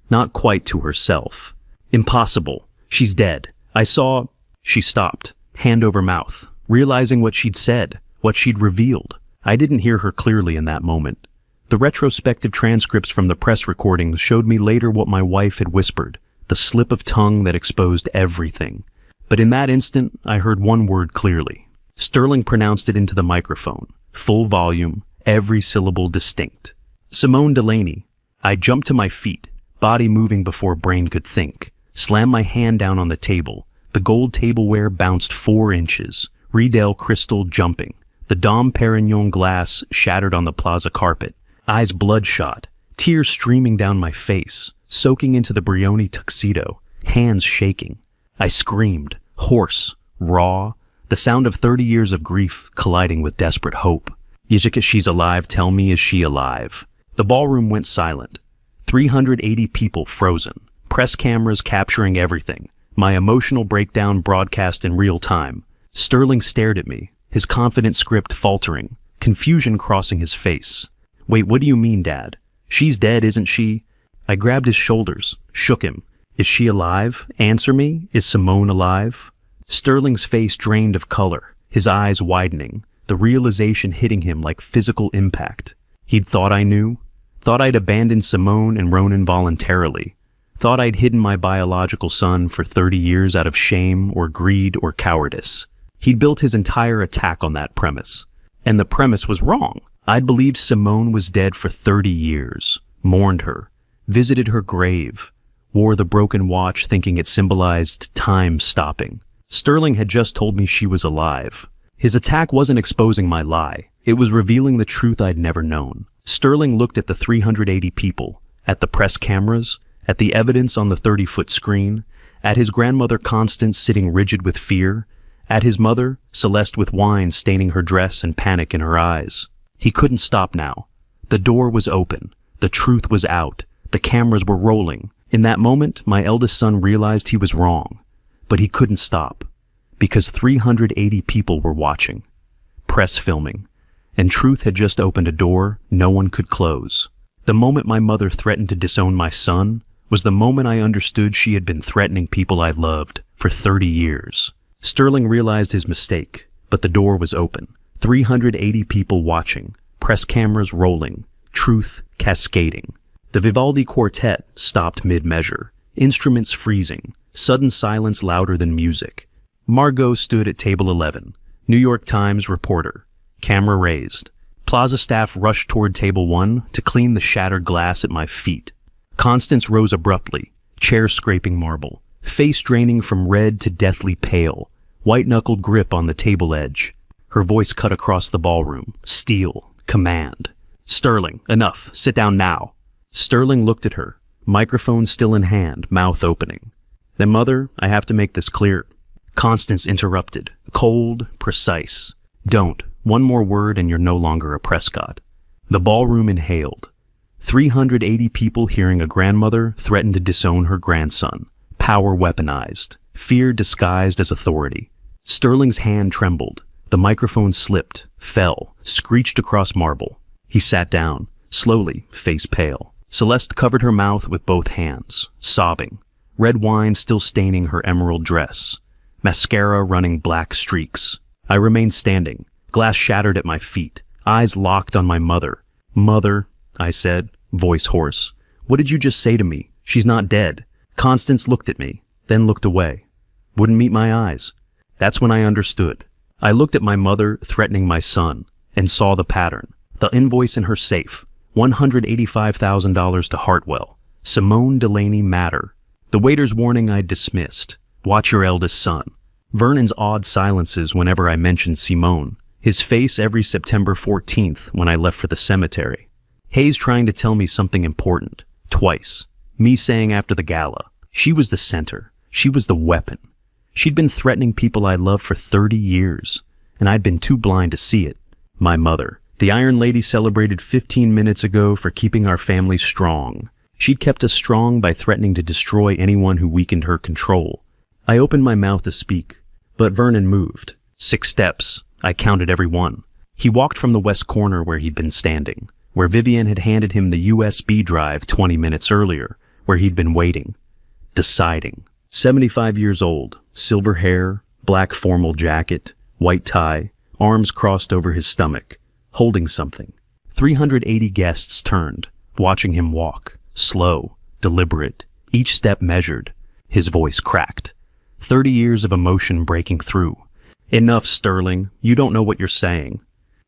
Not quite to herself. Impossible. She's dead. I saw... She stopped, hand over mouth, realizing what she'd said, what she'd revealed. I didn't hear her clearly in that moment. The retrospective transcripts from the press recordings showed me later what my wife had whispered, the slip of tongue that exposed everything. But in that instant, I heard one word clearly. Sterling pronounced it into the microphone, full volume, every syllable distinct. Simone Delaney. I jumped to my feet, body moving before brain could think, slammed my hand down on the table. The gold tableware bounced 4 inches, Riedel crystal jumping. The Dom Perignon glass shattered on the plaza carpet, eyes bloodshot, tears streaming down my face, soaking into the Brioni tuxedo, hands shaking. I screamed, hoarse, raw, the sound of 30 years of grief colliding with desperate hope. Yijika, she's alive, tell me, is she alive? The ballroom went silent. 380 people frozen, press cameras capturing everything, my emotional breakdown broadcast in real time. Sterling stared at me, his confident script faltering, confusion crossing his face. Wait, what do you mean, Dad? She's dead, isn't she? I grabbed his shoulders, shook him. Is she alive? Answer me. Is Simone alive? Sterling's face drained of color, his eyes widening, the realization hitting him like physical impact. He'd thought I knew, thought I'd abandoned Simone and Ronan voluntarily, thought I'd hidden my biological son for 30 years out of shame or greed or cowardice. He'd built his entire attack on that premise. And the premise was wrong. I'd believed Simone was dead for 30 years, mourned her, visited her grave, wore the broken watch thinking it symbolized time stopping. Sterling had just told me she was alive. His attack wasn't exposing my lie. It was revealing the truth I'd never known. Sterling looked at the 380 people, at the press cameras, at the evidence on the 30-foot screen, at his grandmother Constance sitting rigid with fear, at his mother, Celeste with wine staining her dress and panic in her eyes. He couldn't stop now. The door was open. The truth was out. The cameras were rolling. In that moment, my eldest son realized he was wrong. But he couldn't stop. Because 380 people were watching. Press filming. And truth had just opened a door no one could close. The moment my mother threatened to disown my son was the moment I understood she had been threatening people I loved for 30 years. Sterling realized his mistake, but the door was open. 380 people watching, press cameras rolling, truth cascading. The Vivaldi quartet stopped mid-measure, instruments freezing, sudden silence louder than music. Margot stood at table 11, New York Times reporter, camera raised. Plaza staff rushed toward table 1 to clean the shattered glass at my feet. Constance rose abruptly, chair scraping marble, face draining from red to deathly pale, white-knuckled grip on the table edge. Her voice cut across the ballroom, steel, command. Sterling, enough, sit down now. Sterling looked at her, microphone still in hand, mouth opening. Then, Mother, I have to make this clear. Constance interrupted, cold, precise. Don't. One more word and you're no longer a Prescott. The ballroom inhaled. 380 people hearing a grandmother threaten to disown her grandson. Power weaponized. Fear disguised as authority. Sterling's hand trembled. The microphone slipped, fell, screeched across marble. He sat down, slowly, face pale. Celeste covered her mouth with both hands, sobbing. Red wine still staining her emerald dress. Mascara running black streaks. I remained standing, glass shattered at my feet, eyes locked on my mother. Mother, I said, voice hoarse. What did you just say to me? She's not dead. Constance looked at me, then looked away. Wouldn't meet my eyes. That's when I understood. I looked at my mother threatening my son, and saw the pattern. The invoice in her safe, $185,000 to Hartwell. Simone Delaney matter. The waiter's warning I dismissed. Watch your eldest son. Vernon's odd silences whenever I mentioned Simone. His face every September 14th when I left for the cemetery. Hayes trying to tell me something important. Twice. Me saying after the gala. She was the center. She was the weapon. She'd been threatening people I loved for 30 years, and I'd been too blind to see it. My mother. The Iron Lady celebrated 15 minutes ago for keeping our family strong. She'd kept us strong by threatening to destroy anyone who weakened her control. I opened my mouth to speak, but Vernon moved. 6 steps. I counted every one. He walked from the west corner where he'd been standing. where Vivian had handed him the USB drive 20 minutes earlier, where he'd been waiting, deciding. 75 years old, silver hair, black formal jacket, white tie, arms crossed over his stomach, holding something. 380 guests turned, watching him walk, slow, deliberate, each step measured. His voice cracked. 30 years of emotion breaking through. Enough, Sterling. You don't know what you're saying.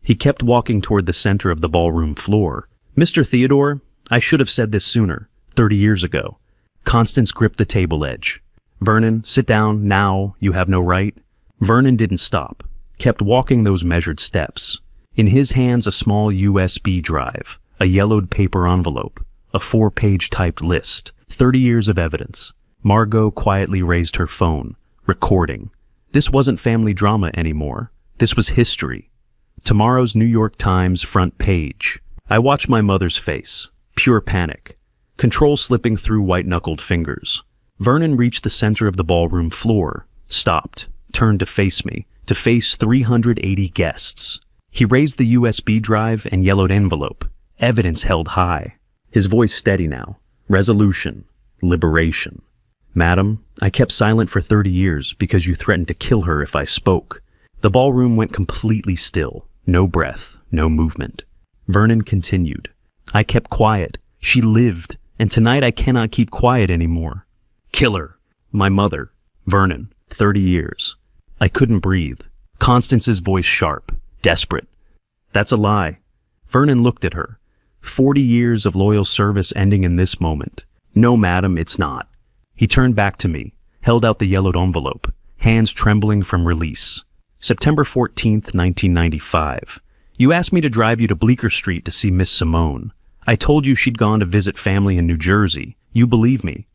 He kept walking toward the center of the ballroom floor. Mr. Theodore, I should have said this sooner, 30 years ago. Constance gripped the table edge. Vernon, sit down, now, you have no right. Vernon didn't stop, kept walking those measured steps. In his hands a small USB drive, a yellowed paper envelope, a 4-page typed list, 30 years of evidence. Margot quietly raised her phone, recording. This wasn't family drama anymore. This was history. Tomorrow's New York Times front page. I watched my mother's face, pure panic, control slipping through white-knuckled fingers. Vernon reached the center of the ballroom floor, stopped, turned to face me, to face 380 guests. He raised the USB drive and yellowed envelope, evidence held high. His voice steady now. Resolution. Liberation. Madam, I kept silent for 30 years because you threatened to kill her if I spoke. The ballroom went completely still. No breath, no movement. Vernon continued. I kept quiet. She lived, and tonight I cannot keep quiet anymore. Kill her. My mother. Vernon. 30 years. I couldn't breathe. Constance's voice sharp, desperate. That's a lie. Vernon looked at her. 40 years of loyal service ending in this moment. No, madam, it's not. He turned back to me, held out the yellowed envelope, hands trembling from release. September 14th, 1995. You asked me to drive you to Bleecker Street to see Miss Simone. I told you she'd gone to visit family in New Jersey. You believe me.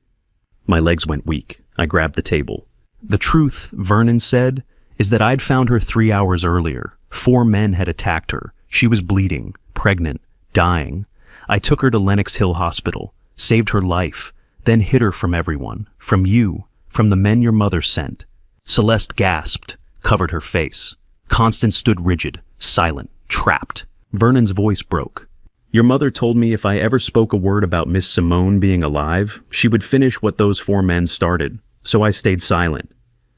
My legs went weak. I grabbed the table. The truth, Vernon said, is that I'd found her 3 hours earlier. 4 men had attacked her. She was bleeding, pregnant, dying. I took her to Lenox Hill Hospital, saved her life, then hid her from everyone, from you, from the men your mother sent. Celeste gasped, covered her face. Constance stood rigid, silent, trapped. Vernon's voice broke. Your mother told me if I ever spoke a word about Miss Simone being alive, she would finish what those 4 men started, so I stayed silent.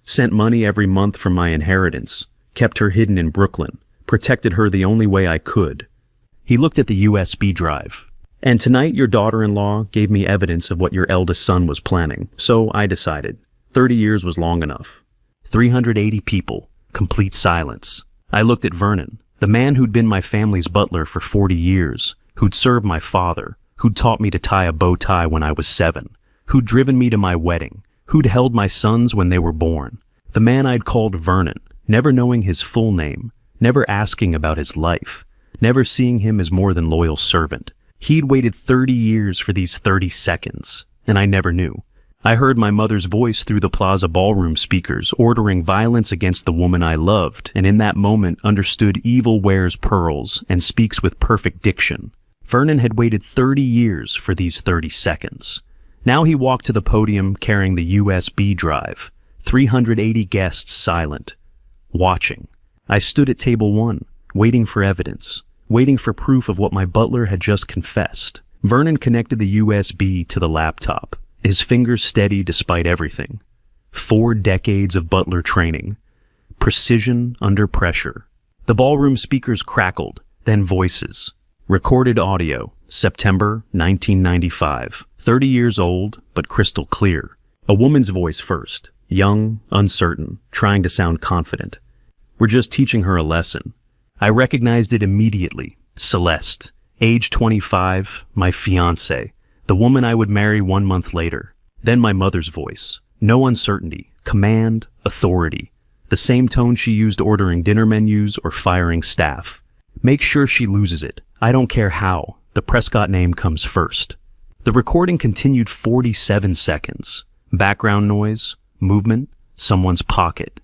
Sent money every month from my inheritance, kept her hidden in Brooklyn, protected her the only way I could. He looked at the USB drive. And tonight your daughter-in-law gave me evidence of what your eldest son was planning, so I decided. 30 years was long enough. 380 people, complete silence. I looked at Vernon, the man who'd been my family's butler for 40 years, who'd served my father, who'd taught me to tie a bow tie when I was 7, who'd driven me to my wedding, who'd held my sons when they were born. The man I'd called Vernon, never knowing his full name, never asking about his life, never seeing him as more than loyal servant. He'd waited 30 years for these 30 seconds, and I never knew. I heard my mother's voice through the Plaza ballroom speakers ordering violence against the woman I loved, and in that moment understood evil wears pearls and speaks with perfect diction. Vernon had waited 30 years for these 30 seconds. Now he walked to the podium carrying the USB drive, 380 guests silent, watching. I stood at table 1, waiting for evidence, waiting for proof of what my butler had just confessed. Vernon connected the USB to the laptop, his fingers steady despite everything. 4 decades of butler training. Precision under pressure. The ballroom speakers crackled, then voices. Recorded audio, September 1995. 30 years old, but crystal clear. A woman's voice first, young, uncertain, trying to sound confident. We're just teaching her a lesson. I recognized it immediately. Celeste, age 25, my fiancée, the woman I would marry 1 month later. Then my mother's voice. No uncertainty, command, authority. The same tone she used ordering dinner menus or firing staff. Make sure she loses it. I don't care how. The Prescott name comes first. The recording continued 47 seconds. Background noise, movement, someone's pocket.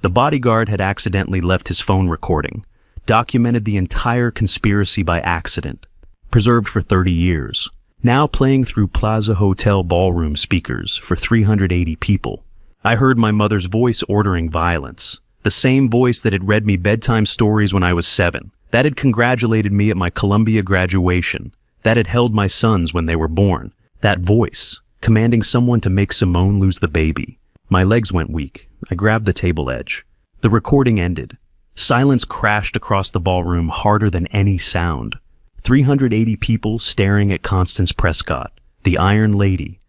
The bodyguard had accidentally left his phone recording. Documented the entire conspiracy by accident. Preserved for 30 years. Now playing through Plaza Hotel ballroom speakers for 380 people. I heard my mother's voice ordering violence. The same voice that had read me bedtime stories when I was 7. that had congratulated me at my Columbia graduation, that had held my sons when they were born, that voice, commanding someone to make Simone lose the baby. My legs went weak. I grabbed the table edge. The recording ended. Silence crashed across the ballroom harder than any sound. 380 people staring at Constance Prescott, the Iron Lady.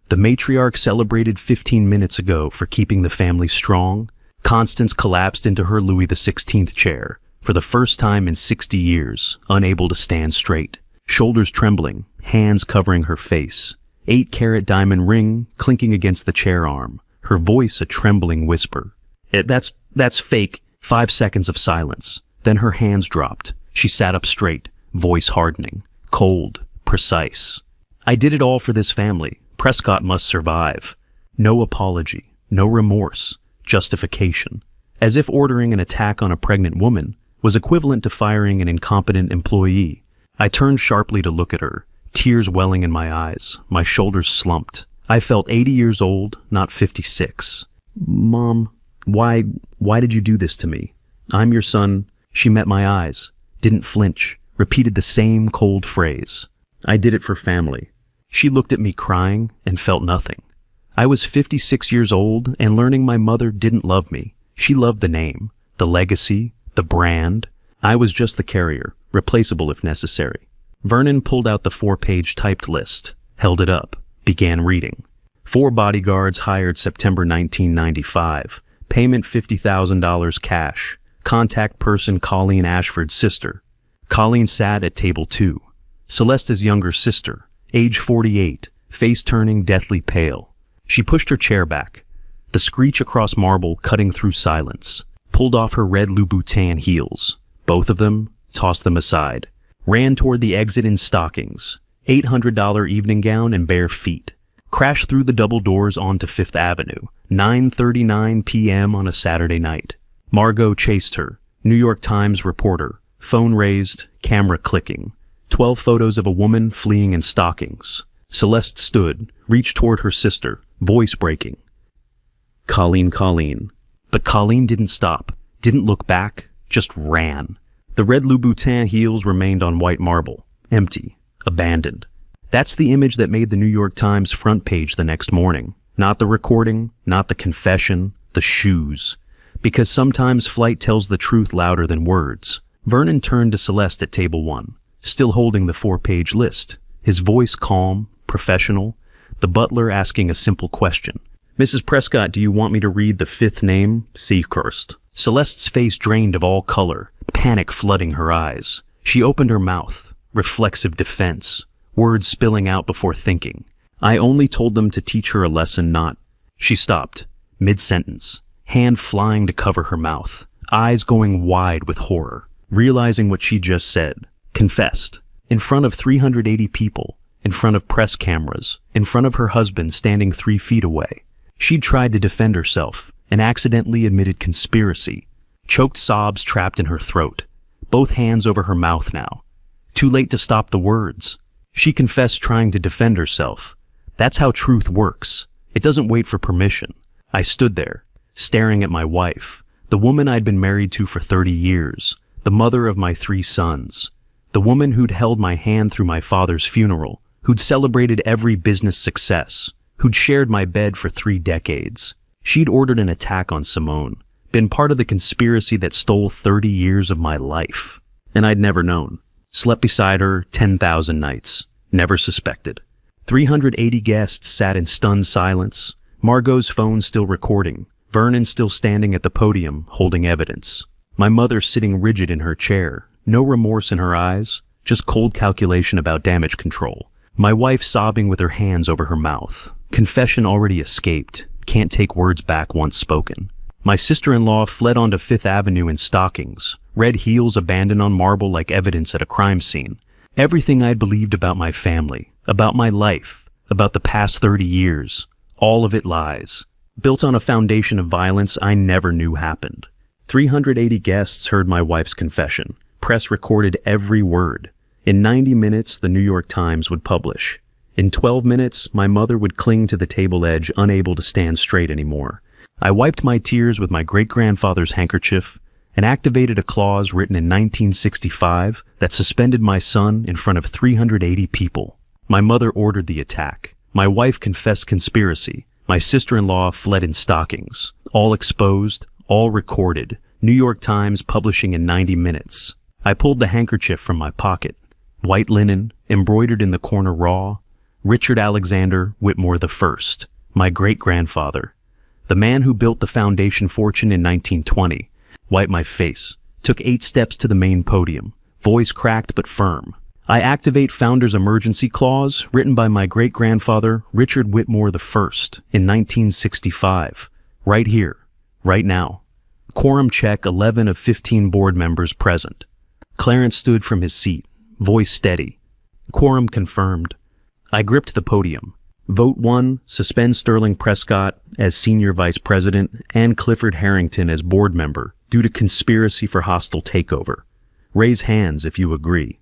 The matriarch celebrated 15 minutes ago for keeping the family strong. Constance collapsed into her Louis XVI chair, for the first time in 60 years, unable to stand straight. Shoulders trembling, hands covering her face. 8-carat diamond ring clinking against the chair arm. Her voice a trembling whisper. That's fake. 5 seconds of silence. Then her hands dropped. She sat up straight, voice hardening, cold, precise. I did it all for this family. Prescott must survive. No apology, no remorse, justification. As if ordering an attack on a pregnant woman was equivalent to firing an incompetent employee. I turned sharply to look at her, tears welling in my eyes, my shoulders slumped. I felt 80 years old, not 56. Mom, why did you do this to me? I'm your son. She met my eyes, didn't flinch, repeated the same cold phrase. I did it for family. She looked at me crying and felt nothing. I was 56 years old and learning my mother didn't love me. She loved the name, the legacy, the brand. I was just the carrier, replaceable if necessary. Vernon pulled out the 4-page typed list, held it up, began reading. 4 bodyguards hired September 1995. Payment $50,000 cash. Contact person Colleen Ashford's sister. Colleen sat at table 2. Celeste's younger sister, age 48, face turning deathly pale. She pushed her chair back, the screech across marble cutting through silence, pulled off her red Louboutin heels. Both of them, tossed them aside, ran toward the exit in stockings, $800 evening gown and bare feet, crashed through the double doors onto Fifth Avenue, 9:39 p.m. on a Saturday night. Margot chased her, New York Times reporter, phone raised, camera clicking. 12 photos of a woman fleeing in stockings. Celeste stood, reached toward her sister, voice breaking. Colleen. But Colleen didn't stop, didn't look back, just ran. The red Louboutin heels remained on white marble, empty, abandoned. That's the image that made the New York Times front page the next morning. Not the recording, not the confession, the shoes. Because sometimes flight tells the truth louder than words. Vernon turned to Celeste at table 1, still holding the 4-page list, his voice calm, professional, the butler asking a simple question. Mrs. Prescott, do you want me to read the 5th name? Seacrest. Celeste's face drained of all color, panic flooding her eyes. She opened her mouth, reflexive defense, words spilling out before thinking. I only told them to teach her a lesson, not... She stopped, mid-sentence, hand flying to cover her mouth, eyes going wide with horror, realizing what she just said, confessed, in front of 380 people, in front of press cameras, in front of her husband standing 3 feet away. She'd tried to defend herself and accidentally admitted conspiracy. Choked sobs trapped in her throat, both hands over her mouth now. Too late to stop the words. She confessed trying to defend herself. That's how truth works. It doesn't wait for permission. I stood there, staring at my wife, the woman I'd been married to for 30 years, the mother of my 3 sons, the woman who'd held my hand through my father's funeral, who'd celebrated every business success, who'd shared my bed for 3 decades. She'd ordered an attack on Simone, been part of the conspiracy that stole 30 years of my life. And I'd never known. Slept beside her 10,000 nights. Never suspected. 380 guests sat in stunned silence. Margot's phone still recording. Vernon still standing at the podium, holding evidence. My mother sitting rigid in her chair. No remorse in her eyes, just cold calculation about damage control. My wife sobbing with her hands over her mouth. Confession already escaped. Can't take words back once spoken. My sister-in-law fled onto Fifth Avenue in stockings. Red heels abandoned on marble like evidence at a crime scene. Everything I'd believed about my family, about my life, about the past 30 years, all of it lies. Built on a foundation of violence I never knew happened. 380 guests heard my wife's confession. Press recorded every word. In 90 minutes, the New York Times would publish. In 12 minutes, my mother would cling to the table edge, unable to stand straight anymore. I wiped my tears with my great-grandfather's handkerchief and activated a clause written in 1965 that suspended my son in front of 380 people. My mother ordered the attack. My wife confessed conspiracy. My sister-in-law fled in stockings. All exposed, all recorded. New York Times publishing in 90 minutes. I pulled the handkerchief from my pocket. White linen, embroidered in the corner raw. Richard Alexander Whitmore I, my great-grandfather. The man who built the foundation fortune in 1920. Wiped my face. Took 8 steps to the main podium. Voice cracked but firm. I activate Founder's Emergency Clause, written by my great-grandfather Richard Whitmore I in 1965. Right here. Right now. Quorum check, 11 of 15 board members present. Clarence stood from his seat, voice steady. Quorum confirmed. I gripped the podium. Vote 1, suspend Sterling Prescott as Senior Vice President and Clifford Harrington as board member due to conspiracy for hostile takeover. Raise hands if you agree.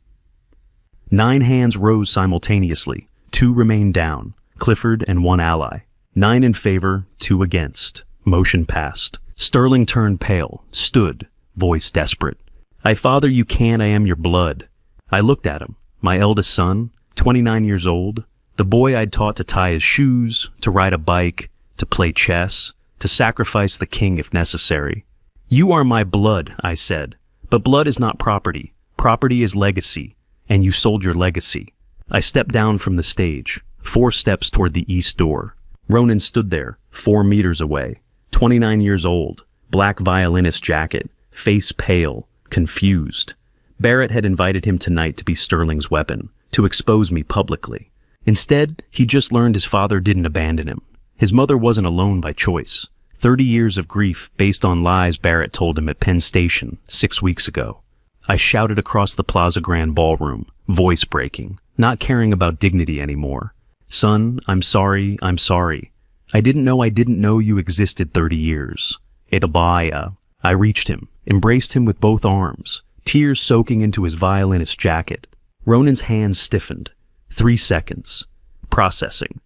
9 hands rose simultaneously. 2 remained down, Clifford and 1 ally. 9 in favor, 2 against. Motion passed. Sterling turned pale, stood, voice desperate. I father you can, I am your blood. I looked at him, my eldest son, 29 years old, the boy I'd taught to tie his shoes, to ride a bike, to play chess, to sacrifice the king if necessary. You are my blood, I said, but blood is not property. Property is legacy, and you sold your legacy. I stepped down from the stage, 4 steps toward the east door. Ronan stood there, 4 meters away, 29 years old, black violinist jacket, face pale, confused. Barrett had invited him tonight to be Sterling's weapon, to expose me publicly. Instead, he just learned his father didn't abandon him. His mother wasn't alone by choice. 30 years of grief based on lies Barrett told him at Penn Station 6 weeks ago. I shouted across the Plaza Grand ballroom, voice breaking, not caring about dignity anymore. Son, I'm sorry, I'm sorry. I didn't know you existed 30 years. Etabaya. I reached him, embraced him with both arms, tears soaking into his violinist jacket. Ronan's hands stiffened. 3 seconds. Processing.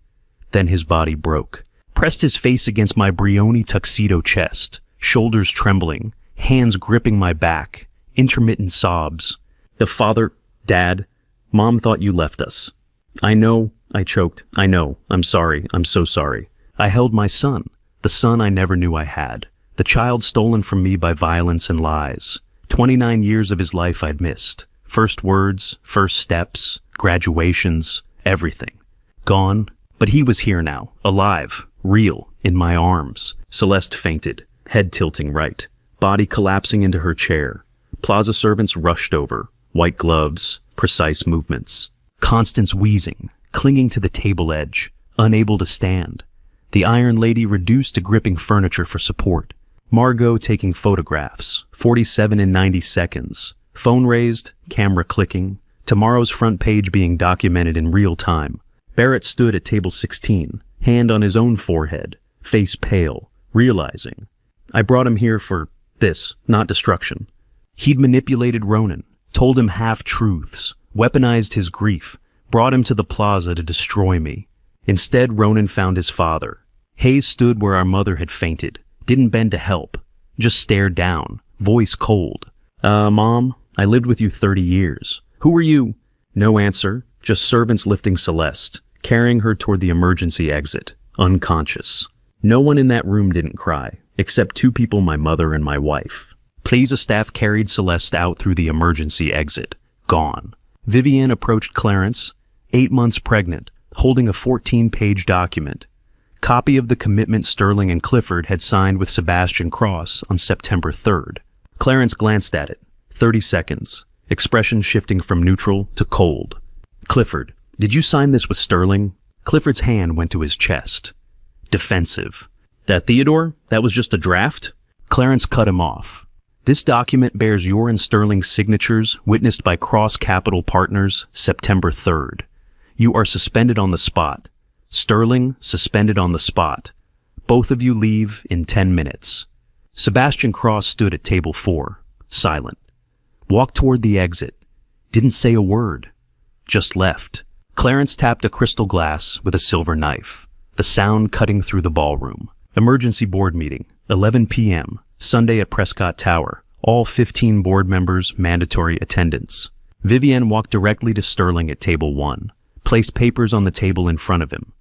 Then his body broke. Pressed his face against my Brioni tuxedo chest, shoulders trembling, hands gripping my back, intermittent sobs. The father, Dad, Mom thought you left us. I know, I choked. I know. I'm sorry. I'm so sorry. I held my son, the son I never knew I had, the child stolen from me by violence and lies. 29 years of his life I'd missed. First words, first steps, graduations, everything. Gone, but he was here now, alive, real, in my arms. Celeste fainted, head tilting right, body collapsing into her chair. Plaza servants rushed over, white gloves, precise movements. Constance wheezing, clinging to the table edge, unable to stand. The Iron Lady reduced to gripping furniture for support. Margot taking photographs, 47 in 90 seconds. Phone raised, camera clicking. Tomorrow's front page being documented in real time. Barrett stood at table 16, hand on his own forehead, face pale, realizing. I brought him here for this, not destruction. He'd manipulated Ronan, told him half-truths, weaponized his grief, brought him to the plaza to destroy me. Instead, Ronan found his father. Hayes stood where our mother had fainted, didn't bend to help, just stared down, voice cold. Mom, I lived with you 30 years. Who are you? No answer, just servants lifting Celeste, carrying her toward the emergency exit, unconscious. No one in that room didn't cry, except 2 people, my mother and my wife. Plaza staff carried Celeste out through the emergency exit, gone. Vivienne approached Clarence, 8 months pregnant, holding a 14-page document. Copy of the commitment Sterling and Clifford had signed with Sebastian Cross on September 3rd. Clarence glanced at it. 30 seconds. Expression shifting from neutral to cold. Clifford, did you sign this with Sterling? Clifford's hand went to his chest. Defensive. That Theodore? That was just a draft? Clarence cut him off. This document bears your and Sterling's signatures, witnessed by Cross Capital Partners, September 3rd. You are suspended on the spot. Sterling, suspended on the spot. Both of you leave in 10 minutes. Sebastian Cross stood at table 4, silent. Walked toward the exit. Didn't say a word. Just left. Clarence tapped a crystal glass with a silver knife. The sound cutting through the ballroom. Emergency board meeting, 11 p.m., Sunday at Prescott Tower. All 15 board members, mandatory attendance. Vivienne walked directly to Sterling at table 1, placed papers on the table in front of him.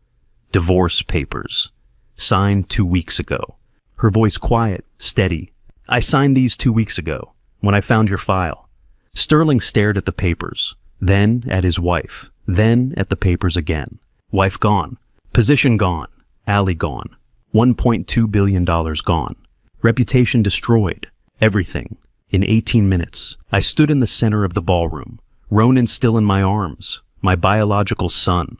Divorce papers. Signed 2 weeks ago. Her voice quiet, steady. I signed these 2 weeks ago, when I found your file. Sterling stared at the papers, then at his wife, then at the papers again. Wife gone. Position gone. Alley gone. $1.2 billion gone. Reputation destroyed. Everything. In 18 minutes, I stood in the center of the ballroom. Ronan still in my arms. My biological son.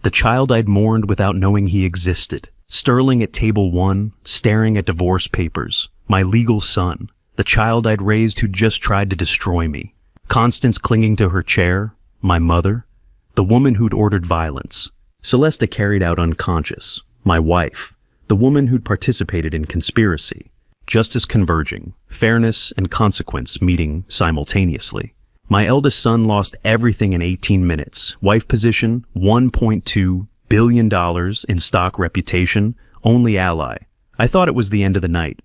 The child I'd mourned without knowing he existed. Sterling at table 1, staring at divorce papers. My legal son. The child I'd raised who just tried to destroy me. Constance clinging to her chair. My mother. The woman who'd ordered violence. Celesta carried out unconscious. My wife. The woman who'd participated in conspiracy. Justice converging. Fairness and consequence meeting simultaneously. My eldest son lost everything in 18 minutes. Wife position, $1.2 billion in stock reputation, only ally. I thought it was the end of the night.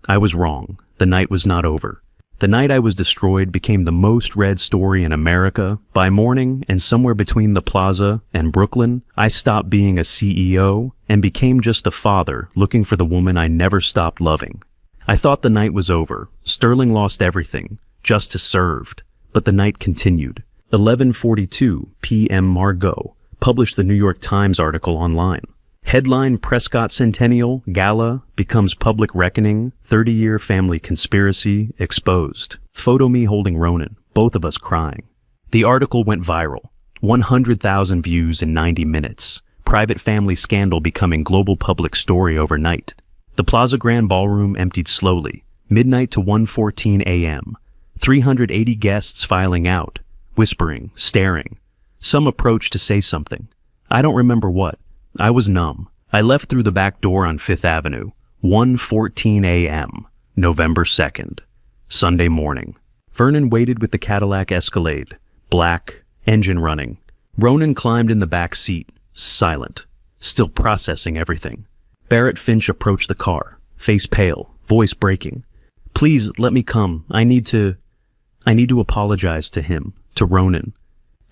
I was wrong. The night was not over. The night I was destroyed became the most read story in America. By morning, and somewhere between the Plaza and Brooklyn, I stopped being a CEO and became just a father looking for the woman I never stopped loving. I thought the night was over. Sterling lost everything. Justice served. But the night continued. 11:42 p.m. Margot published the New York Times article online. Headline: Prescott Centennial, Gala, becomes public reckoning, 30-year family conspiracy exposed. Photo me holding Ronan, both of us crying. The article went viral. 100,000 views in 90 minutes. Private family scandal becoming global public story overnight. The Plaza Grand Ballroom emptied slowly. Midnight to 1:14 a.m. 380 guests filing out, whispering, staring. Some approached to say something. I don't remember what. I was numb. I left through the back door on 5th Avenue. 1:14 a.m. November 2nd. Sunday morning. Vernon waited with the Cadillac Escalade. Black, engine running. Ronan climbed in the back seat, silent, still processing everything. Barrett Finch approached the car, face pale, voice breaking. Please, let me come. I need to apologize to him, to Ronan.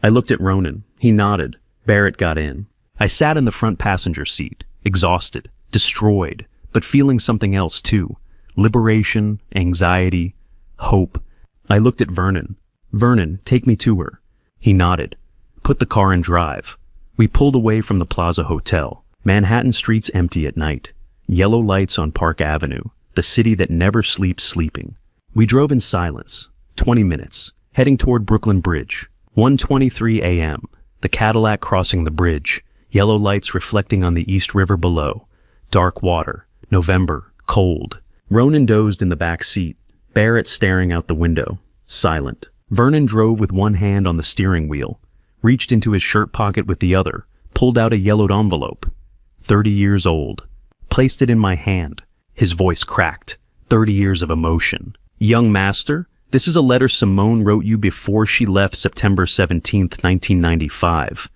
I looked at Ronan. He nodded. Barrett got in. I sat in the front passenger seat, exhausted, destroyed, but feeling something else too. Liberation, anxiety, hope. I looked at Vernon. Vernon, take me to her. He nodded. Put the car in drive. We pulled away from the Plaza Hotel. Manhattan streets empty at night. Yellow lights on Park Avenue. The city that never sleeps sleeping. We drove in silence. 20 minutes. Heading toward Brooklyn Bridge. 1:23 a.m. The Cadillac crossing the bridge. Yellow lights reflecting on the East River below. Dark water. November. Cold. Ronan dozed in the back seat. Barrett staring out the window. Silent. Vernon drove with one hand on the steering wheel. Reached into his shirt pocket with the other. Pulled out a yellowed envelope. 30 years old. Placed it in my hand. His voice cracked. 30 years of emotion. Young master, this is a letter Simone wrote you before she left September 17th, 1995.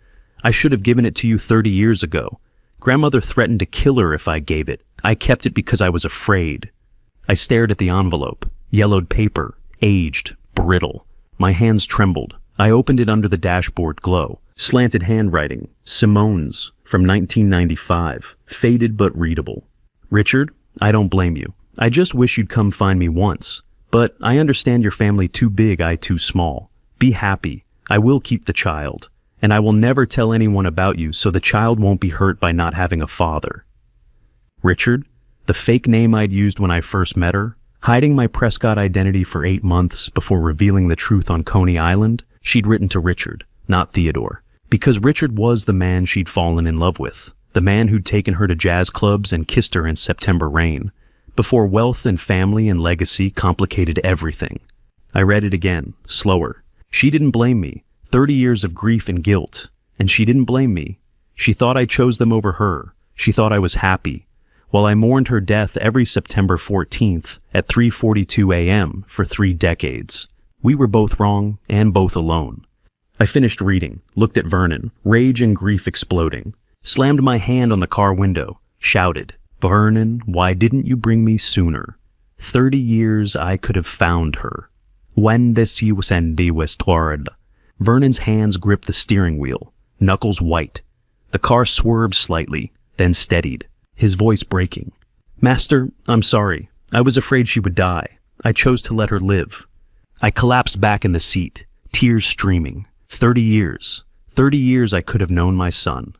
I should have given it to you 30 years ago. Grandmother threatened to kill her if I gave it. I kept it because I was afraid. I stared at the envelope. Yellowed paper. Aged. Brittle. My hands trembled. I opened it under the dashboard glow. Slanted handwriting. Simone's. From 1995. Faded but readable. Richard, I don't blame you. I just wish you'd come find me once. But I understand your family too big, I too small. Be happy. I will keep the child. And I will never tell anyone about you so the child won't be hurt by not having a father. Richard, the fake name I'd used when I first met her, hiding my Prescott identity for 8 months before revealing the truth on Coney Island, she'd written to Richard, not Theodore. Because Richard was the man she'd fallen in love with, the man who'd taken her to jazz clubs and kissed her in September rain, before wealth and family and legacy complicated everything. I read it again, slower. She didn't blame me. 30 years of grief and guilt. And she didn't blame me. She thought I chose them over her. She thought I was happy. While I mourned her death every September 14th at 3:42 a.m. for 3 decades. We were both wrong and both alone. I finished reading, looked at Vernon, rage and grief exploding, slammed my hand on the car window, shouted, Vernon, why didn't you bring me sooner? 30 years I could have found her. When si sendi westward. Vernon's hands gripped the steering wheel, knuckles white. The car swerved slightly, then steadied, his voice breaking. Master, I'm sorry. I was afraid she would die. I chose to let her live. I collapsed back in the seat, tears streaming. 30 years. 30 years I could have known my son.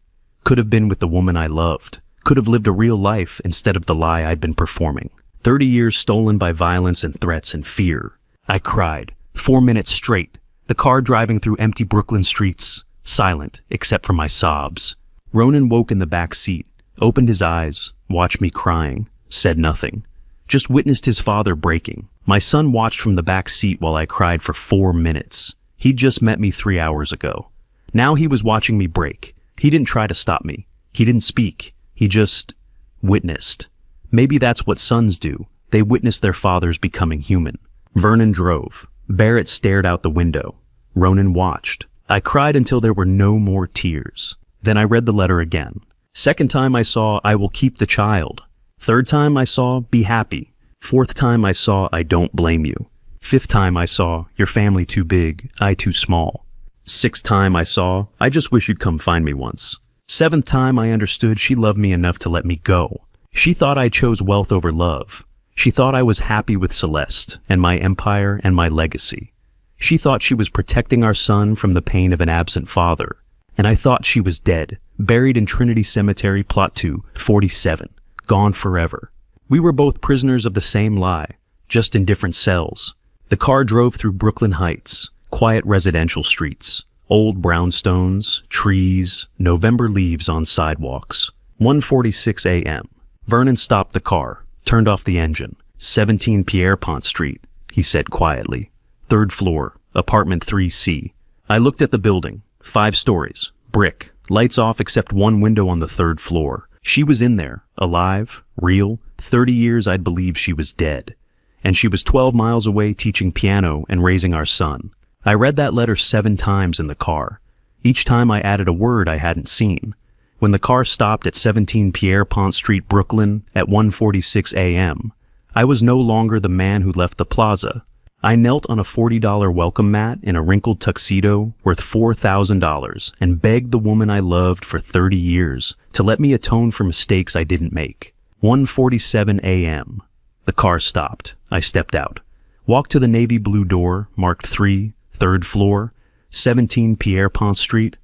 Could have been with the woman I loved. Could have lived a real life instead of the lie I'd been performing. 30 years stolen by violence and threats and fear. I cried. 4 minutes straight. The car driving through empty Brooklyn streets, silent except for my sobs. Ronan woke in the back seat, opened his eyes, watched me crying, said nothing. Just witnessed his father breaking. My son watched from the back seat while I cried for 4 minutes. He'd just met me 3 hours ago. Now he was watching me break. He didn't try to stop me. He didn't speak. He just witnessed. Maybe that's what sons do. They witness their fathers becoming human. Vernon drove. Barrett stared out the window. Ronan watched. I cried until there were no more tears. Then I read the letter again. Second time I saw, I will keep the child. Third time I saw, be happy. Fourth time I saw, I don't blame you. Fifth time I saw, your family too big, I too small. Sixth time I saw, I just wish you'd come find me once. Seventh time I understood she loved me enough to let me go. She thought I chose wealth over love. She thought I was happy with Celeste and my empire and my legacy. She thought she was protecting our son from the pain of an absent father. And I thought she was dead, buried in Trinity Cemetery, Plot 2, 47, gone forever. We were both prisoners of the same lie, just in different cells. The car drove through Brooklyn Heights, quiet residential streets, old brownstones, trees, November leaves on sidewalks. 1:46 a.m. Vernon stopped the car, turned off the engine. 17 Pierrepont Street, he said quietly. 3rd floor, apartment 3C. I looked at the building. 5 stories, brick, lights off except one window on the 3rd floor. She was in there, alive, real. 30 years I'd believed she was dead. And she was 12 miles away teaching piano and raising our son. I read that letter 7 times in the car. Each time I added a word I hadn't seen. When the car stopped at 17 Pierrepont Street, Brooklyn, at 1:46 a.m., I was no longer the man who left the plaza. I knelt on a $40 welcome mat in a wrinkled tuxedo worth $4,000 and begged the woman I loved for 30 years to let me atone for mistakes I didn't make. 1:47 a.m. The car stopped. I stepped out. Walked to the navy blue door, marked 3, 3rd floor, 17 Pierrepont Street,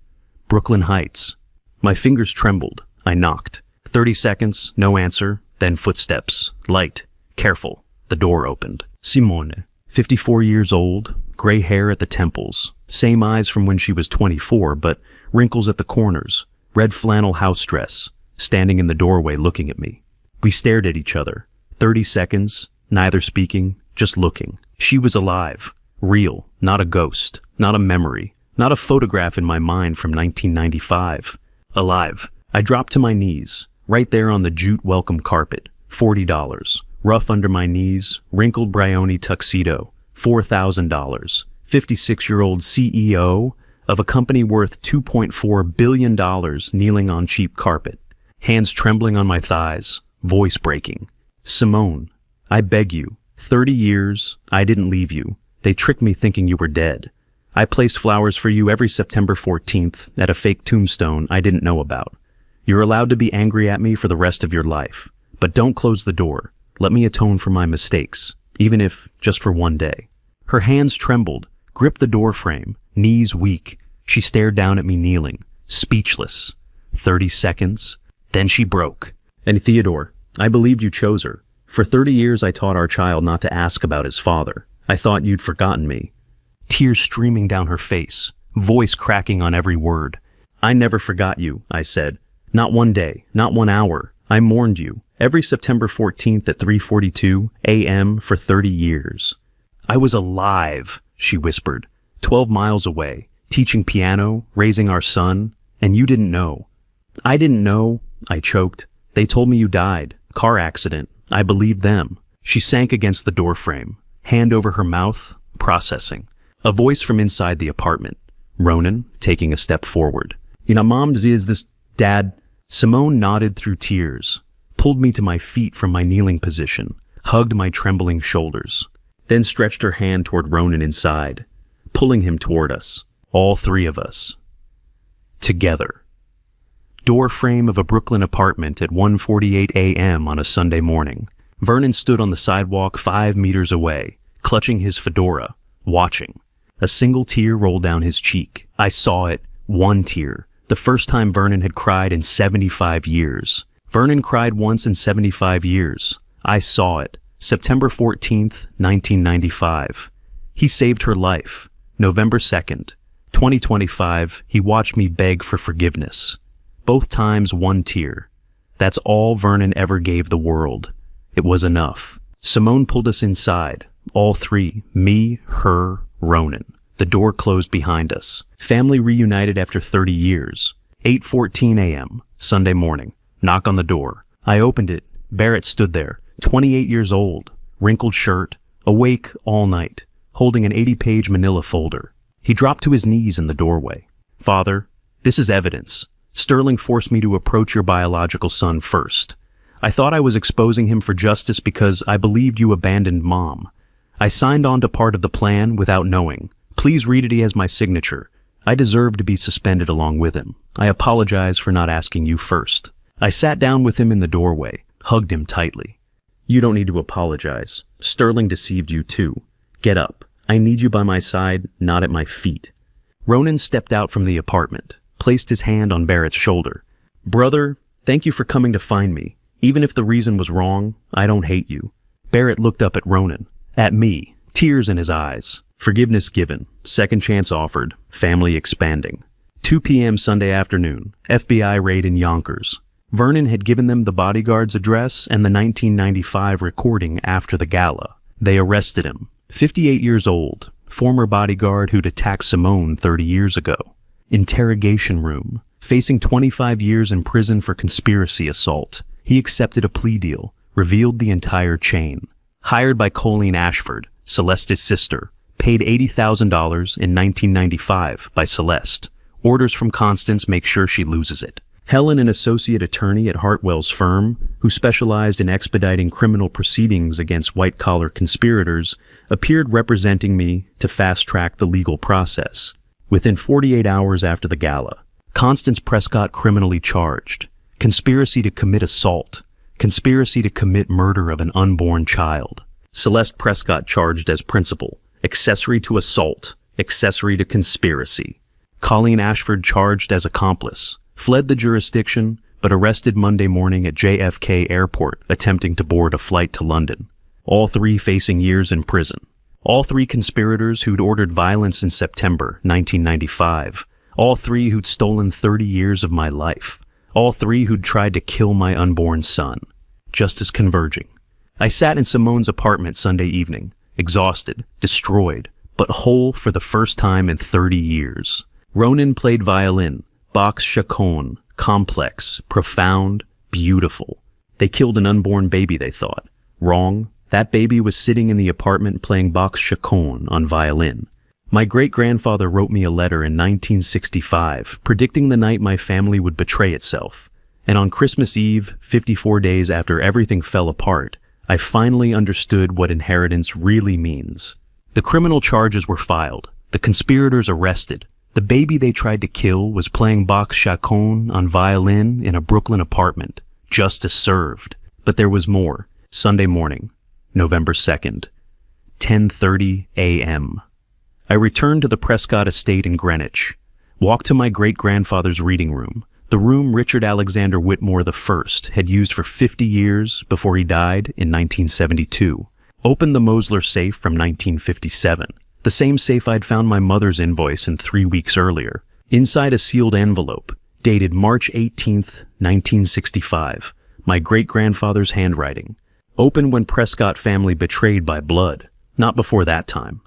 Brooklyn Heights. My fingers trembled. I knocked. 30 seconds, no answer, then footsteps. Light. Careful. The door opened. Simone. 54 years old, gray hair at the temples, same eyes from when she was 24, but wrinkles at the corners, red flannel house dress, standing in the doorway looking at me. We stared at each other. 30 seconds, neither speaking, just looking. She was alive, real, not a ghost, not a memory, not a photograph in my mind from 1995. Alive. I dropped to my knees, right there on the jute welcome carpet, $40. Rough under my knees, wrinkled Brioni tuxedo, $4,000, 56-year-old CEO of a company worth $2.4 billion kneeling on cheap carpet, hands trembling on my thighs, voice breaking. Simone, I beg you, 30 years, I didn't leave you. They tricked me thinking you were dead. I placed flowers for you every September 14th at a fake tombstone I didn't know about. You're allowed to be angry at me for the rest of your life, but don't close the door. Let me atone for my mistakes, even if just for one day. Her hands trembled, gripped the door frame, knees weak. She stared down at me kneeling, speechless. 30 seconds, then she broke. And Theodore, I believed you chose her. For 30 years I taught our child not to ask about his father. I thought you'd forgotten me. Tears streaming down her face, voice cracking on every word. I never forgot you, I said. Not one day, not 1 hour. I mourned you. Every September 14th at 3:42 a.m. for 30 years. I was alive, she whispered, 12 miles away, teaching piano, raising our son, and you didn't know. I didn't know, I choked. They told me you died. Car accident. I believed them. She sank against the doorframe, hand over her mouth, processing. A voice from inside the apartment. Ronan, taking a step forward. You know, Mom, is this Dad? Simone nodded through tears, pulled me to my feet from my kneeling position. hugged my trembling shoulders, then stretched her hand toward Ronan inside, pulling him toward us, all three of us. Together. Door frame of a Brooklyn apartment at 1:48 a.m. on a Sunday morning. Vernon stood on the sidewalk 5 meters away, clutching his fedora, watching. A single tear rolled down his cheek. I saw it, one tear, the first time Vernon had cried in 75 years. Vernon cried once in 75 years. I saw it, September 14th, 1995. He saved her life. November 2nd, 2025, he watched me beg for forgiveness. Both times one tear. That's all Vernon ever gave the world. It was enough. Simone pulled us inside, all three, me, her, Ronan. The door closed behind us. Family reunited after 30 years. 8:14 a.m., Sunday morning. Knock on the door. I opened it. Barrett stood there, 28 years old, wrinkled shirt, awake all night, holding an 80-page manila folder. He dropped to his knees in the doorway. Father, this is evidence. Sterling forced me to approach your biological son first. I thought I was exposing him for justice because I believed you abandoned Mom. I signed on to part of the plan without knowing. Please read it. He has my signature. I deserve to be suspended along with him. I apologize for not asking you first. I sat down with him in the doorway, hugged him tightly. You don't need to apologize. Sterling deceived you too. Get up. I need you by my side, not at my feet. Ronan stepped out from the apartment, placed his hand on Barrett's shoulder. Brother, thank you for coming to find me. Even if the reason was wrong, I don't hate you. Barrett looked up at Ronan, at me, tears in his eyes. Forgiveness given, second chance offered, family expanding. 2 p.m. Sunday afternoon, FBI raid in Yonkers. Vernon had given them the bodyguard's address and the 1995 recording after the gala. They arrested him. 58 years old, former bodyguard who'd attacked Simone 30 years ago. Interrogation room, facing 25 years in prison for conspiracy assault. He accepted a plea deal, revealed the entire chain. Hired by Colleen Ashford, Celeste's sister. Paid $80,000 in 1995 by Celeste. Orders from Constance make sure she loses it. Helen, an associate attorney at Hartwell's firm, who specialized in expediting criminal proceedings against white-collar conspirators, appeared representing me to fast-track the legal process. Within 48 hours after the gala, Constance Prescott criminally charged. Conspiracy to commit assault. Conspiracy to commit murder of an unborn child. Celeste Prescott charged as principal. Accessory to assault. Accessory to conspiracy. Colleen Ashford charged as accomplice. Fled the jurisdiction, but arrested Monday morning at JFK Airport, attempting to board a flight to London. All three facing years in prison. All three conspirators who'd ordered violence in September 1995. All three who'd stolen 30 years of my life. All three who'd tried to kill my unborn son. Justice converging. I sat in Simone's apartment Sunday evening, exhausted, destroyed, but whole for the first time in 30 years. Ronan played violin. Bach's chaconne, complex, profound, beautiful. They killed an unborn baby, they thought. Wrong. That baby was sitting in the apartment playing Bach's chaconne on violin. My great-grandfather wrote me a letter in 1965, predicting the night my family would betray itself. And on Christmas Eve, 54 days after everything fell apart, I finally understood what inheritance really means. The criminal charges were filed, the conspirators arrested. The baby they tried to kill was playing Bach's chaconne on violin in a Brooklyn apartment. Justice served. But there was more. Sunday morning, November 2nd, 10:30 a.m. I returned to the Prescott estate in Greenwich. Walked to my great-grandfather's reading room, the room Richard Alexander Whitmore I had used for 50 years before he died in 1972. Opened the Mosler safe from 1957. The same safe I'd found my mother's invoice in 3 weeks earlier. Inside a sealed envelope, dated March 18th, 1965. My great-grandfather's handwriting. Open when Prescott family betrayed by blood. Not before that time.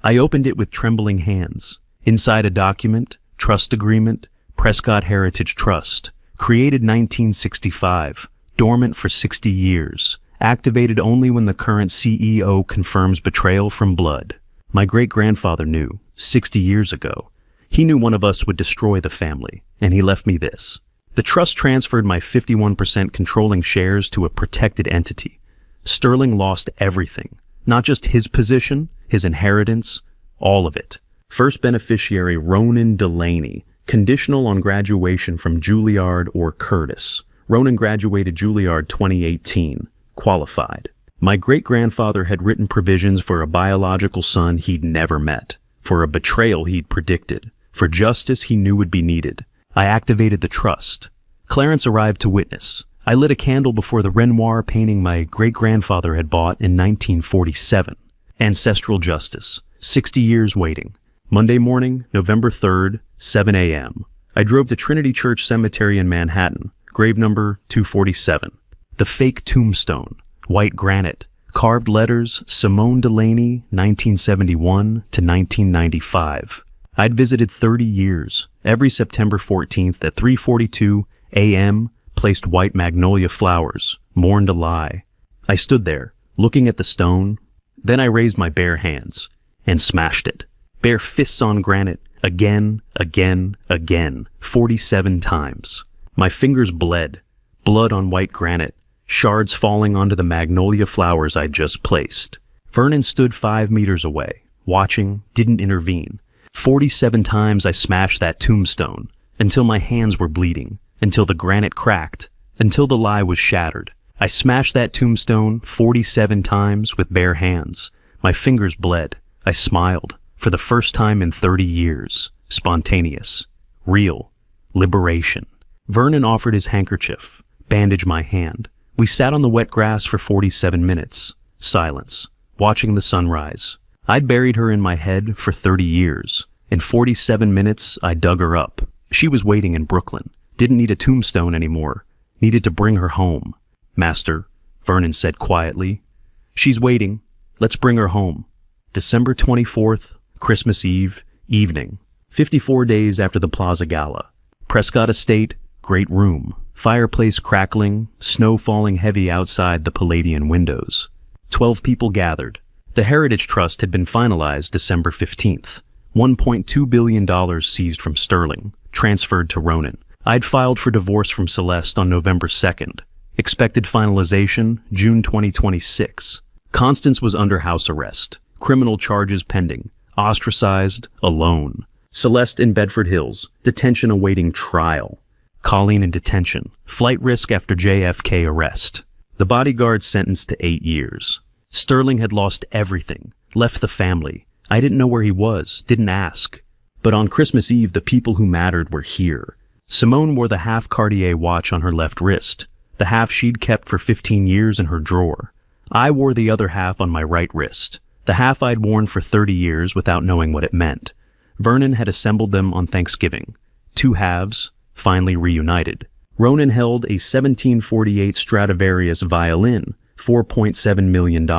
I opened it with trembling hands. Inside a document, trust agreement, Prescott Heritage Trust. Created 1965. Dormant for 60 years. Activated only when the current CEO confirms betrayal from blood. My great-grandfather knew, 60 years ago. He knew one of us would destroy the family, and he left me this. The trust transferred my 51% controlling shares to a protected entity. Sterling lost everything. Not just his position, his inheritance, all of it. First beneficiary Ronan Delaney, conditional on graduation from Juilliard or Curtis. Ronan graduated Juilliard 2018, qualified. My great-grandfather had written provisions for a biological son he'd never met, for a betrayal he'd predicted, for justice he knew would be needed. I activated the trust. Clarence arrived to witness. I lit a candle before the Renoir painting my great-grandfather had bought in 1947. Ancestral justice. 60 years waiting. Monday morning, November 3rd, 7 a.m. I drove to Trinity Church Cemetery in Manhattan, grave number 247. The fake tombstone. White granite, carved letters, Simone Delaney, 1971 to 1995. I'd visited 30 years. Every September 14th at 3:42 a.m., placed white magnolia flowers, mourned a lie. I stood there, looking at the stone. Then I raised my bare hands and smashed it. Bare fists on granite, again, 47 times. My fingers bled, blood on white granite. Shards falling onto the magnolia flowers I'd just placed. Vernon stood 5 meters away, watching, didn't intervene. 47 times I smashed that tombstone, until my hands were bleeding, until the granite cracked, until the lie was shattered. I smashed that tombstone 47 times with bare hands. My fingers bled. I smiled, for the first time in 30 years. Spontaneous. Real. Liberation. Vernon offered his handkerchief, bandaged my hand. We sat on the wet grass for 47 minutes. Silence. Watching the sunrise. I'd buried her in my head for 30 years. In 47 minutes, I dug her up. She was waiting in Brooklyn. Didn't need a tombstone anymore. Needed to bring her home. Master, Vernon said quietly. She's waiting. Let's bring her home. December 24th, Christmas Eve, evening. 54 days after the Plaza Gala. Prescott Estate, great room. Fireplace crackling, snow falling heavy outside the Palladian windows. 12 people gathered. The Heritage Trust had been finalized December 15th. $1.2 billion seized from Sterling, transferred to Ronan. I'd filed for divorce from Celeste on November 2nd. Expected finalization, June 2026. Constance was under house arrest. Criminal charges pending. Ostracized, alone. Celeste in Bedford Hills, detention awaiting trial. Colleen in detention. Flight risk after JFK arrest. The bodyguard sentenced to 8 years. Sterling had lost everything. Left the family. I didn't know where he was. Didn't ask. But on Christmas Eve, the people who mattered were here. Simone wore the half Cartier watch on her left wrist. The half she'd kept for 15 years in her drawer. I wore the other half on my right wrist. The half I'd worn for 30 years without knowing what it meant. Vernon had assembled them on Thanksgiving. 2 halves, finally reunited. Ronan held a 1748 Stradivarius violin, $4.7 million.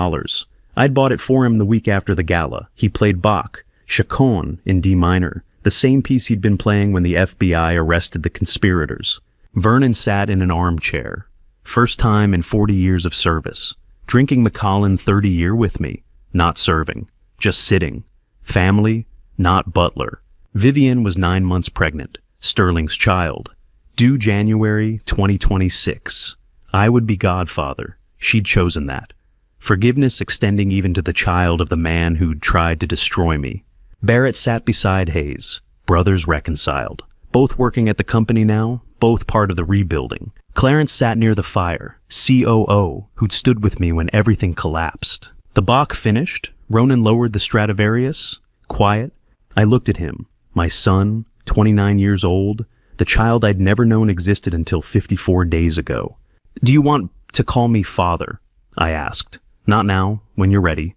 I'd bought it for him the week after the gala. He played Bach, Chaconne in D minor, the same piece he'd been playing when the FBI arrested the conspirators. Vernon sat in an armchair. First time in 40 years of service. Drinking Macallan 30 year with me. Not serving. Just sitting. Family, not butler. Vivian was 9 months pregnant. Sterling's child. Due January 2026. I would be godfather. She'd chosen that. Forgiveness extending even to the child of the man who'd tried to destroy me. Barrett sat beside Hayes. Brothers reconciled. Both working at the company now, both part of the rebuilding. Clarence sat near the fire. COO, who'd stood with me when everything collapsed. The Bach finished. Ronan lowered the Stradivarius. Quiet. I looked at him. My son, 29 years old, the child I'd never known existed until 54 days ago. Do you want to call me father? I asked. Not now, when you're ready.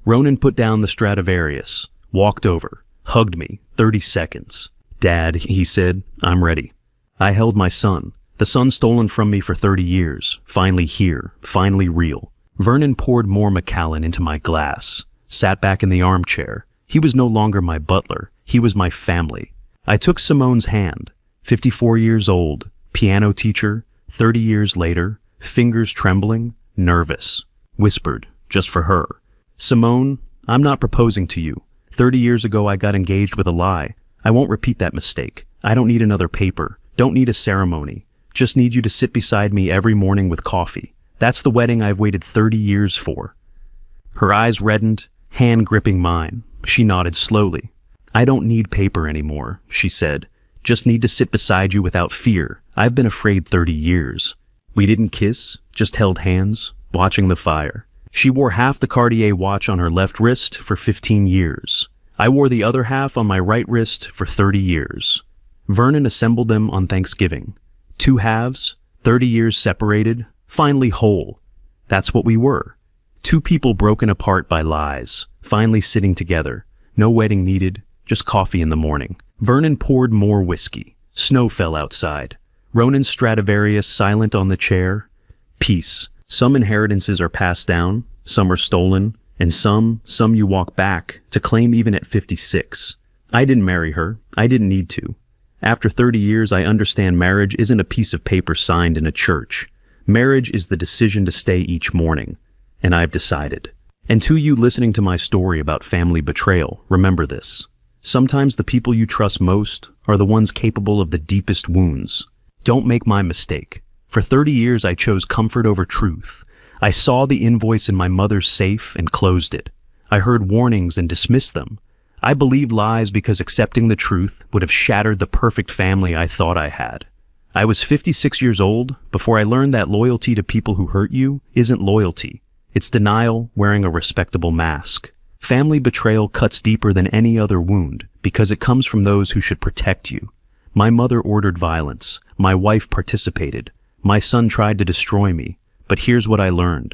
Ronan put down the Stradivarius, walked over, hugged me, 30 seconds. Dad, he said, I'm ready. I held my son, the son stolen from me for 30 years, finally here, finally real. Vernon poured more Macallan into my glass, sat back in the armchair. He was no longer my butler, he was my family. I took Simone's hand, 54 years old, piano teacher, 30 years later, fingers trembling, nervous. Whispered, just for her. Simone, I'm not proposing to you. 30 years ago I got engaged with a lie. I won't repeat that mistake. I don't need another paper. Don't need a ceremony. Just need you to sit beside me every morning with coffee. That's the wedding I've waited 30 years for." Her eyes reddened, hand gripping mine. She nodded slowly. "I don't need paper anymore," she said. "Just need to sit beside you without fear. I've been afraid 30 years. We didn't kiss, just held hands, watching the fire. She wore half the Cartier watch on her left wrist for 15 years. I wore the other half on my right wrist for 30 years. Vernon assembled them on Thanksgiving. 2 halves, 30 years separated, finally whole. That's what we were. 2 people broken apart by lies, finally sitting together. No wedding needed, just coffee in the morning. Vernon poured more whiskey. Snow fell outside. Ronan Stradivarius silent on the chair. Peace. Some inheritances are passed down, some are stolen, and some you walk back to claim even at 56. I didn't marry her. I didn't need to. After 30 years, I understand marriage isn't a piece of paper signed in a church. Marriage is the decision to stay each morning. And I've decided. And to you listening to my story about family betrayal, remember this. Sometimes the people you trust most are the ones capable of the deepest wounds. Don't make my mistake. For 30 years, I chose comfort over truth. I saw the invoice in my mother's safe and closed it. I heard warnings and dismissed them. I believed lies because accepting the truth would have shattered the perfect family I thought I had. I was 56 years old before I learned that loyalty to people who hurt you isn't loyalty. It's denial wearing a respectable mask. Family betrayal cuts deeper than any other wound because it comes from those who should protect you. My mother ordered violence. My wife participated. My son tried to destroy me. But here's what I learned.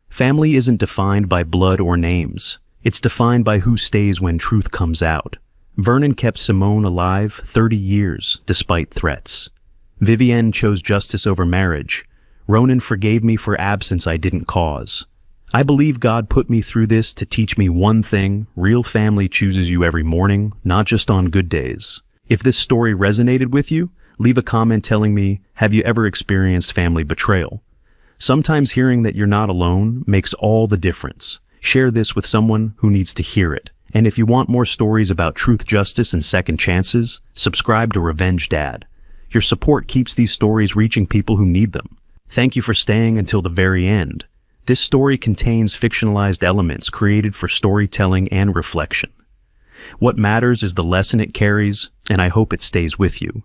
Family isn't defined by blood or names. It's defined by who stays when truth comes out. Vernon kept Simone alive 30 years despite threats. Vivienne chose justice over marriage. Ronan forgave me for absence I didn't cause. I believe God put me through this to teach me one thing: real family chooses you every morning, not just on good days. If this story resonated with you, leave a comment telling me, have you ever experienced family betrayal? Sometimes hearing that you're not alone makes all the difference. Share this with someone who needs to hear it. And if you want more stories about truth, justice, and second chances, subscribe to Revenge Dad. Your support keeps these stories reaching people who need them. Thank you for staying until the very end. This story contains fictionalized elements created for storytelling and reflection. What matters is the lesson it carries, and I hope it stays with you.